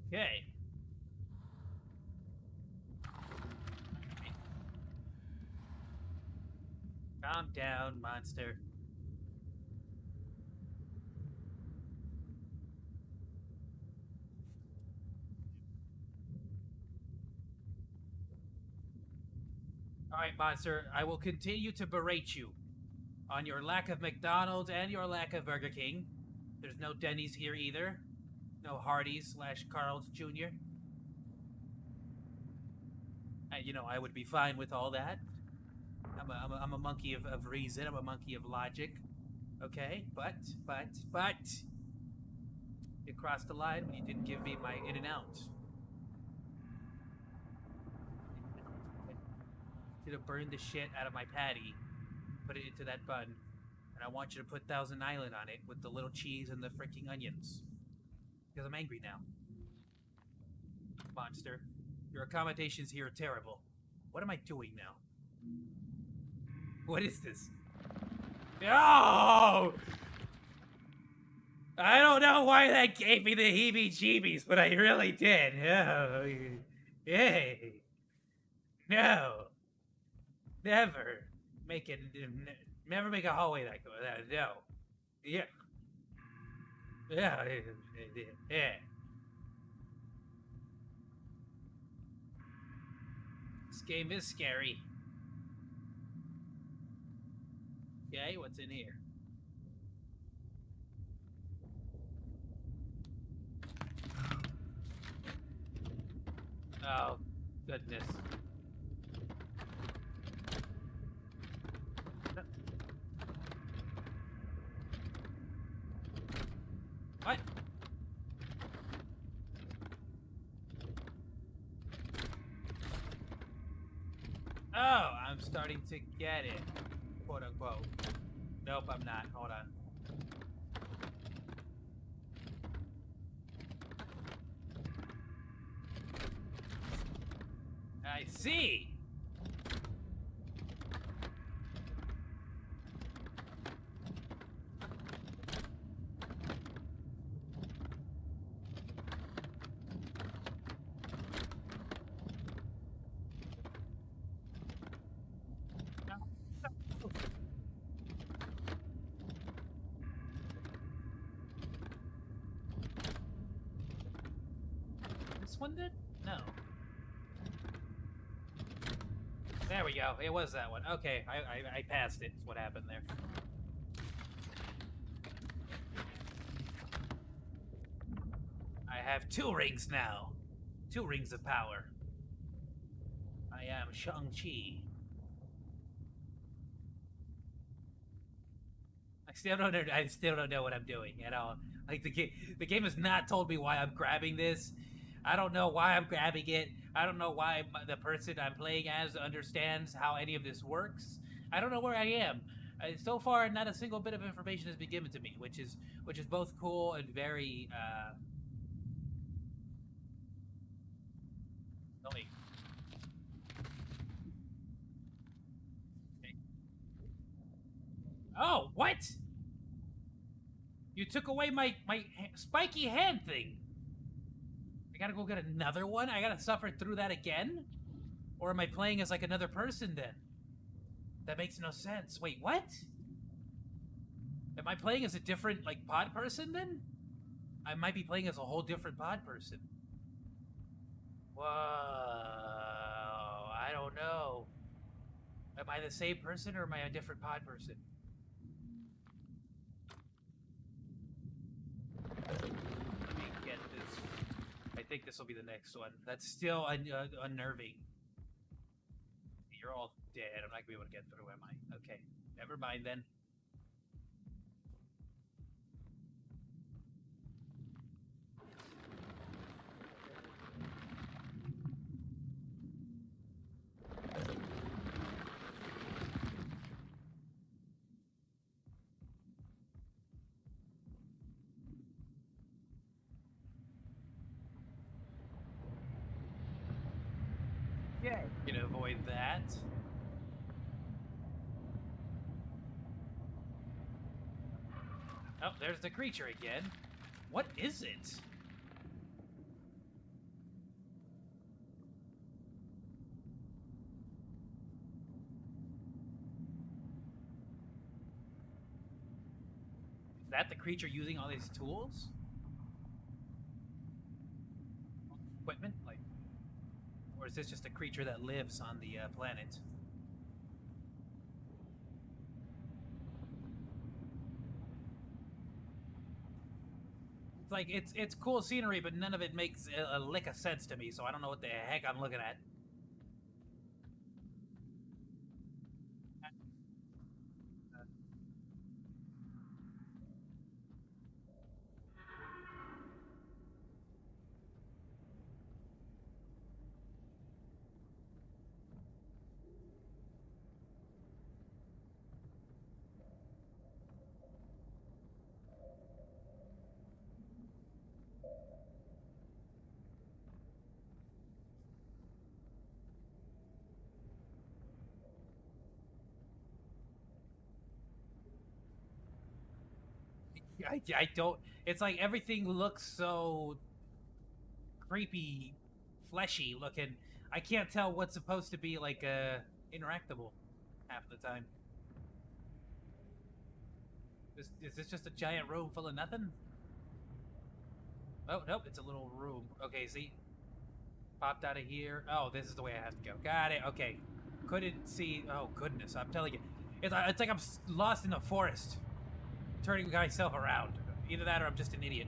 Okay. Calm down, monster. Alright, monster, I will continue to berate you on your lack of McDonald's and your lack of Burger King. There's no Denny's here either. No Hardee's / Carl's Jr. And, you know, I would be fine with all that. I'm a monkey of reason. I'm a monkey of logic. Okay? But... You crossed the line when you didn't give me my In-N-Out. You to burn the shit out of my patty, put it into that bun, and I want you to put Thousand Island on it with the little cheese and the freaking onions. Because I'm angry now. Monster, your accommodations here are terrible. What am I doing now? What is this? Oh! I don't know why that gave me the heebie-jeebies, but I really did. Oh, yay. No. Never make a hallway that good. No. Yeah. Yeah. Yeah. This game is scary. Okay, what's in here? Oh, goodness. What? Oh, I'm starting to get it. Quote unquote. Nope, I'm not. Hold on. I see! This one did? No. There we go. It was that one. Okay, I passed it. That's what happened there. I have 2 rings now. 2 rings of power. I am Shang-Chi. I still don't know what I'm doing at all. Like the game has not told me why I'm grabbing this. I don't know why I'm grabbing it. I don't know why the person I'm playing as understands how any of this works. I don't know where I am. So far, not a single bit of information has been given to me, which is both cool and very. Tell me. Okay. Oh, what? You took away my spiky hand thing. I gotta go get another one? I gotta suffer through that again? Or am I playing as like another person then? That makes no sense. Wait, what? Am I playing as a different like pod person then? I might be playing as a whole different pod person. Whoa, I don't know. Am I the same person or am I a different pod person? Let me get this. I think this will be the next one. That's still unnerving. You're all dead. I'm not gonna be able to get through, am I? Okay. Never mind then. Yeah, you can avoid that. Oh, there's the creature again. What is it? Is that the creature using all these tools? Equipment? Like, or is this just a creature that lives on the planet? like it's cool scenery, but none of it makes a lick of sense to me. So I don't know what the heck I'm looking at. I don't. It's like everything looks so creepy, fleshy looking. I can't tell what's supposed to be like interactable half the time. Is this just a giant room full of nothing? Oh nope, it's a little room. Okay, see, popped out of here. Oh, this is the way I have to go. Got it. Okay, couldn't see. Oh goodness, I'm telling you, it's like I'm lost in the forest, turning myself around. Either that or I'm just an idiot.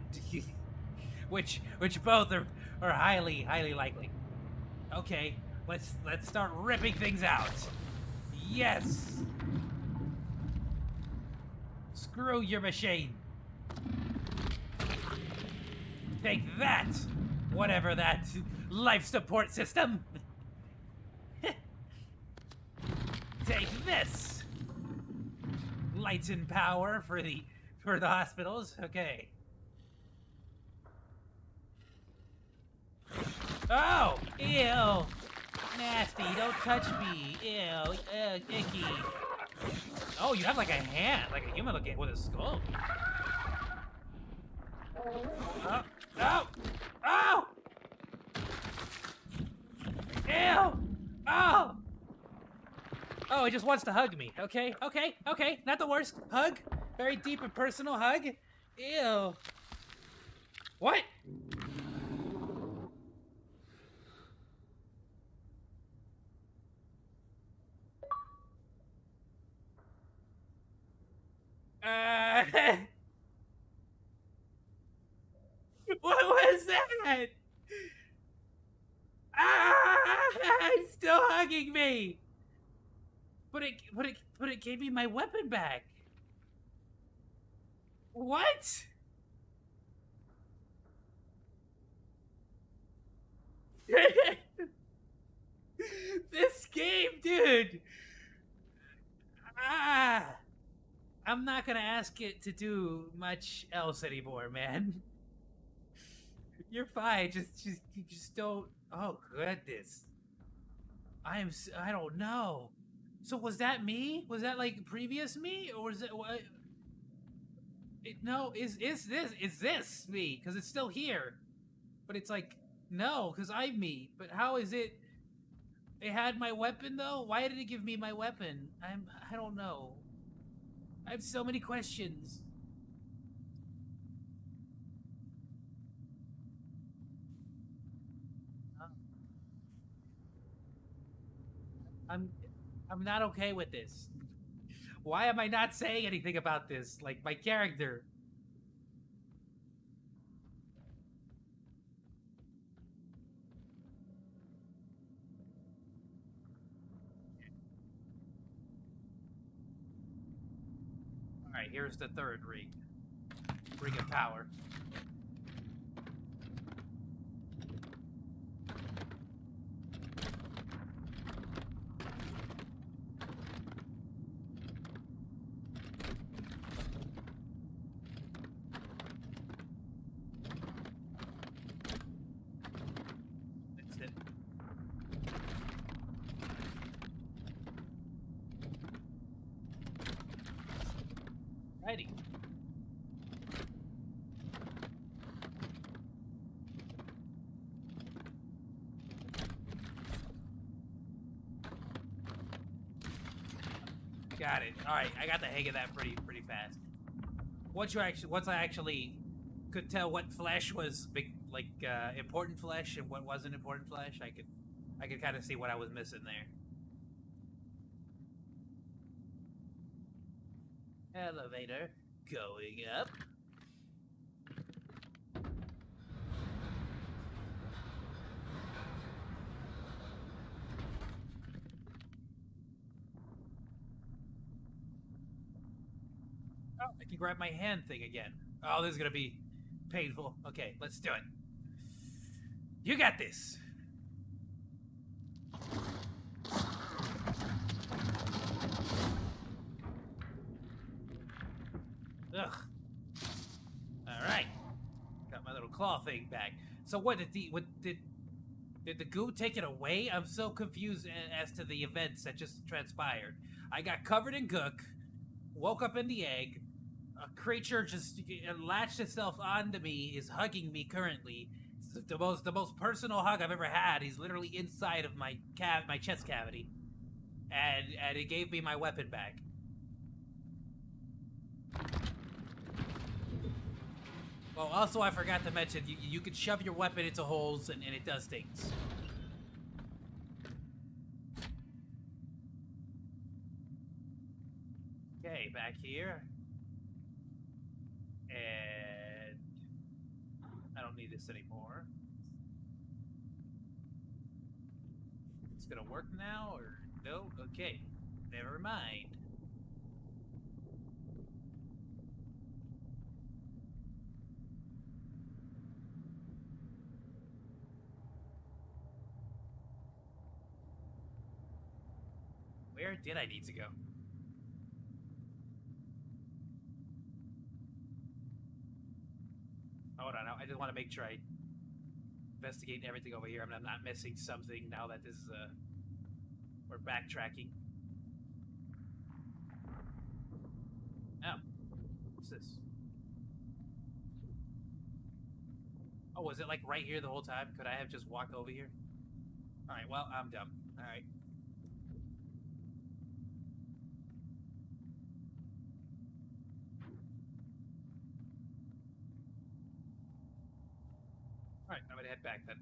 which both are highly likely. Okay, let's start ripping things out. Yes. Screw your machine. Take that, whatever that life support system. Take this. Lights and power for the hospitals. Okay. Oh, ew. Nasty, don't touch me. Ew, icky. Oh, you have like a hand, like a human looking with a skull. Oh, oh, oh! Ew! Oh! Oh, he just wants to hug me. Okay, not the worst. Hug. Very deep and personal hug. Ew. What? What was that? It's still hugging me. But it gave me my weapon back. What? This game, dude. I'm not gonna ask it to do much else anymore, man. You're fine. Just don't. Oh goodness. I don't know. So was that me? Was that like previous me, or was it what? No, is this me? Because it's still here, but it's like no, because I'm me. But how is it? It had my weapon though. Why did it give me my weapon? I don't know. I have so many questions. I'm not okay with this. Why am I not saying anything about this? Like my character. All right, here's the third ring. Ring of power. Righty. Got it. All right, I got the hang of that pretty fast. Once I actually could tell what flesh was big, like important flesh and what wasn't important flesh, I could kind of see what I was missing there. Elevator going up. Oh, I can grab my hand thing again. Oh, this is gonna be painful. Okay, let's do it. You got this. Ugh. All right. Got my little claw thing back. So what did did the goo take it away? I'm so confused as to the events that just transpired. I got covered in gook, woke up in the egg. A creature just latched itself onto me, is hugging me currently. It's the most personal hug I've ever had. He's literally inside of my chest cavity, and it gave me my weapon back. Well, also I forgot to mention you can shove your weapon into holes and it does things. Okay, back here. And I don't need this anymore. It's gonna work now, or no? Okay, never mind. Where did I need to go? Hold on, I just want to make sure I investigate everything over here. I mean, I'm not missing something now that this is, we're backtracking. Oh. What's this? Oh, was it like right here the whole time? Could I have just walked over here? Alright, well, I'm dumb. Alright. Alright, I'm gonna head back then.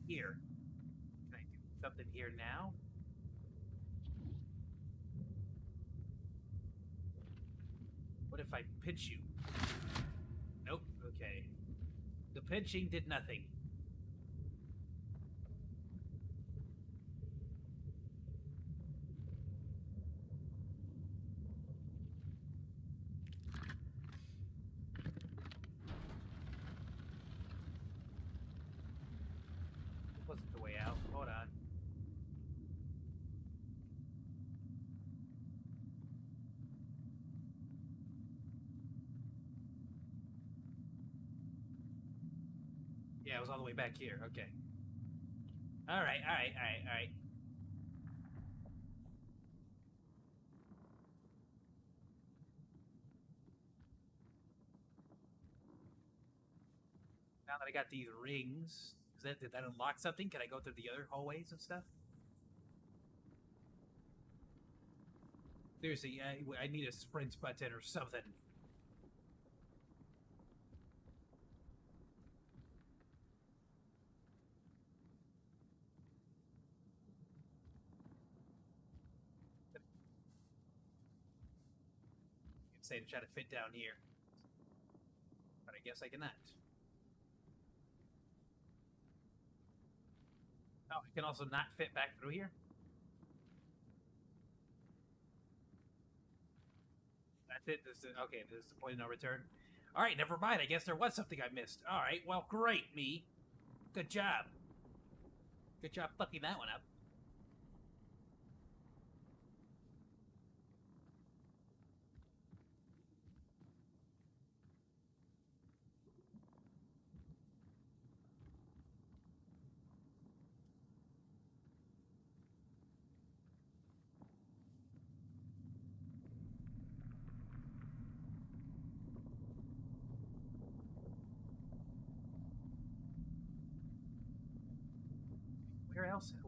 Here. Can I do something here now? What if I pinch you? Nope, okay. The pinching did nothing. This wasn't the way out. Hold on. Yeah, it was all the way back here. Okay. Alright. Now that I got these rings, did that unlock something? Can I go through the other hallways and stuff? Seriously, I need a sprint button or something. Say to try to fit down here, but I guess I cannot. Oh, I can also not fit back through here. That's it. This is, okay, this is the point of no return. All right, never mind. I guess there was something I missed. All right, well, great, me. Good job. Good job fucking that one up.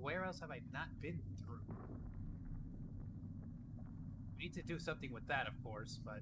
Where else have I not been through? We need to do something with that, of course, but...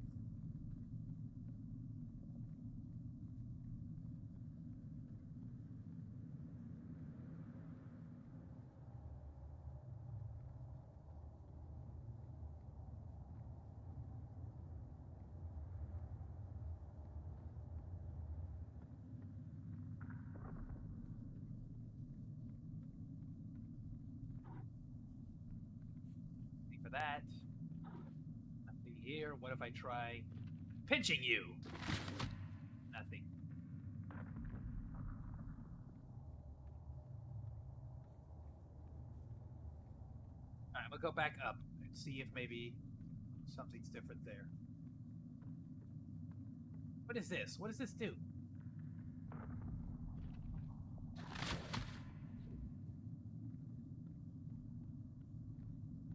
that. Nothing here. What if I try pinching you? Nothing. Alright, I'm gonna go back up and see if maybe something's different there. What is this? What does this do?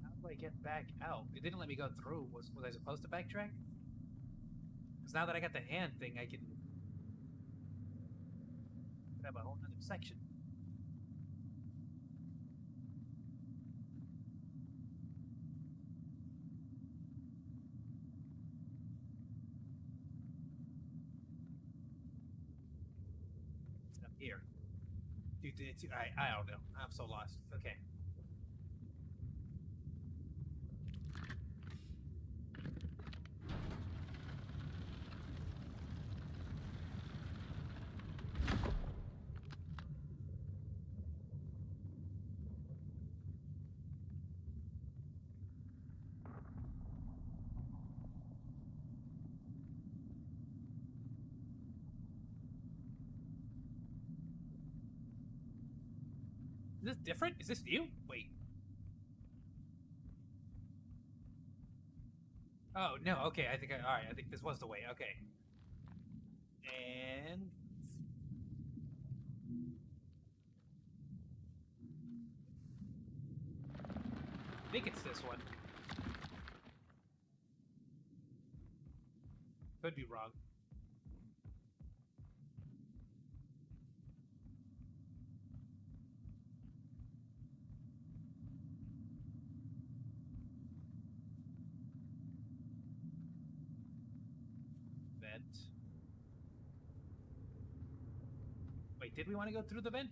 How do I get back out? It didn't let me go through. Was I supposed to backtrack? Because now that I got the hand thing, I can have a whole nother section. It's up here. Dude, I don't know. I'm so lost. Okay. Is this different? Is this new? Wait. Oh, no, okay, alright, I think this was the way, okay. And... I think it's this one. Could be wrong. Vent. Wait, did we want to go through the vent?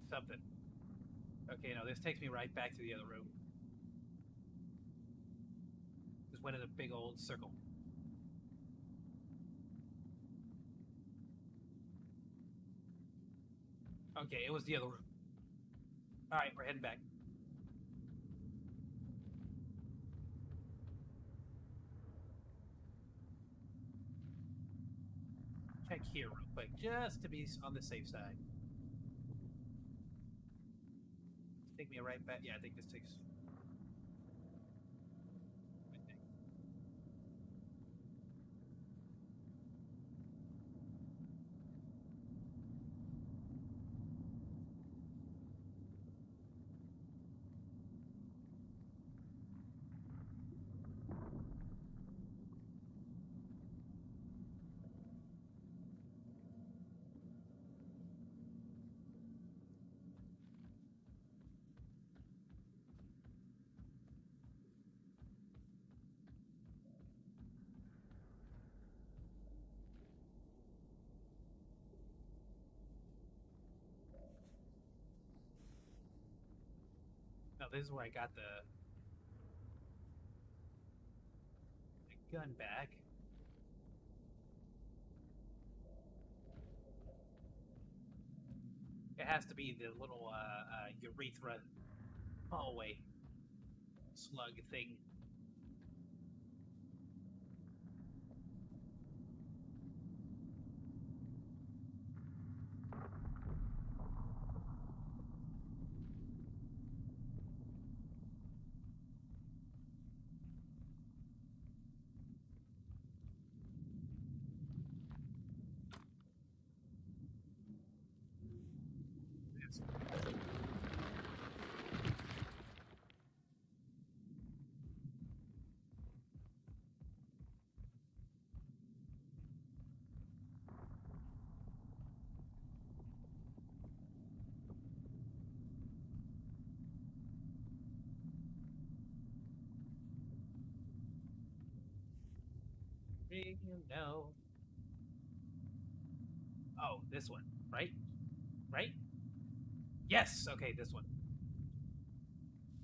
Something. Okay, no, this takes me right back to the other room. Just went in a big old circle. Okay, it was the other room. Alright, we're heading back. Check here real quick, just to be on the safe side. Take me right back. Yeah, I think this takes... No, this is where I got the gun back. It has to be the little urethra hallway slug thing. You know. Oh, this one, right? Right? Yes. Okay, this one.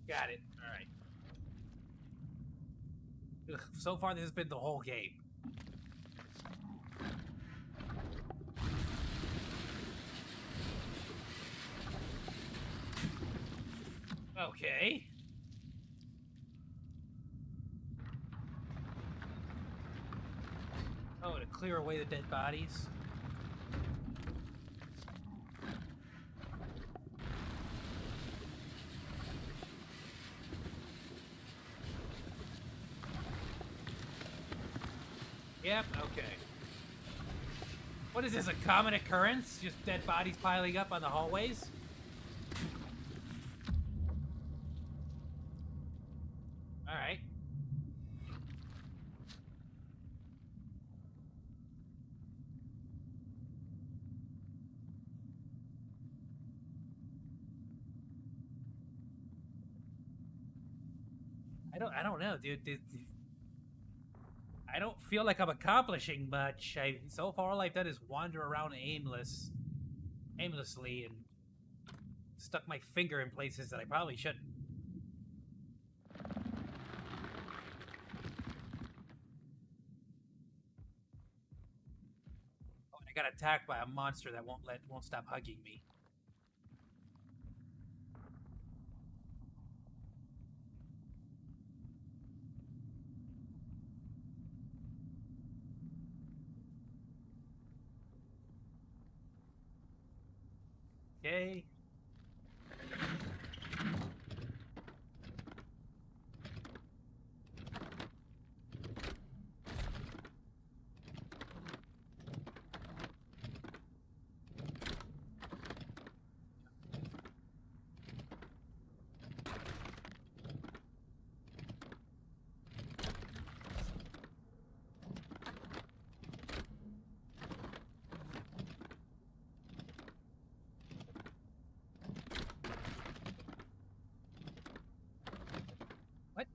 Got it. All right. Ugh, so far, this has been the whole game. Okay. Oh, to clear away the dead bodies. Yep, okay. What is this, a common occurrence? Just dead bodies piling up on the hallways? Alright. I don't know, dude. I don't feel like I'm accomplishing much. So far all I've done is wander around aimlessly and stuck my finger in places that I probably shouldn't. Oh, and I got attacked by a monster that won't stop hugging me. Okay. What?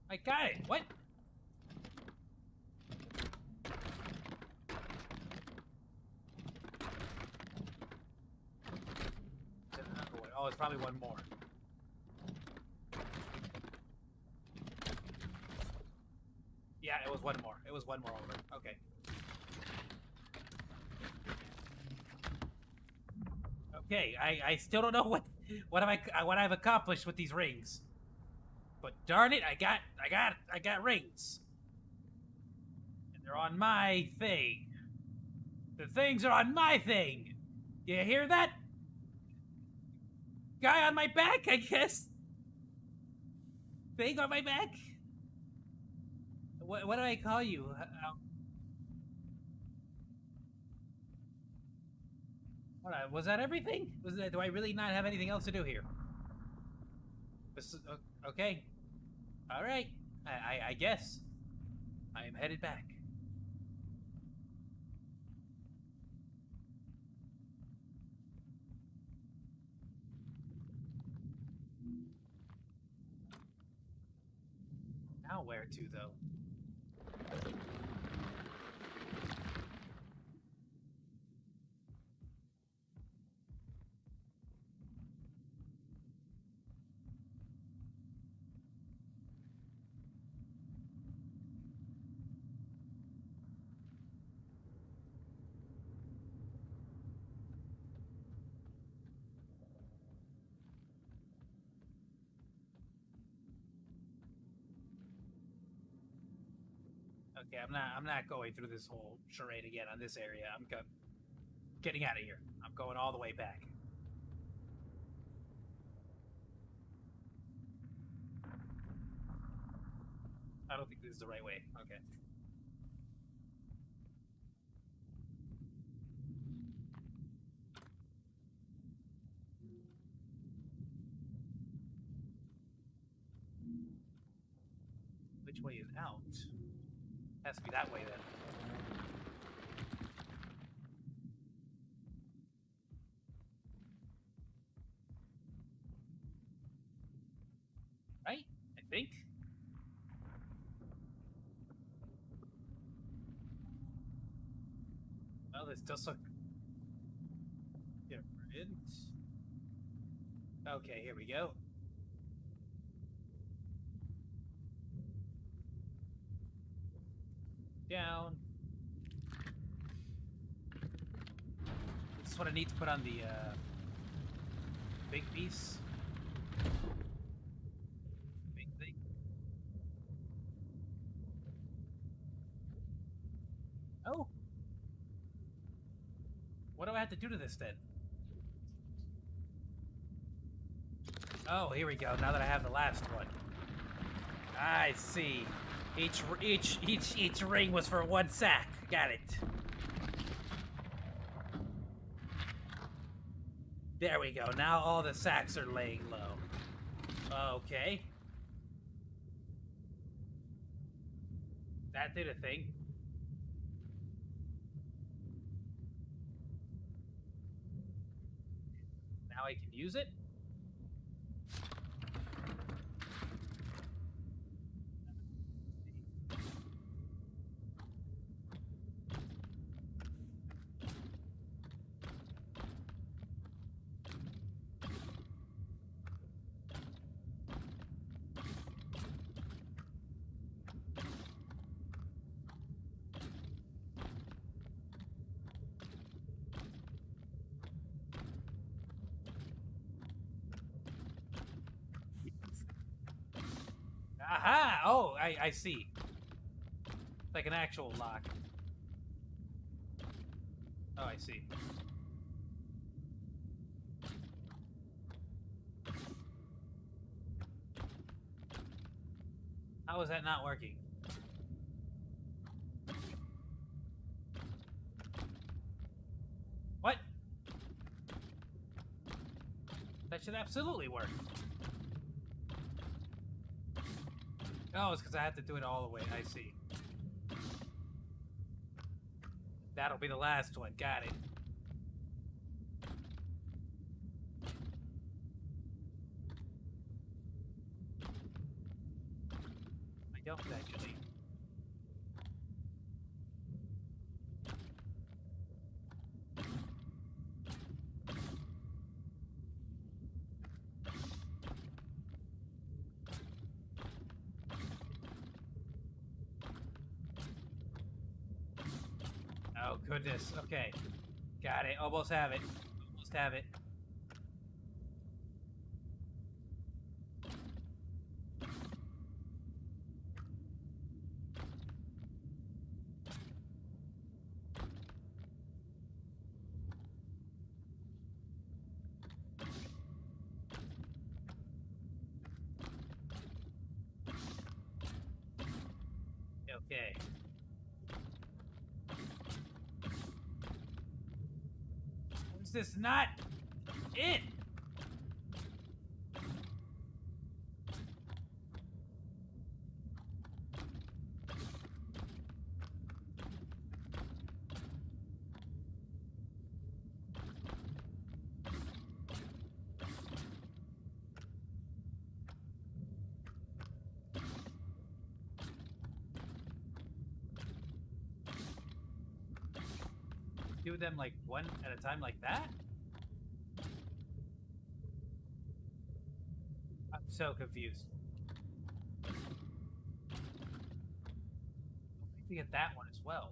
I got it. What? Oh, it's probably one more. Yeah, it was one more. It was one more over. Okay. Okay, I still don't know what I've accomplished with these rings. But darn it, I got rings. And they're on my thing. The things are on my thing. You hear that? Guy on my back, I guess. Thing on my back? What do I call you? Was that everything? Do I really not have anything else to do here? Okay. All right. I guess. I am headed back. Now where to, though? Okay, I'm not going through this whole charade again on this area. I'm getting out of here. I'm going all the way back. I don't think this is the right way. Okay. Which way is out? Has to be that way then. think. Oh, there's still some... Different. Okay, here we go. Down. This is what I need to put on the big piece. Big thing. Oh. What do I have to do to this then? Oh, here we go. Now that I have the last one. I see. Each ring was for one sack. Got it. There we go. Now all the sacks are laying low. Okay. That did a thing. Now I can use it. Aha! Oh, I see. It's like an actual lock. Oh, I see. How is that not working? What? That should absolutely work. Oh, it's because I have to do it all the way. I see. That'll be the last one. Got it. I don't actually. Oh, goodness. Okay. Got it. Almost have it. Almost have it. Okay. Is this not it? Do them like one at a time like that? I'm so confused. I need to get that one as well.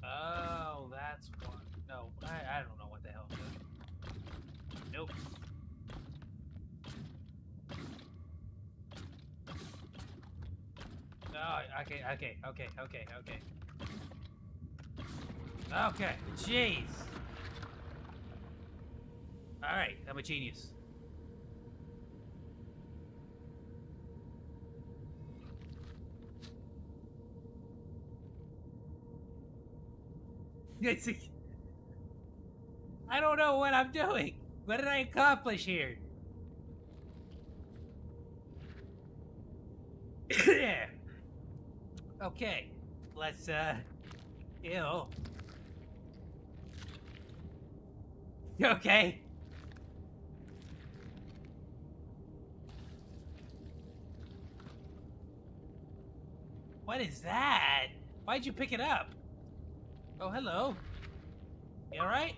Oh, that's one. No, I don't know what the hell I'm doing. Nope. Oh, okay. Okay, jeez. Alright, I'm a genius. I don't know what I'm doing. What did I accomplish here? Yeah. Okay. Let's, ew. Okay. What is that? Why'd you pick it up? Oh, hello. You alright?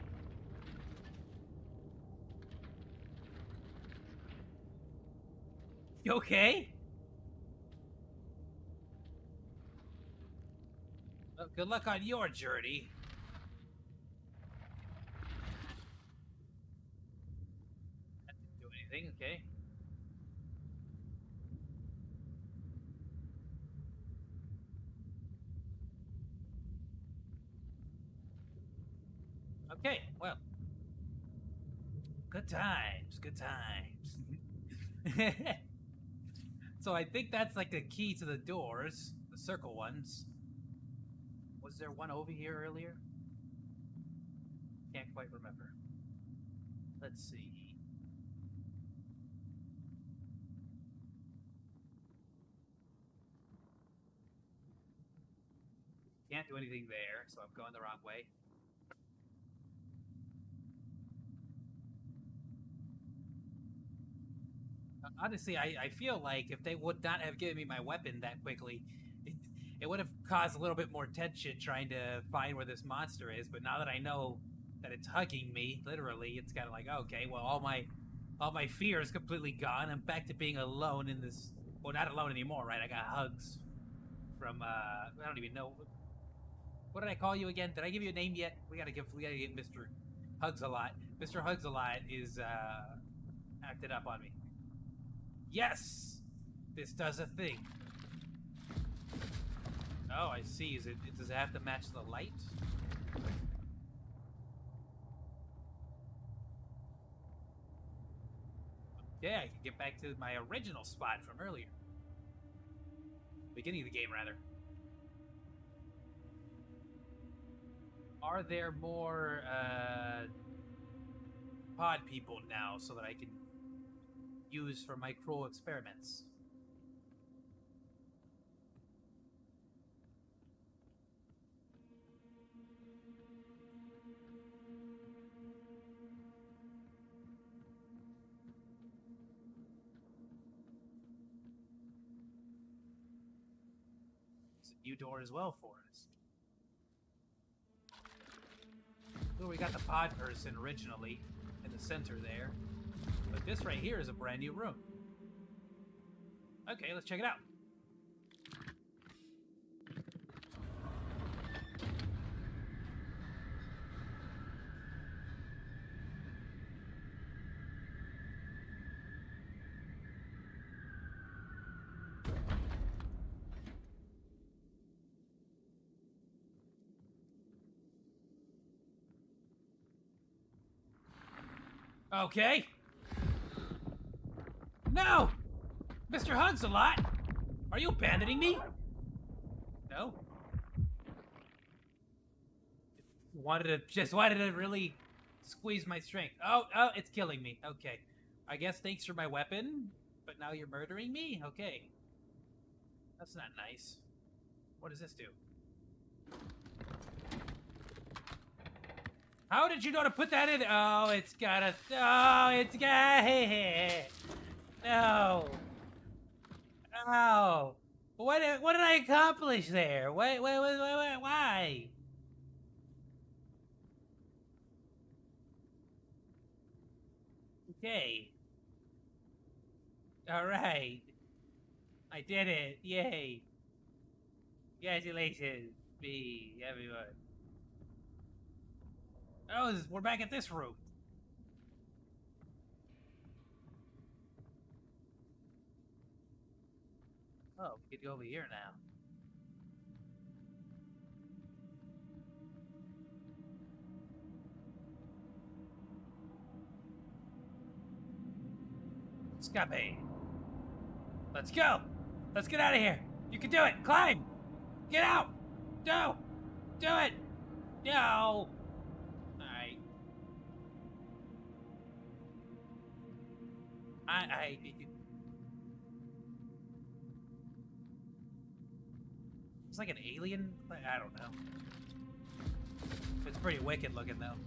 You okay? Well, good luck on your journey. That didn't do anything, okay. Okay, well. Good times, good times. So I think that's like the key to the doors, the circle ones. Was there one over here earlier? Can't quite remember. Let's see. Can't do anything there, so I'm going the wrong way. Honestly, I feel like if they would not have given me my weapon that quickly, it would have caused a little bit more tension trying to find where this monster is. But now that I know that it's hugging me, literally, it's kind of like, okay, well, all my fear is completely gone. I'm back to being alone in this. Well, not alone anymore, right? I got hugs from I don't even know. What did I call you again? Did I give you a name yet? We gotta get Mr. Hugs a Lot. Mr. Hugs a Lot is acted up on me. Yes! This does a thing. Oh, I see. Does it have to match the light? Yeah, I can get back to my original spot from earlier. Beginning of the game, rather. Are there more pod people now so that I can use for my cruel experiments? It's a new door as well for us. Well, we got the pod person originally in the center there. But this right here is a brand new room. Okay, let's check it out. Okay. No! Mr. Hugs a Lot! Are you abandoning me? No? Wanted to really squeeze my strength. Oh, it's killing me. Okay. I guess thanks for my weapon, but now you're murdering me? Okay. That's not nice. What does this do? How did you know to put that in? Oh, it's gotta. Oh, it's got. No. Oh. What did I accomplish there? Why? Okay. All right. I did it. Yay. Congratulations, me, everyone. Oh, we're back at this room. Oh, we could go over here now. Scape. Let's go. Let's get out of here. You can do it. Climb. Get out. No. Do it. No. Alright. It's like an alien. I don't know. It's pretty wicked looking though.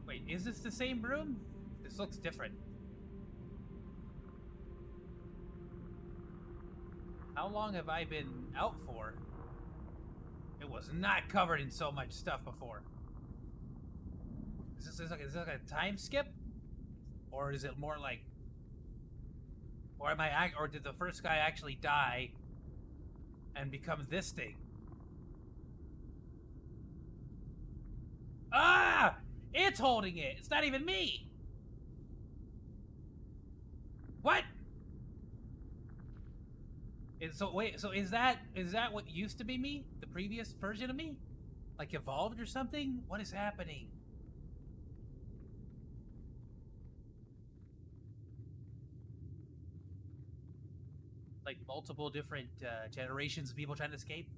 Wait, is this the same room? This looks different. long have I been out for? It was not covered in so much stuff before. Is this like a time skip? Or is it more like... Or or did the first guy actually die and become this thing? Ah! It's holding it! It's not even me! What? So wait, so is that what used to be me? The previous version of me? Like evolved or something? What is happening? Like multiple different generations of people trying to escape?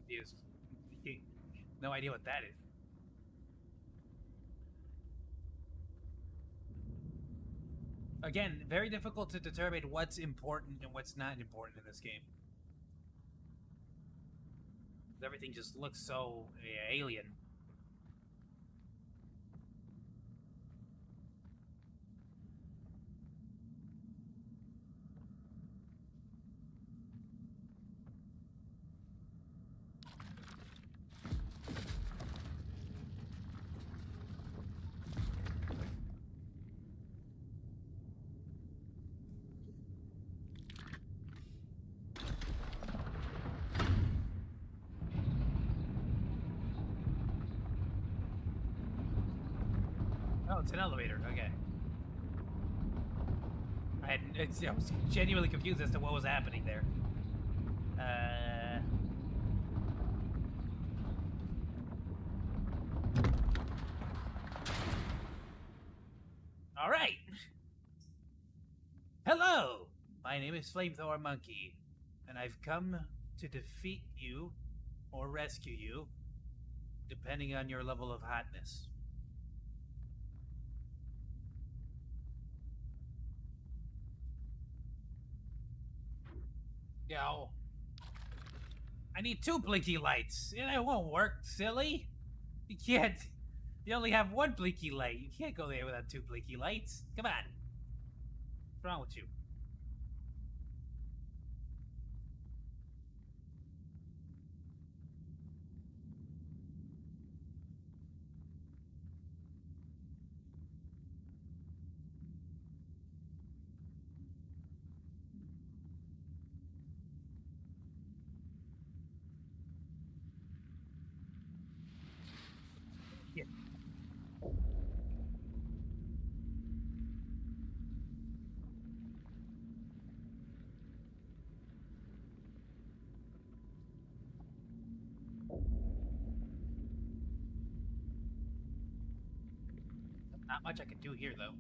Confused. No idea what that is. Again, very difficult to determine what's important and what's not important in this game. Everything just looks so alien. Oh, it's an elevator. Okay. I was genuinely confused as to what was happening there. All right. Hello. My name is Flamethrower Monkey, and I've come to defeat you or rescue you, depending on your level of hotness. Yo. I need 2 blinky lights. It won't work, silly. You can't. You only have 1 blinky light. You can't go there without 2 blinky lights. Come on. What's wrong with you? Not much I can do here, though.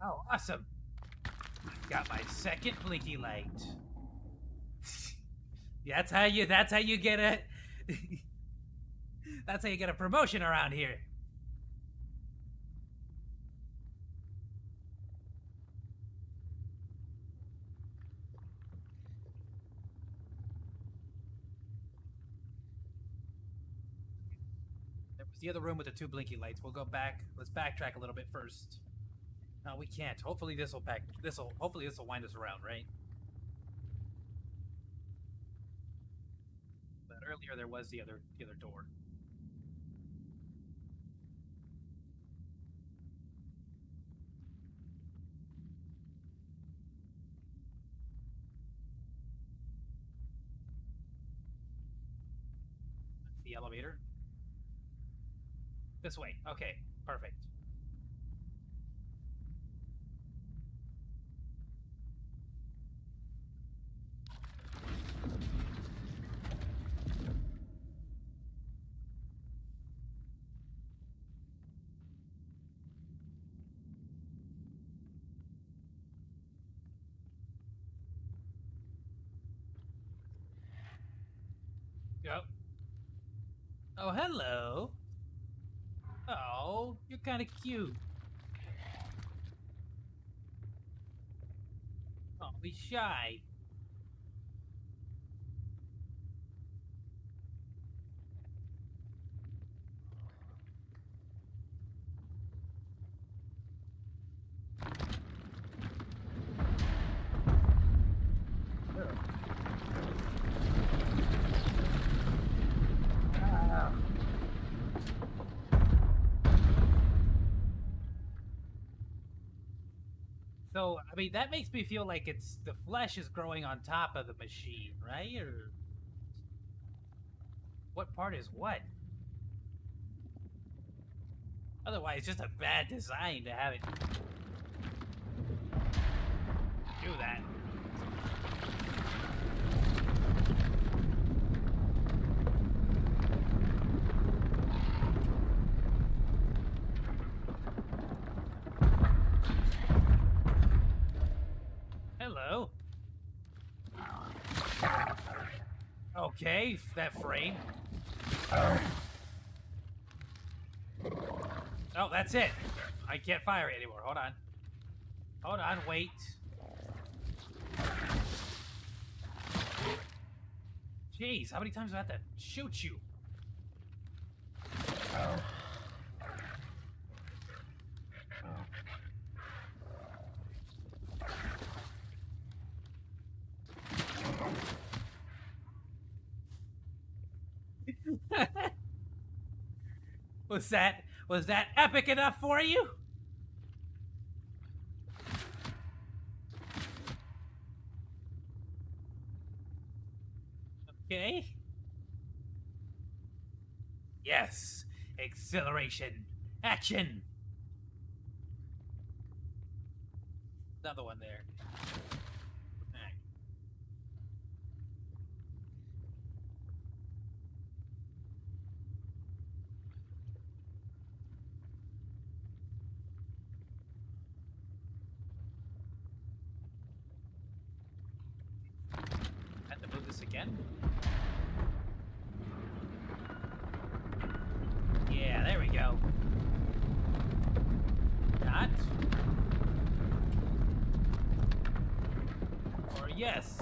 Oh, awesome! Got my 2nd blinky light. That's how you get a that's how you get a promotion around here. There was the other room with the 2 blinky lights. We'll go back. Let's backtrack a little bit first. No, we can't. Hopefully this will wind us around, right? But earlier there was the other door. The elevator. This way. Okay, perfect. Yep. Oh, hello. Oh, you're kind of cute. Don't be shy. So, I mean, that makes me feel like it's the flesh is growing on top of the machine, right? Or what part is what? Otherwise, it's just a bad design to have it do that. Hello. Okay, that frame. Oh, that's it. I can't fire it anymore. Hold on. Hold on, wait. Jeez, how many times do I have to shoot you? Was that epic enough for you? Okay. Yes. Acceleration. Action. Another one there. Alright. Have to move this again? Yeah, there we go. Not. Or yes.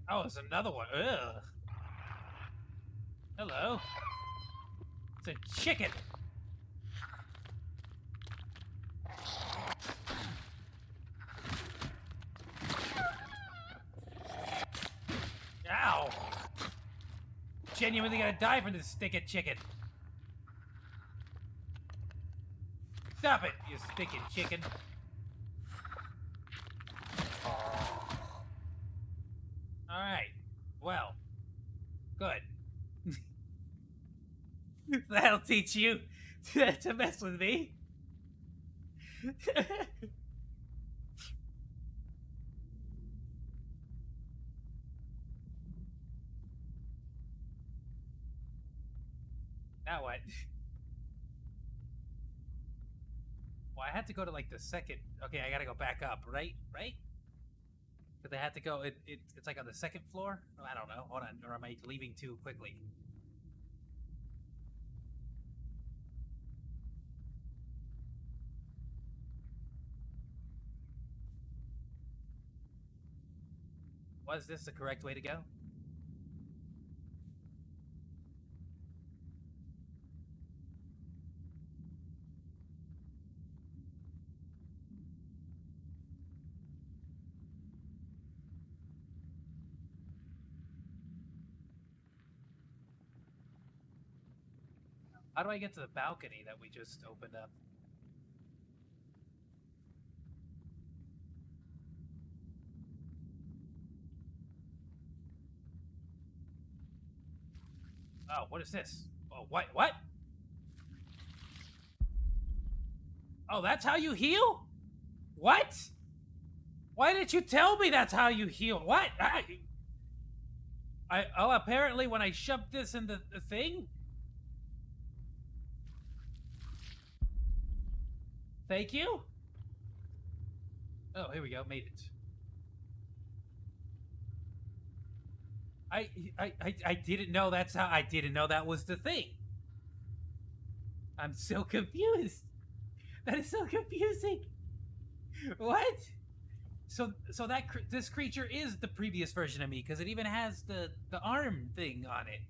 Oh, it's another one. Ugh. Hello. It's a chicken. Ow. Genuinely gonna die from this stinking chicken. Stop it, you stinking chicken. Alright. Well. Good. That'll teach you to mess with me. Now what? Well, I had to go to like the second. Okay, I gotta go back up, right? Right? Because I had to go. It's like on the second floor. Oh, I don't know. Hold on, or am I leaving too quickly? Was this the correct way to go? How do I get to the balcony that we just opened up? Oh, what is this? Oh, what? What? Oh, that's how you heal? What? Why didn't you tell me that's how you heal? What? Oh, apparently when I shoved this in the thing? Thank you? Oh, here we go. Made it. I didn't know that's how. I didn't know that was the thing. I'm so confused. That is so confusing. What? So that this creature is the previous version of me because it even has the arm thing on it.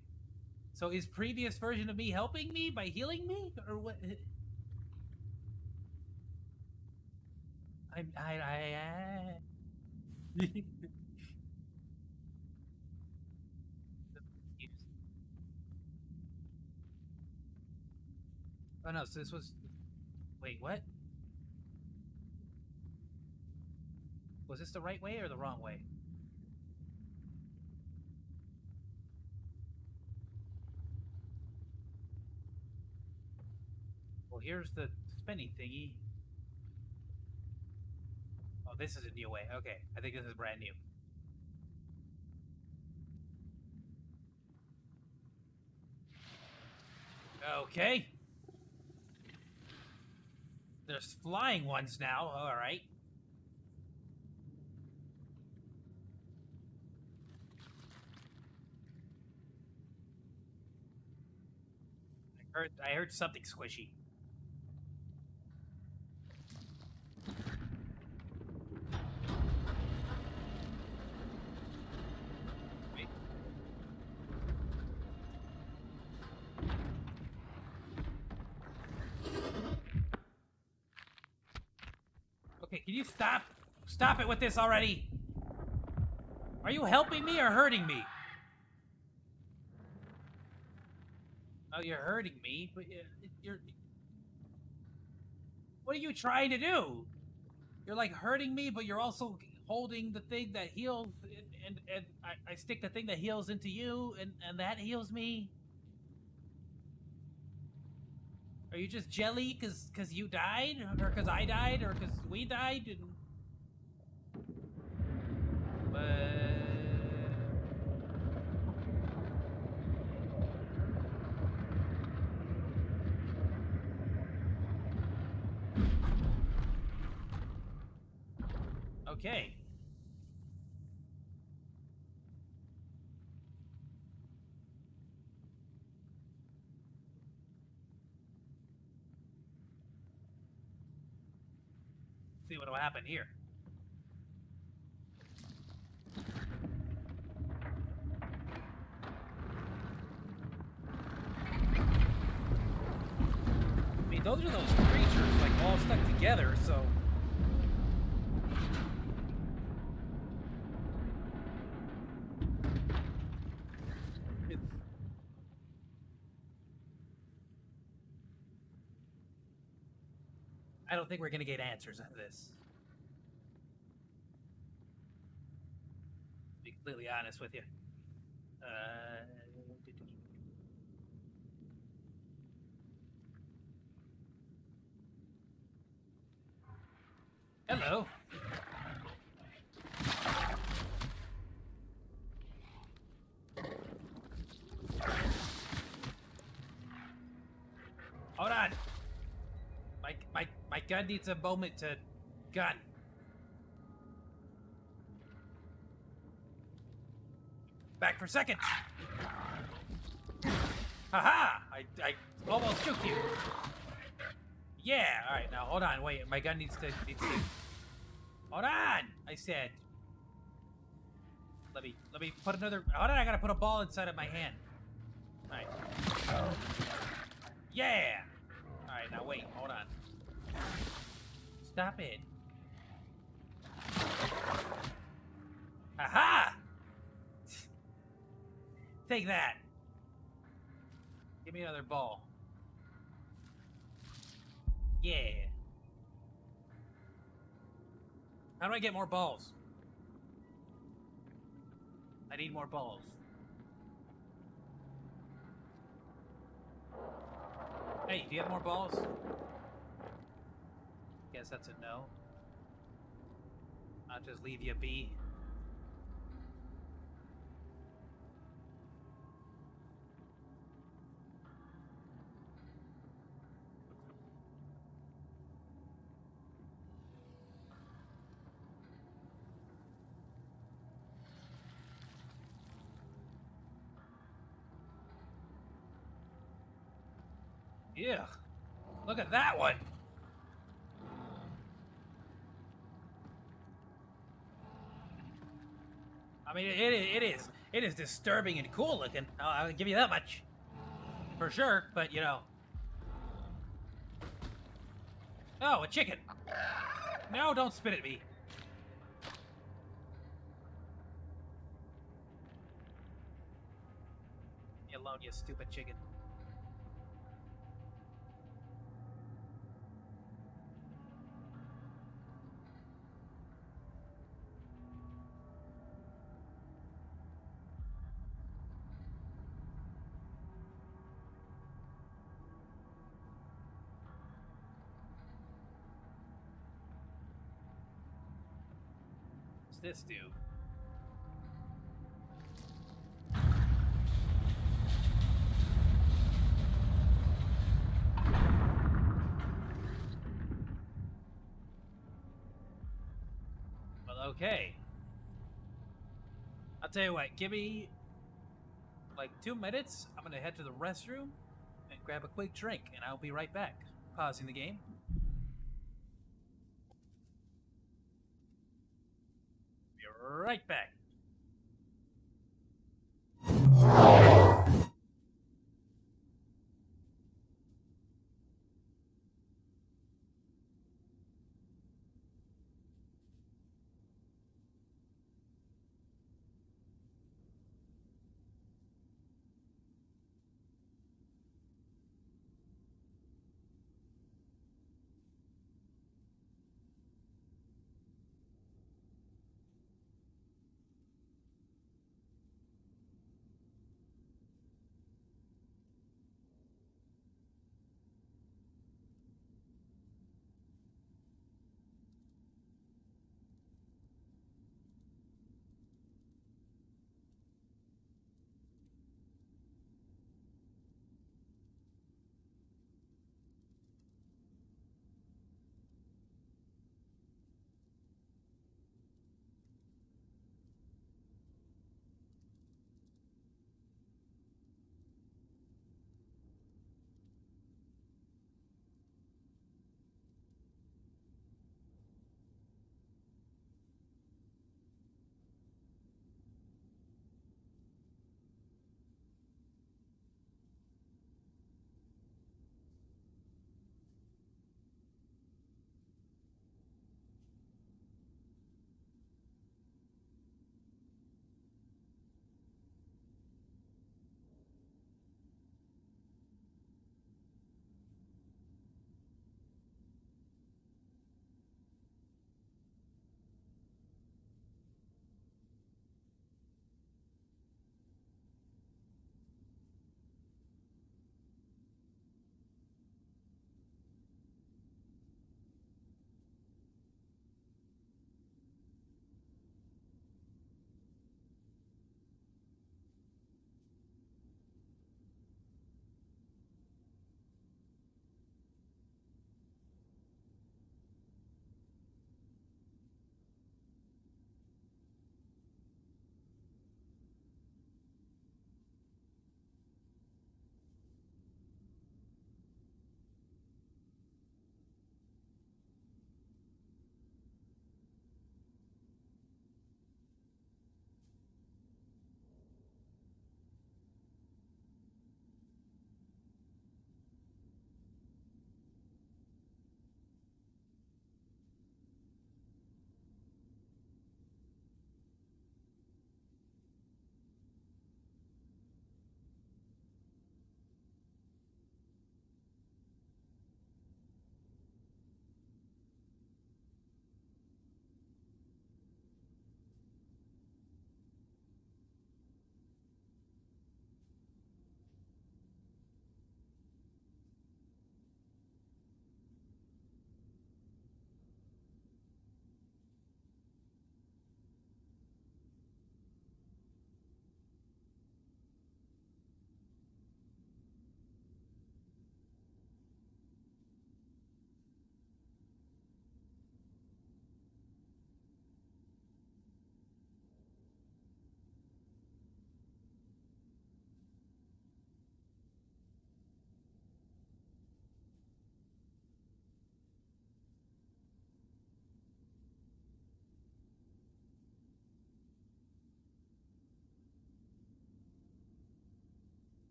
So is previous version of me helping me by healing me or what? I Oh no, so this was. Wait, what? Was this the right way or the wrong way? Well, here's the spinny thingy. Oh, this is a new way. Okay, I think this is brand new. Okay. There's flying ones now. All right. I heard something squishy. Wait. Okay, can you stop it with this already? Are you helping me or hurting me? Oh, you're hurting me, but you're... What are you trying to do? You're like hurting me, but you're also holding the thing that heals, and I stick the thing that heals into you, and that heals me. Are you just jelly cause you died, or cause I died, or cause we died? And... Okay. See what will happen here. I mean, those are those creatures, like, all stuck together, so... I don't think we're gonna get answers out of this. To be completely honest with you. Hello. Hold on. My gun needs a moment to gun. Back for seconds. Haha! I almost juked you. Yeah. All right. Now hold on. Wait. My gun needs to. Hold on. I said. Let me put another. Hold on. I gotta put a ball inside of my hand. All right. Yeah. All right. Now wait. Hold on. Stop it. Aha! Take that. Give me another ball. Yeah. How do I get more balls? I need more balls. Hey, do you have more balls? Guess that's a no. I'll just leave you be. Yeah. Look at that one. I mean, it is disturbing and cool looking. I'll give you that much, for sure. But you know, oh, a chicken. No, don't spit at me. Leave me alone, you stupid chicken. What's this do? Well, okay. I'll tell you what, give me like 2 minutes. I'm gonna head to the restroom and grab a quick drink, and I'll be right back. Pausing the game. Be right back.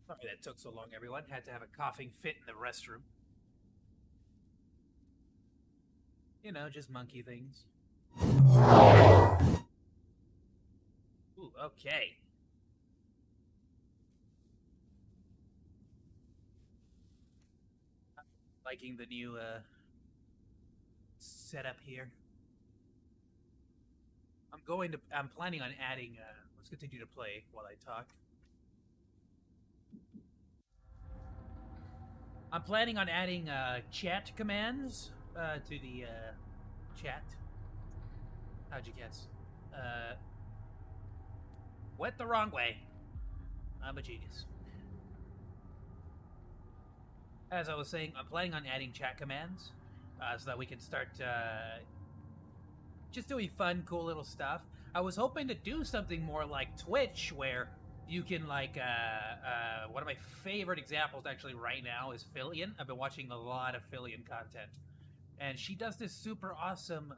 Sorry that took so long, everyone. Had to have a coughing fit in the restroom. You know, just monkey things. Ooh, okay. Liking the new setup here. I'm planning on adding let's continue to play while I talk. I'm planning on adding chat commands to the chat. How'd you guess? Went the wrong way. I'm a genius. As I was saying, I'm planning on adding chat commands so that we can start just doing fun, cool little stuff. I was hoping to do something more like Twitch, where you can like one of my favorite examples actually right now is Fillion. I've been watching a lot of Fillion content, and she does this super awesome.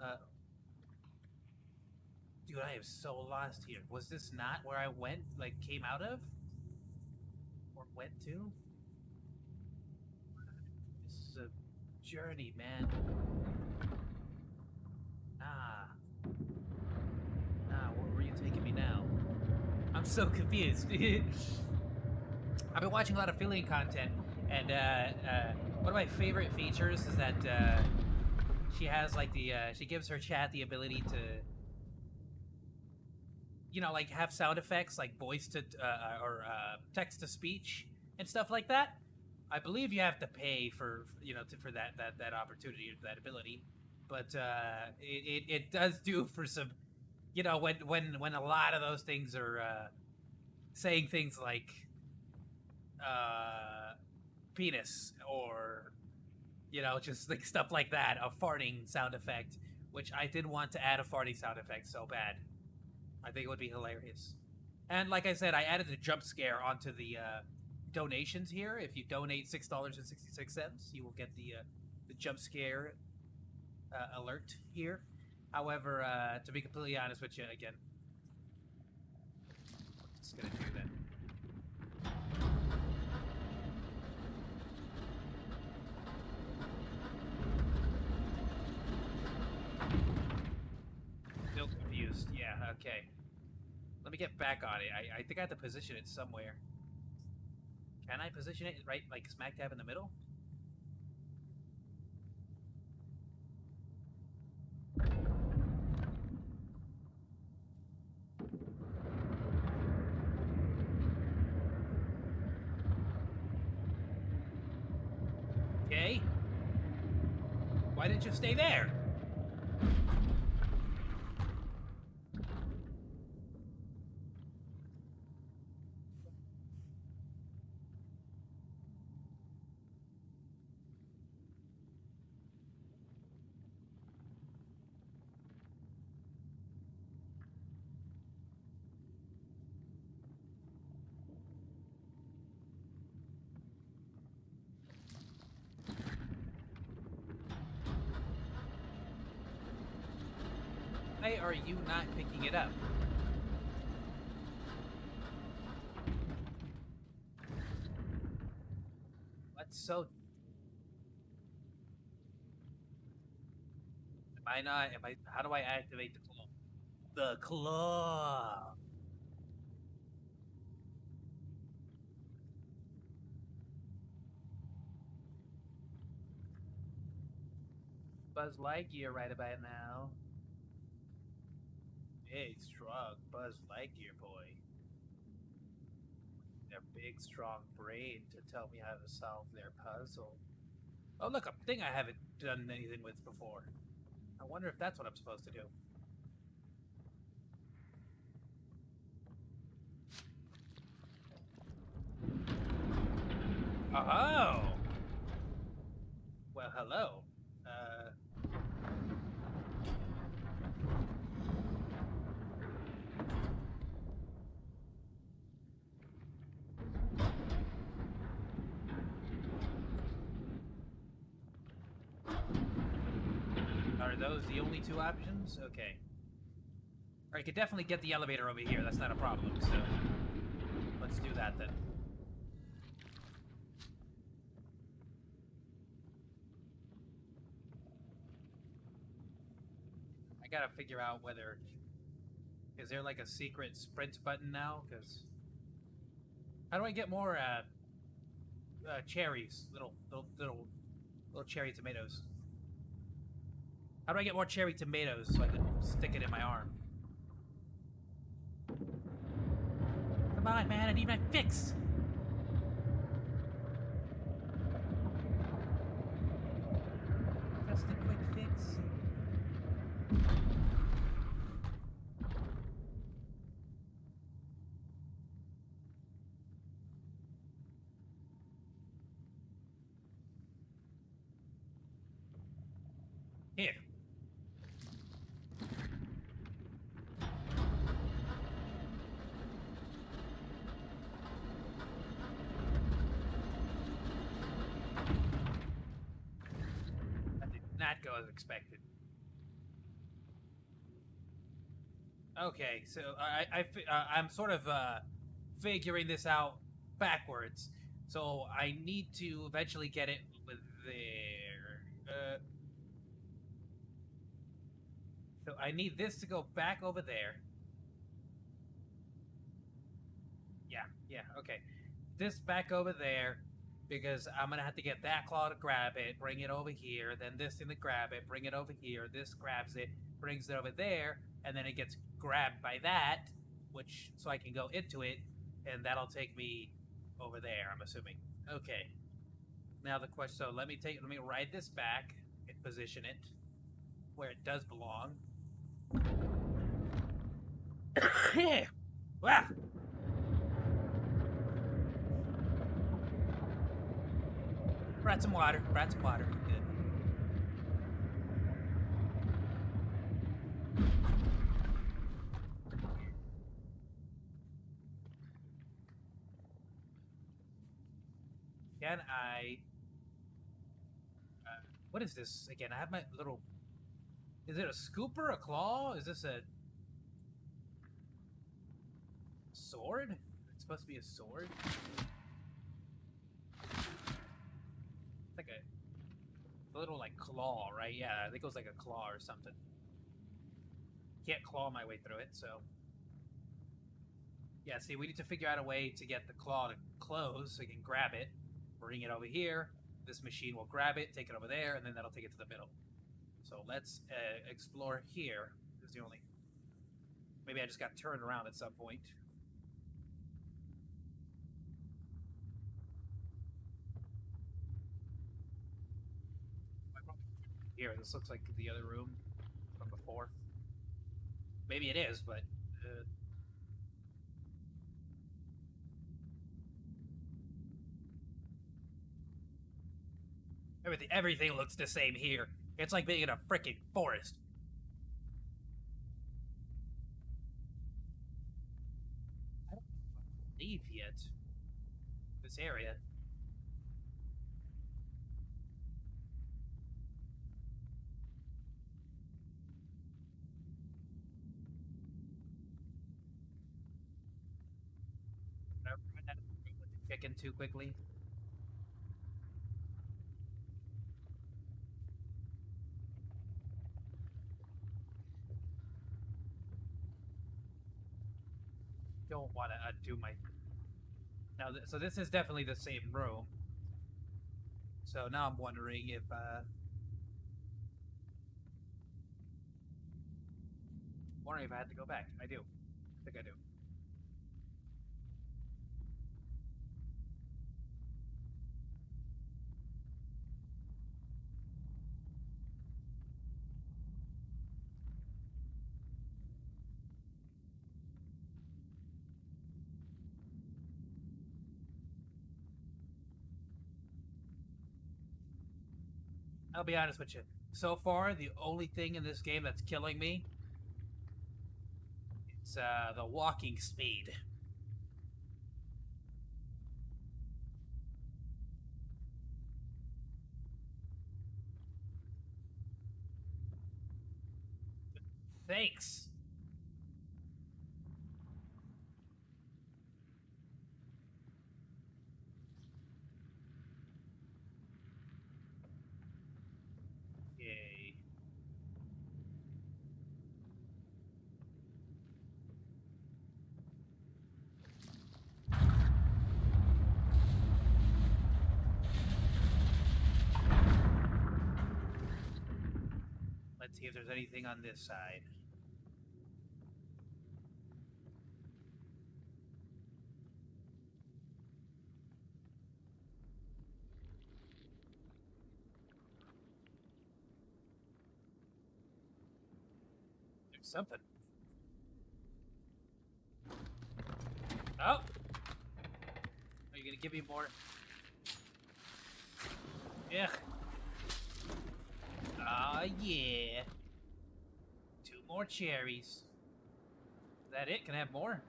Dude, I am so lost here. Was this not where I went? Like came out of, or went to? This is a journey, man. Where were you taking me now? I'm so confused. I've been watching a lot of Fillion content, and one of my favorite features is that she has like the she gives her chat the ability to, you know, like have sound effects like voice to or text to speech and stuff like that. I believe you have to pay for, you know, for that opportunity, that ability, but it does do for some, you know, when a lot of those things are saying things like penis, or, you know, just like stuff like that, a farting sound effect, which I did want to add a farting sound effect so bad. I think it would be hilarious. And like I said, I added a jump scare onto the donations here. If you donate $6.66, you will get the jump scare alert here. However, to be completely honest with you, again, just gonna do that. Still confused. Yeah, okay. Let me get back on it. I think I have to position it somewhere. Can I position it right, like smack dab in the middle? Okay. Why didn't you stay there? Why are you not picking it up? What's so... How do I activate the claw? The claw! Buzz Lightyear right about now. Big, strong Buzz Lightyear boy. Their big, strong brain to tell me how to solve their puzzle. Oh, look, a thing I haven't done anything with before. I wonder if that's what I'm supposed to do. Oh! Well, hello. Are those the only two options? Okay. I could definitely get the elevator over here. That's not a problem. So let's do that then. gotta figure out whether... Is there like a secret sprint button now? Because... How do I get more, cherries? Little cherry tomatoes. How do I get more cherry tomatoes so I can stick it in my arm? Come on, man, I need my fix! Just a quick fix. Here. That did not go as expected. Okay, so I'm sort of figuring this out backwards. So I need to eventually get it over there. So I need this to go back over there. Yeah, okay. This back over there, because I'm gonna have to get that claw to grab it, bring it over here, then this thing to grab it, bring it over here, this grabs it, brings it over there, and then it gets grabbed by that, which, so I can go into it, and that'll take me over there, I'm assuming. Okay. Now the question, so let me ride this back and position it where it does belong. Wow. Brought some water. Good. Can I... what is this? Again, I have my little... Is it a scooper? A claw? Is this a... sword? It's supposed to be a sword? It's like a little, like, claw, right? Yeah, I think it was like a claw or something. Can't claw my way through it, so... Yeah, see, we need to figure out a way to get the claw to close so we can grab it, bring it over here, this machine will grab it, take it over there, and then that'll take it to the middle. So let's explore here. This is the only... Maybe I just got turned around at some point. Here, this looks like the other room from before. Maybe it is, but... Everything looks the same here. It's like being in a freaking forest. I don't leave yet. This area. Did I run out of the room with the chicken too quickly? Don't want to undo my... Now, so this is definitely the same room. So now I'm wondering if, wondering if I had to go back. I do. I think I do. I'll be honest with you. So far, the only thing in this game that's killing me is the walking speed. Thanks. see if there's anything on this side. There's something. Oh! Are you gonna give me more? Yeah. Ah, yeah. 2 more cherries. Is that it? Can I have more?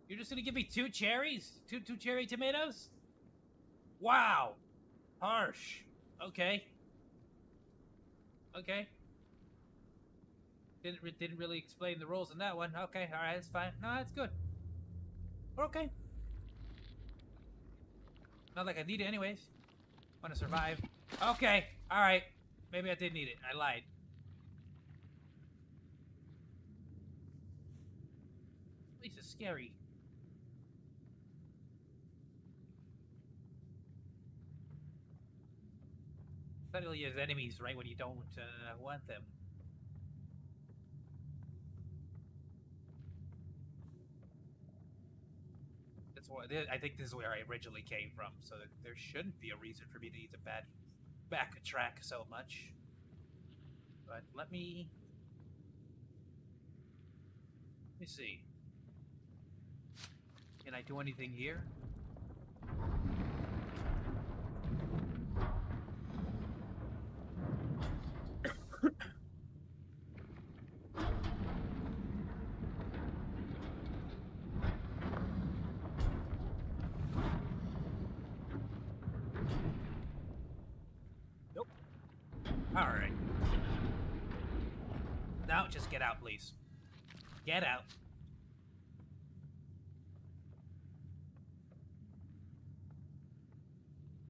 You're just gonna give me 2 cherries? Two cherry tomatoes? Wow! Harsh. Okay. Okay. Didn't really explain the rules in that one. Okay, alright, that's fine. No, that's good. We're okay. Not like I need it anyways. Want to survive. Okay, alright. Maybe I did need it. I lied. This place is scary. Suddenly there's enemies right when you don't want them. That's what I think this is where I originally came from, so there shouldn't be a reason for me to need to backtrack so much. But let me see. Can I do anything here? Nope. Alright. Now just get out, please. Get out.